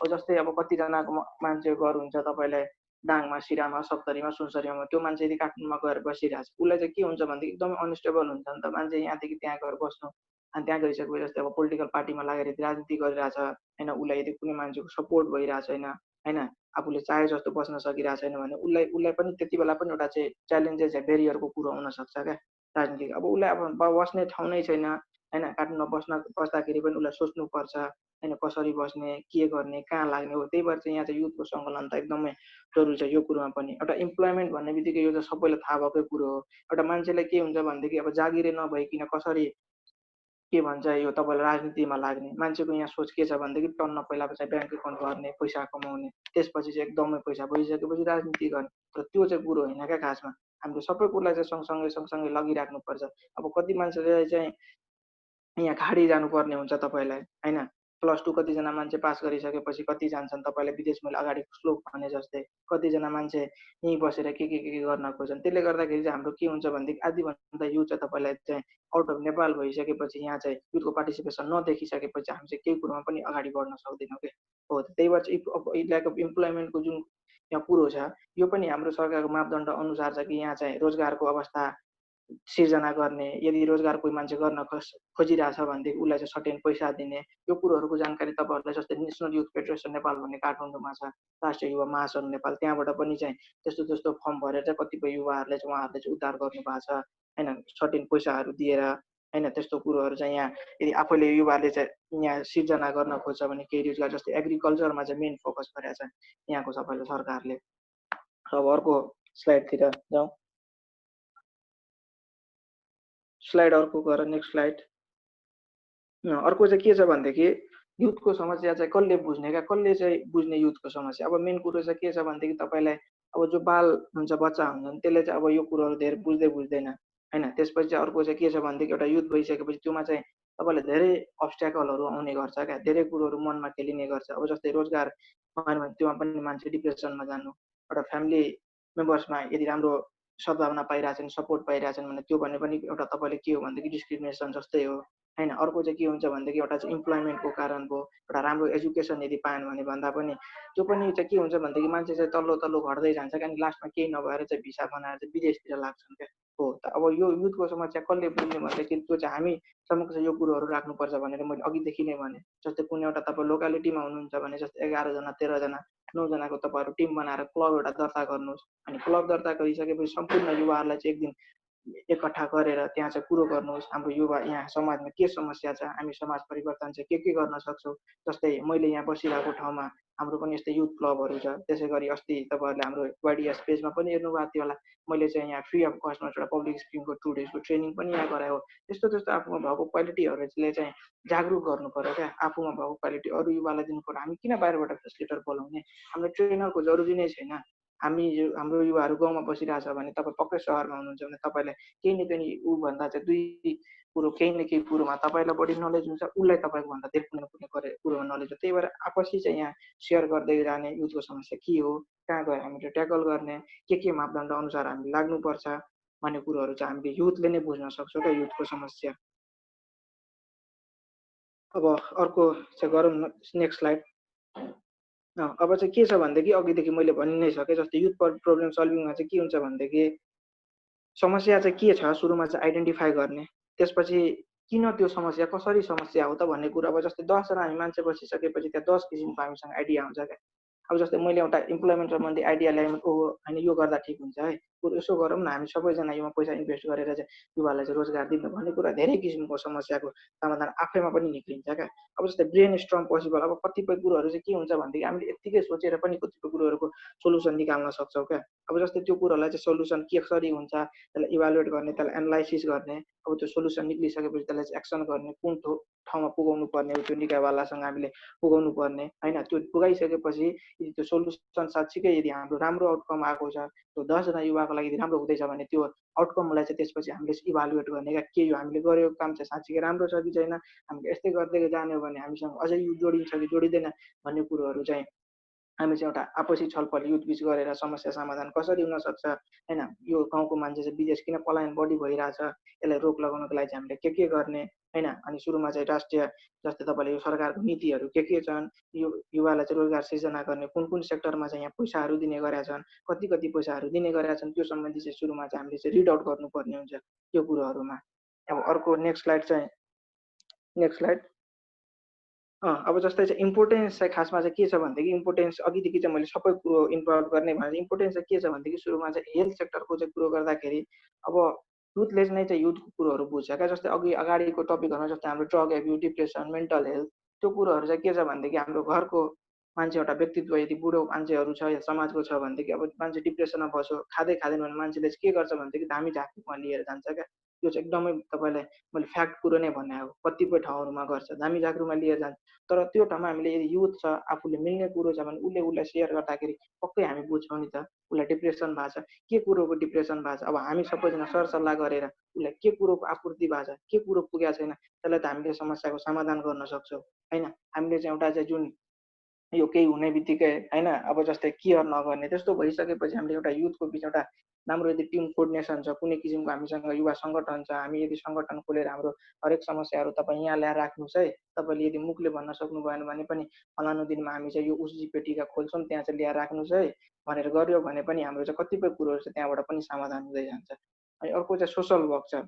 अब जस्तै अब कतिजनाको मान्छेको घर हुन्छ तपाईँलाई दाङमा, सिरामा, सप्तरीमा, सुनसरीमा, त्यो मान्छे यदि काठमाडौँमा गएर बसिरहेछ उसलाई चाहिँ के हुन्छ भनेदेखि एकदमै अनस्टेबल हुन्छ नि त मान्छे यहाँदेखि त्यहाँ गएर बस्नु। अनि त्यहाँ गइसकेपछि जस्तै अब पोलिटिकल पार्टीमा लागेर यदि राजनीति गरिरहेछ होइन, उसलाई यदि कुनै मान्छेको सपोर्ट भइरहेको छैन होइन, आफूले चाहे जस्तो बस्न सकिरहेको छैन भने उसलाई पनि त्यति बेला पनि एउटा चाहिँ च्यालेन्जेस या बेरियरको कुरो हुनसक्छ क्या राजनीतिक। अब उसलाई अब बस्ने ठाउँ नै छैन होइन, काठमाडौँमा बस्दाखेरि पनि उसलाई सोच्नुपर्छ होइन, कसरी बस्ने, के गर्ने, कहाँ लाग्ने हो। त्यही भएर चाहिँ यहाँ चाहिँ युथको सङ्कलन त एकदमै जरुरी छ यो कुरोमा पनि। एउटा इम्प्लोइमेन्ट भन्ने बित्तिकै यो त सबैलाई थाहा भएकै कुरो हो। एउटा मान्छेलाई के हुन्छ भनेदेखि अब जागिरै नभइकन कसरी के भन्छ यो तपाईँलाई राजनीतिमा लाग्ने। मान्छेको यहाँ सोच के छ भनेदेखि टन्न पहिला चाहिँ ब्याङ्क एकाउन्ट भर्ने, पैसा कमाउने, त्यसपछि चाहिँ एकदमै पैसा भइसकेपछि राजनीति गर्ने। तर त्यो चाहिँ कुरो होइन क्या खासमा। हामीले सबै कुरोलाई चाहिँ सँगसँगै लगिराख्नुपर्छ। अब कति मान्छेले चाहिँ यहाँ खाडी जानुपर्ने हुन्छ तपाईँलाई होइन, +2 कतिजना मान्छे पास गरिसकेपछि कति जान्छन् तपाईँलाई विदेश। मैले अगाडि श्लोक भने जस्तै कतिजना मान्छे यहीँ बसेर के गर्न खोज्छन्। त्यसले गर्दाखेरि चाहिँ हाम्रो के हुन्छ भनेदेखि आधीभन्दा युथ चाहिँ तपाईँलाई चाहिँ आउट अफ नेपाल भइसकेपछि यहाँ चाहिँ युथको पार्टिसिपेसन नदेखिसकेपछि हामी चाहिँ केही कुरोमा पनि अगाडि बढ्न सक्दैनौँ क्या। हो त्यही भएर चाहिँ ल्याक अफ इम्प्लोइमेन्टको जुन यहाँ कुरो छ यो पनि हाम्रो सरकारको मापदण्ड अनुसार छ कि यहाँ चाहिँ रोजगारको अवस्था सिर्जना गर्ने। यदि रोजगार कोही मान्छे गर्न खोजिरहेछ भनेदेखि उसलाई चाहिँ सर्टेन पैसा दिने। यो कुरोहरूको जानकारी तपाईँहरूलाई जस्तै नेसनल युथ फेडरेसन नेपाल भन्ने काठमाडौँमा छ, राष्ट्रिय युवा महासङ्घ नेपाल, त्यहाँबाट पनि चाहिँ त्यस्तो फर्म भरेर चाहिँ कतिपय युवाहरूले चाहिँ उहाँहरूले चाहिँ उद्धार गर्नुभएको छ होइन, सर्टेन पैसाहरू दिएर होइन। त्यस्तो कुरोहरू चाहिँ यहाँ यदि आफैले युवाहरूले चाहिँ यहाँ सिर्जना गर्न खोज्छ भने केही रोजगार जस्तै एग्रिकल्चरमा चाहिँ मेन फोकस गरेको छ यहाँको सबैले सरकारले। अब अर्को स्लाइडतिर जाउँ। स्लाइड अर्को गर, नेक्स्ट स्लाइड। अर्को चाहिँ के छ भनेदेखि युथको समस्या चाहिँ कसले बुझ्ने क्या, कसले चाहिँ बुझ्ने युथको समस्या। अब मेन कुरो चाहिँ के छ भनेदेखि तपाईँलाई अब जो बाल हुन्छ, बच्चा हुन्छन् त्यसले चाहिँ अब यो कुरोहरू धेरै बुझ्दैन होइन। त्यसपछि चाहिँ अर्को चाहिँ के छ भनेदेखि एउटा युथ भइसकेपछि त्योमा चाहिँ तपाईँलाई धेरै अब्स्ट्याकलहरू आउने गर्छ क्या, धेरै कुरोहरू मनमा खेलिने गर्छ। अब जस्तै रोजगार भएन भने त्योमा पनि मान्छे डिप्रेसनमा जानु, एउटा फ्यामिली मेम्बर्समा यदि राम्रो सद्भावना पाइरहेछन्, सपोर्ट पाइरहेछन् भने त्यो भने पनि एउटा तपाईँले के हो भनेदेखि डिस्क्रिमिनेसन जस्तै हो होइन। अर्को चाहिँ के हुन्छ भनेदेखि एउटा चाहिँ इम्प्लोइमेन्टको कारण भयो, एउटा राम्रो एजुकेसन यदि पाएन भने भन्दा पनि त्यो पनि चाहिँ के हुन्छ भनेदेखि मान्छे चाहिँ तल्लो घट्दै जान्छ क्या, अनि लास्टमा केही नभएर चाहिँ भिसा बनाएर चाहिँ विदेशतिर लाग्छन् क्या। हो त अब यो युथको समस्या कसले बुझ्ने भनेदेखि त्यो चाहिँ हामी समक्ष यो कुरोहरू राख्नुपर्छ भनेर मैले अघिदेखि नै भने। जस्तै कुनै एउटा तपाईँ लोकालिटीमा हुनुहुन्छ भने जस्तै 11 जना 13 जना 9 जनाको तपाईँहरू टिम बनाएर क्लब एउटा दर्ता गर्नुहोस्। अनि क्लब दर्ता गरिसकेपछि सम्पूर्ण युवाहरूलाई चाहिँ एक दिन एकट्ठा गरेर त्यहाँ चाहिँ कुरो गर्नुहोस्, हाम्रो युवा यहाँ समाजमा के समस्या छ, हामी समाज परिवर्तन चाहिँ के गर्न सक्छौँ। जस्तै मैले यहाँ बसिरहेको ठाउँमा हाम्रो पनि यस्तै युथ क्लबहरू छ। त्यसै गरी अस्ति तपाईँहरूले हाम्रो YDS पेजमा पनि हेर्नुभएको थियो होला, मैले चाहिँ यहाँ फ्री अफ कस्टमा एउटा पब्लिक स्पिकिङको 2 डेजको ट्रेनिङ पनि यहाँ गरायो। त्यस्तो आफूमा भएको क्वालिटीहरूले चाहिँ जागरुक गर्नु पर्यो क्या, आफूमा भएको क्वालिटी अरू युवालाई दिनु पर्यो। हामी किन बाहिरबाट फेसिलिटेटर बोलाउने, हाम्रो ट्रेनरको जरुरी नै छैन। हाम्रो युवाहरू गाउँमा बसिरहेछ भने तपाईँ पक्कै सहरमा हुनुहुन्छ भने तपाईँलाई केही न केही ऊभन्दा चाहिँ कुरो केही न केही कुरोमा तपाईँलाई बढी नलेज हुन्छ, उसलाई तपाईँको भन्दा धेरै कुनै कुनै कुरोमा नलेज हुन्छ। त्यही भएर आपसी चाहिँ यहाँ सेयर गर्दै जाने युथको समस्या के हो, कहाँ गएर हामीले ट्याकल गर्ने, के मापदण्ड अनुसार हामी लाग्नुपर्छ भन्ने कुरोहरू चाहिँ हामीले युथले नै बुझ्न सक्छौँ क्या युथको समस्या। अब अर्को चाहिँ गरौँ न, नेक्स्ट स्लाइड। अब चाहिँ के छ भनेदेखि अघिदेखि मैले भनि नै सकेँ, जस्तै युथ प्रब्लम सल्भिङमा चाहिँ के हुन्छ भनेदेखि समस्या चाहिँ के छ सुरुमा चाहिँ आइडेन्टिफाई गर्ने, त्यसपछि किन त्यो समस्या कसरी समस्या हो त भन्ने कुरा। अब जस्तै 10 जना हामी मान्छे बसिसकेपछि त्यहाँ 10 किसिमको हामीसँग आइडिया हुन्छ क्या। अब जस्तै मैले एउटा इम्प्लोइमेन्ट सम्बन्धी आइडिया ल्याएँ, ओहो होइन यो गर्दा ठिक हुन्छ है, यसो गरौँ न हामी सबैजना योमा पैसा इन्भेस्ट गरेर चाहिँ युवालाई चाहिँ रोजगार दिनु भन्ने कुरा। धेरै किसिमको समस्याको समाधान आफैमा पनि निक्लिन्छ क्या। अब जस्तै ब्रेन स्ट्रम पोसिबल। अब कतिपय कुरोहरू चाहिँ के हुन्छ भनेदेखि हामीले यत्तिकै सोचेर पनि कतिपय कुरोहरूको सोल्युसन निकाल्न सक्छौँ क्या। अब जस्तै त्यो कुरोहरूलाई चाहिँ सोल्युसन कसरी हुन्छ त्यसलाई इभ्यालुएट गर्ने, त्यसलाई एनालाइसिस गर्ने, अब त्यो सोल्युसन निक्लिसकेपछि त्यसलाई चाहिँ एक्सन गर्ने, कुन ठाउँमा पुगाउनु पर्ने त्यो निकायवालासँग हामीले पुगाउनु पर्ने होइन। त्यो पुगाइसकेपछि यदि त्यो सोल्युसन साँच्चीकै यदि हाम्रो राम्रो आउटकम आएको छ, त्यो 10 जना युवाको लागि यदि राम्रो हुँदैछ भने त्यो आउटकमलाई चाहिँ त्यसपछि हामीले इभ्यालुएट गर्ने क्या। के यो हामीले गरेको काम चाहिँ साँच्चीकै राम्रो छ कि छैन, हामीले यस्तै गर्दै जाने हो भने हामीसँग अझै यो जोडिन्छ कि जोडिँदैन भन्ने कुरोहरू चाहिँ हामी चाहिँ एउटा आपसी छलफल युथबिच गरेर समस्या समाधान कसरी हुनसक्छ होइन। यो गाउँको मान्छे चाहिँ विदेश किन पलायन बढी भइरहेछ, यसलाई रोक लगाउनको लागि चाहिँ हामीले के गर्ने होइन। अनि सुरुमा चाहिँ राष्ट्रिय जस्तै तपाईँले यो सरकारको नीतिहरू के छन्, यो युवालाई चाहिँ रोजगार सिर्जना गर्ने कुन कुन सेक्टरमा चाहिँ यहाँ पैसाहरू दिने गरेका छन्, कति पैसाहरू दिने गरेका छन्, त्यो सम्बन्धी चाहिँ सुरुमा चाहिँ हामीले चाहिँ रिड आउट गर्नुपर्ने हुन्छ त्यो कुरोहरूमा। अब अर्को नेक्स्ट स्लाइड चाहिँ, नेक्स्ट स्लाइड। अब जस्तै चाहिँ इम्पोर्टेन्स चाहिँ खासमा चाहिँ के छ भनेदेखि इम्पोर्टेन्स अघिदेखि चाहिँ मैले सबै कुरो इन्भल्भ गर्ने भने इम्पोर्टेन्स चाहिँ के छ भनेदेखि सुरुमा चाहिँ हेल्थ सेक्टरको चाहिँ कुरो गर्दाखेरि अब युथले नै चाहिँ युथको कुरोहरू बुझ्छ क्या। जस्तै अगाडिको टपिकहरूमा जस्तै हाम्रो drug abuse, depression, mental health, त्यो कुरोहरू चाहिँ के छ भनेदेखि हाम्रो घरको मान्छे एउटा व्यक्तित्व यदि बुढो मान्छेहरू छ या समाजको छ भनेदेखि अब मान्छे डिप्रेसनमा बस्यो, खाँदैन भने मान्छेले चाहिँ के गर्छ भनेदेखि धामी झाँक्रीमा लिएर जान्छ क्या। त्यो चाहिँ एकदमै तपाईँलाई मैले फ्याक्ट कुरो नै भने हो, कतिपय ठाउँहरूमा गर्छ, धामी झाँक्रीमा लिएर जान्छ। तर त्यो ठाउँमा हामीले यदि युथ छ, आफूले मिल्ने कुरो छ भने उसलाई सेयर गर्दाखेरि पक्कै हामी बुझ्छौँ नि त उसलाई डिप्रेसन भएको छ, के कुरोको डिप्रेसन भएको छ। अब हामी सबैजना सरसल्लाह गरेर उसलाई के कुरोको आपूर्ति भएको छ, के कुरो पुगेको छैन, त्यसलाई त हामीले समस्याको समाधान गर्न सक्छौँ होइन। हामीले चाहिँ एउटा चाहिँ जुन यो केही हुने बित्तिकै होइन अब जस्तै केयर नगर्ने त्यस्तो भइसकेपछि हामीले एउटा युथको बिच एउटा राम्रो यदि टिम कोर्डिनेसन छ, कुनै किसिमको हामीसँग युवा सङ्गठन छ, हामी यदि सङ्गठन खोलेर हाम्रो हरेक समस्याहरू तपाईँ यहाँ ल्याएर राख्नुहोस् है, तपाईँले यदि मुखले भन्न सक्नु भएन भने पनि फलानु दिनमा हामी चाहिँ यो उसी पेटिका खोल्छौँ त्यहाँ चाहिँ ल्याएर राख्नुहोस् है भनेर गऱ्यो भने पनि हाम्रो चाहिँ कतिपय कुरोहरू चाहिँ त्यहाँबाट पनि समाधान हुँदै जान्छ। अनि अर्को चाहिँ सोसल वर्क छ।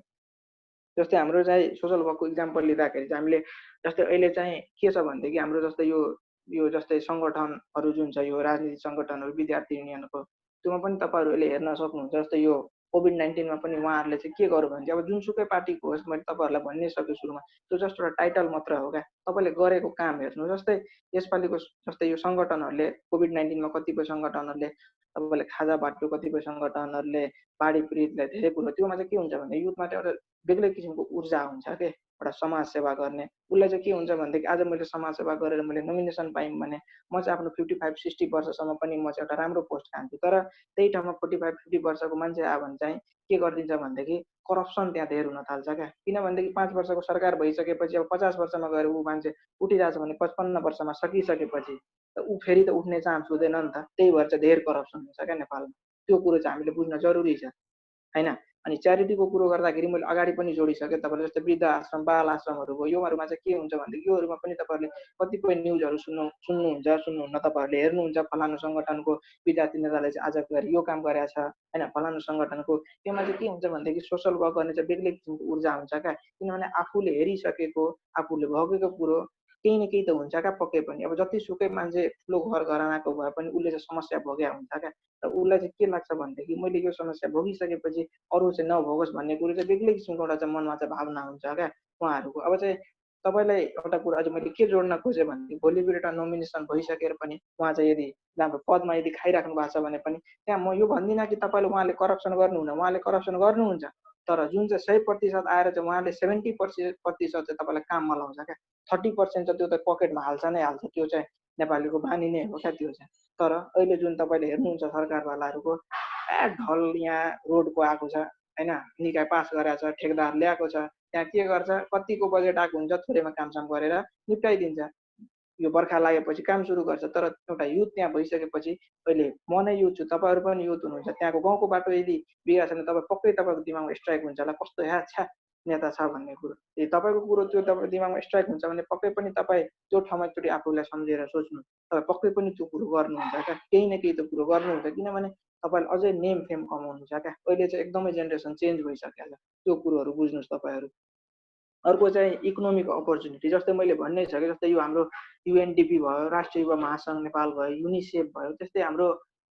जस्तै हाम्रो चाहिँ सोसल वर्कको इक्जाम्पल लिँदाखेरि चाहिँ हामीले जस्तै अहिले चाहिँ के छ भनेदेखि हाम्रो जस्तै यो जस्तै सङ्गठनहरू जुन छ, यो राजनीतिक सङ्गठनहरू, विद्यार्थी युनियनको, त्योमा पनि तपाईँहरू अहिले हेर्न सक्नुहुन्छ। जस्तै यो कोभिड-19मा पनि उहाँहरूले चाहिँ के गर्यो भने चाहिँ अब जुनसुकै पार्टीको होस्, मैले तपाईँहरूलाई भन्नै सकेँ सुरुमा, त्यो जस्ट एउटा टाइटल मात्र हो क्या, तपाईँले गरेको काम हेर्नु। जस्तै यसपालिको जस्तै यो सङ्गठनहरूले कोभिड-19मा कतिपय सङ्गठनहरूले तपाईँले खाजा बाँड्यो, कतिपय सङ्गठनहरूले बाढी पीडितलाई धेरै कुरो, त्योमा चाहिँ के हुन्छ भने युथमा चाहिँ एउटा बेग्लै किसिमको ऊर्जा हुन्छ के, एउटा समाज सेवा गर्ने। उसलाई चाहिँ के हुन्छ भनेदेखि आज मैले समाज सेवा गरेर मैले नोमिनेसन पाएँ भने म चाहिँ आफ्नो 55-60 वर्षसम्म पनि म चाहिँ एउटा राम्रो पोस्ट खान्छु। तर त्यही ठाउँमा 45-50 वर्षको मान्छे आयो भने चाहिँ के गरिदिन्छ भनेदेखि करप्सन त्यहाँ धेर हुन थाल्छ क्या। किनभनेदेखि 5 वर्षको सरकार भइसकेपछि अब 50 वर्षमा गएर ऊ मान्छे उठिरहेछ भने 55 वर्षमा सकिसकेपछि त ऊ फेरि त उठ्ने चान्स हुँदैन नि त। त्यही भएर चाहिँ धेर करप्सन हुन्छ क्या नेपालमा। त्यो कुरो चाहिँ हामीले बुझ्न जरुरी छ होइन। अनि च्यारिटीको कुरो गर्दाखेरि मैले अगाडि पनि जोडिसकेँ तपाईँले, जस्तै वृद्ध आश्रम, बाल आश्रमहरू भयो, योहरूमा चाहिँ के हुन्छ भनेदेखि योहरूमा पनि तपाईँहरूले कतिपय न्युजहरू सुन्नुहुन्न, तपाईँहरूले हेर्नुहुन्छ फलानु सङ्गठनको विद्यार्थी नेताले चाहिँ आज गएर यो काम गरेको छ होइन, फलानु सङ्गठनको। त्योमा चाहिँ के हुन्छ भनेदेखि सोसल वर्क गर्ने चाहिँ बेग्लै किसिमको ऊर्जा हुन्छ क्या। किनभने आफूले हेरिसकेको, आफूले भोगेको कुरो केही न केही त हुन्छ क्या पक्कै पनि। अब जतिसुकै मान्छे ठुलो घर घरानाको भए पनि उसले चाहिँ समस्या भोगेको हुन्छ क्या। र उसलाई चाहिँ के लाग्छ भनेदेखि मैले यो समस्या भोगिसकेपछि अरू चाहिँ नभोगोस् भन्ने कुरो चाहिँ बेग्लै किसिमको एउटा चाहिँ मनमा चाहिँ भावना हुन्छ क्या उहाँहरूको। अब चाहिँ तपाईँलाई एउटा कुरा अझ मैले के जोड्न खोजेँ भनेदेखि भोलिको एउटा नोमिनेसन भइसकेर पनि उहाँ चाहिँ यदि राम्रो पदमा यदि खाइराख्नु भएको छ भने पनि त्यहाँ म यो भन्दिनँ कि तपाईँले उहाँले करप्सन गर्नुहुन्न, उहाँले करप्सन गर्नुहुन्छ, तर जुन चाहिँ 100% आएर चाहिँ उहाँले 70% चाहिँ तपाईँलाई काममा लाउँछ क्या। 30% चाहिँ त्यो त पकेटमा हाल्छ नै हाल्छ, त्यो चाहिँ नेपालीको बानी नै हो क्या त्यो चाहिँ। तर अहिले जुन तपाईँले हेर्नुहुन्छ सरकारवालाहरूको ढल यहाँ रोडको आएको छ होइन, निकाय पास गरेको छ, ठेकदार ल्याएको छ, त्यहाँ के गर्छ, कतिको बजेट आएको हुन्छ थोरैमा कामसाम गरेर निप्टाइदिन्छ। यो बर्खा लागेपछि काम सुरु गर्छ। तर एउटा युथ त्यहाँ भइसकेपछि अहिले म नै युथ छु, तपाईँहरू पनि युथ हुनुहुन्छ, त्यहाँको गाउँको बाटो यदि बिग्रेको छैन तपाईँ पक्कै तपाईँको दिमागमा स्ट्राइक हुन्छ होला कस्तो छ्या नेता छ भन्ने कुरो। तपाईँको कुरो त्यो तपाईँको दिमागमा स्ट्राइक हुन्छ भने पक्कै पनि तपाईँ त्यो ठाउँमा एकचोटि आफूलाई सम्झेर सोच्नु, तपाईँ पक्कै पनि त्यो कुरो गर्नुहुन्छ क्या, केही न केही त कुरो गर्नुहुन्छ, किनभने तपाईँले अझै नेम फेम कमाउनु छ क्या। अहिले चाहिँ एकदमै जेनेरेसन चेन्ज भइसक्यो छ, त्यो कुरोहरू बुझ्नुहोस् तपाईँहरू। अर्को चाहिँ इकोनोमिक अपर्च्युनिटी, जस्तै मैले भन्नै छ कि जस्तै यो हाम्रो युएनडिपी भयो, राष्ट्रिय युवा महासङ्घ नेपाल भयो, युनिसेफ भयो, त्यस्तै हाम्रो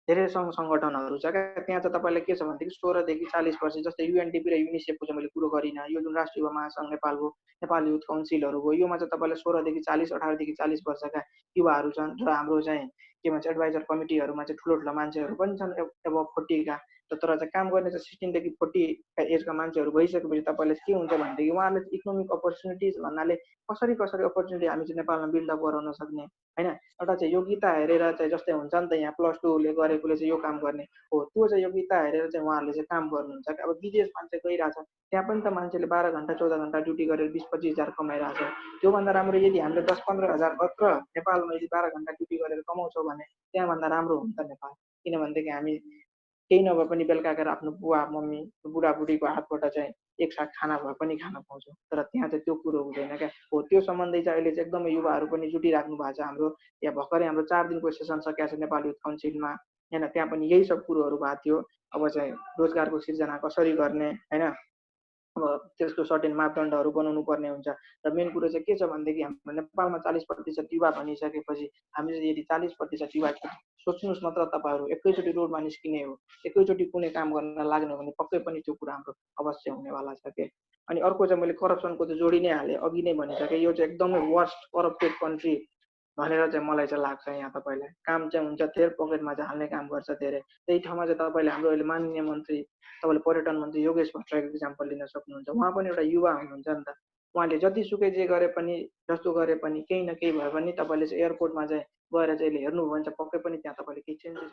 धेरै सङ्घ सङ्गठनहरू छ क्या। त्यहाँ चाहिँ तपाईँलाई के छ भनेदेखि 16 देखि 40 वर्ष, जस्तै युएनडिपी र युनिसेफको चाहिँ मैले कुरो गरिनँ, यो जुन राष्ट्रिय युवा महासङ्घ नेपाल हो, नेपाल युथ काउन्सिलहरू हो, योमा चाहिँ तपाईँलाई 16 देखि 40, 18 देखि 40 वर्षका युवाहरू छन्। र हाम्रो चाहिँ के भन्छ एडभाइजर कमिटीहरूमा चाहिँ ठुलो ठुलो मान्छेहरू पनि छन् एबभ 40 का। तर चाहिँ काम गर्ने चाहिँ 16 देखि 40 का एजका मान्छेहरू भइसकेपछि तपाईँले के हुन्छ भनेदेखि उहाँहरूले इकोनोमिक अपर्च्युनिटिज भन्नाले कसरी कसरी अपर्च्युनिटी हामी चाहिँ नेपालमा बिल्डअप गराउन सक्ने होइन। एउटा चाहिँ योग्यता हेरेर चाहिँ जस्तै हुन्छ नि त, यहाँ +2ले गरेकोले चाहिँ यो काम गर्ने हो, त्यो चाहिँ योग्यता हेरेर चाहिँ उहाँहरूले चाहिँ काम गर्नुहुन्छ। अब विदेश मान्छे गइरहेछ, त्यहाँ पनि त मान्छेले 12 घन्टा 14 घन्टा ड्युटी गरेर 20-25 हजार कमाइरहेछ। त्योभन्दा राम्रो यदि हामीले 10-15 हजार मात्र नेपालमा यदि 12 घन्टा ड्युटी गरेर कमाउँछौँ भने त्यहाँभन्दा राम्रो हो नि त नेपाल। किनभनेदेखि हामी केही नभए पनि बेलुका गएर आफ्नो बुवा मम्मी बुढाबुढीको हातबाट चाहिँ एक साथ खाना भए पनि खान पाउँछौँ। तर त्यहाँ चाहिँ त्यो कुरो हुँदैन क्या। हो त्यो सम्बन्धी चाहिँ अहिले चाहिँ एकदमै युवाहरू पनि जुटिराख्नु भएको छ। हाम्रो यहाँ भर्खरै हाम्रो 4 दिनको सेसन सकिएको छ नेपाल युथ काउन्सिलमा होइन। त्यहाँ पनि यही सब कुरोहरू भएको थियो। अब चाहिँ रोजगारको सिर्जना कसरी गर्ने होइन, अब त्यसको सर्टेन मापदण्डहरू बनाउनु पर्ने हुन्छ। र मेन कुरो चाहिँ के छ भनेदेखि हाम्रो नेपालमा 40% युवा भनिसकेपछि हामी चाहिँ यदि 40% युवा सोच्नुहोस् मात्र तपाईँहरू एकैचोटि रोडमा निस्किने हो, एकैचोटि कुनै काम गर्न लाग्ने हो भने पक्कै पनि त्यो कुरा हाम्रो अवश्य हुनेवाला छ के। अनि अर्को चाहिँ मैले करप्सनको त जोडी नै हालेँ, अघि नै भनिसकेँ, यो चाहिँ एकदमै वर्स्ट करप्टेड कन्ट्री भनेर चाहिँ मलाई चाहिँ लाग्छ। यहाँ तपाईँलाई काम चाहिँ हुन्छ, धेर पकेटमा चाहिँ हाल्ने काम गर्छ धेरै। त्यही ठाउँमा चाहिँ तपाईँले हाम्रो अहिले माननीय मन्त्री, तपाईँले पर्यटन मन्त्री योगेश भट्टराईको इक्जाम्पल लिन सक्नुहुन्छ। उहाँ पनि एउटा युवा हुनुहुन्छ नि त। उहाँले जतिसुकै जे गरे पनि जस्तो गरे पनि केही न केही भयो भने तपाईँले चाहिँ एयरपोर्टमा चाहिँ गएर चाहिँ हेर्नुभयो भने चाहिँ पक्कै पनि त्यहाँ तपाईँले केही चेन्जेस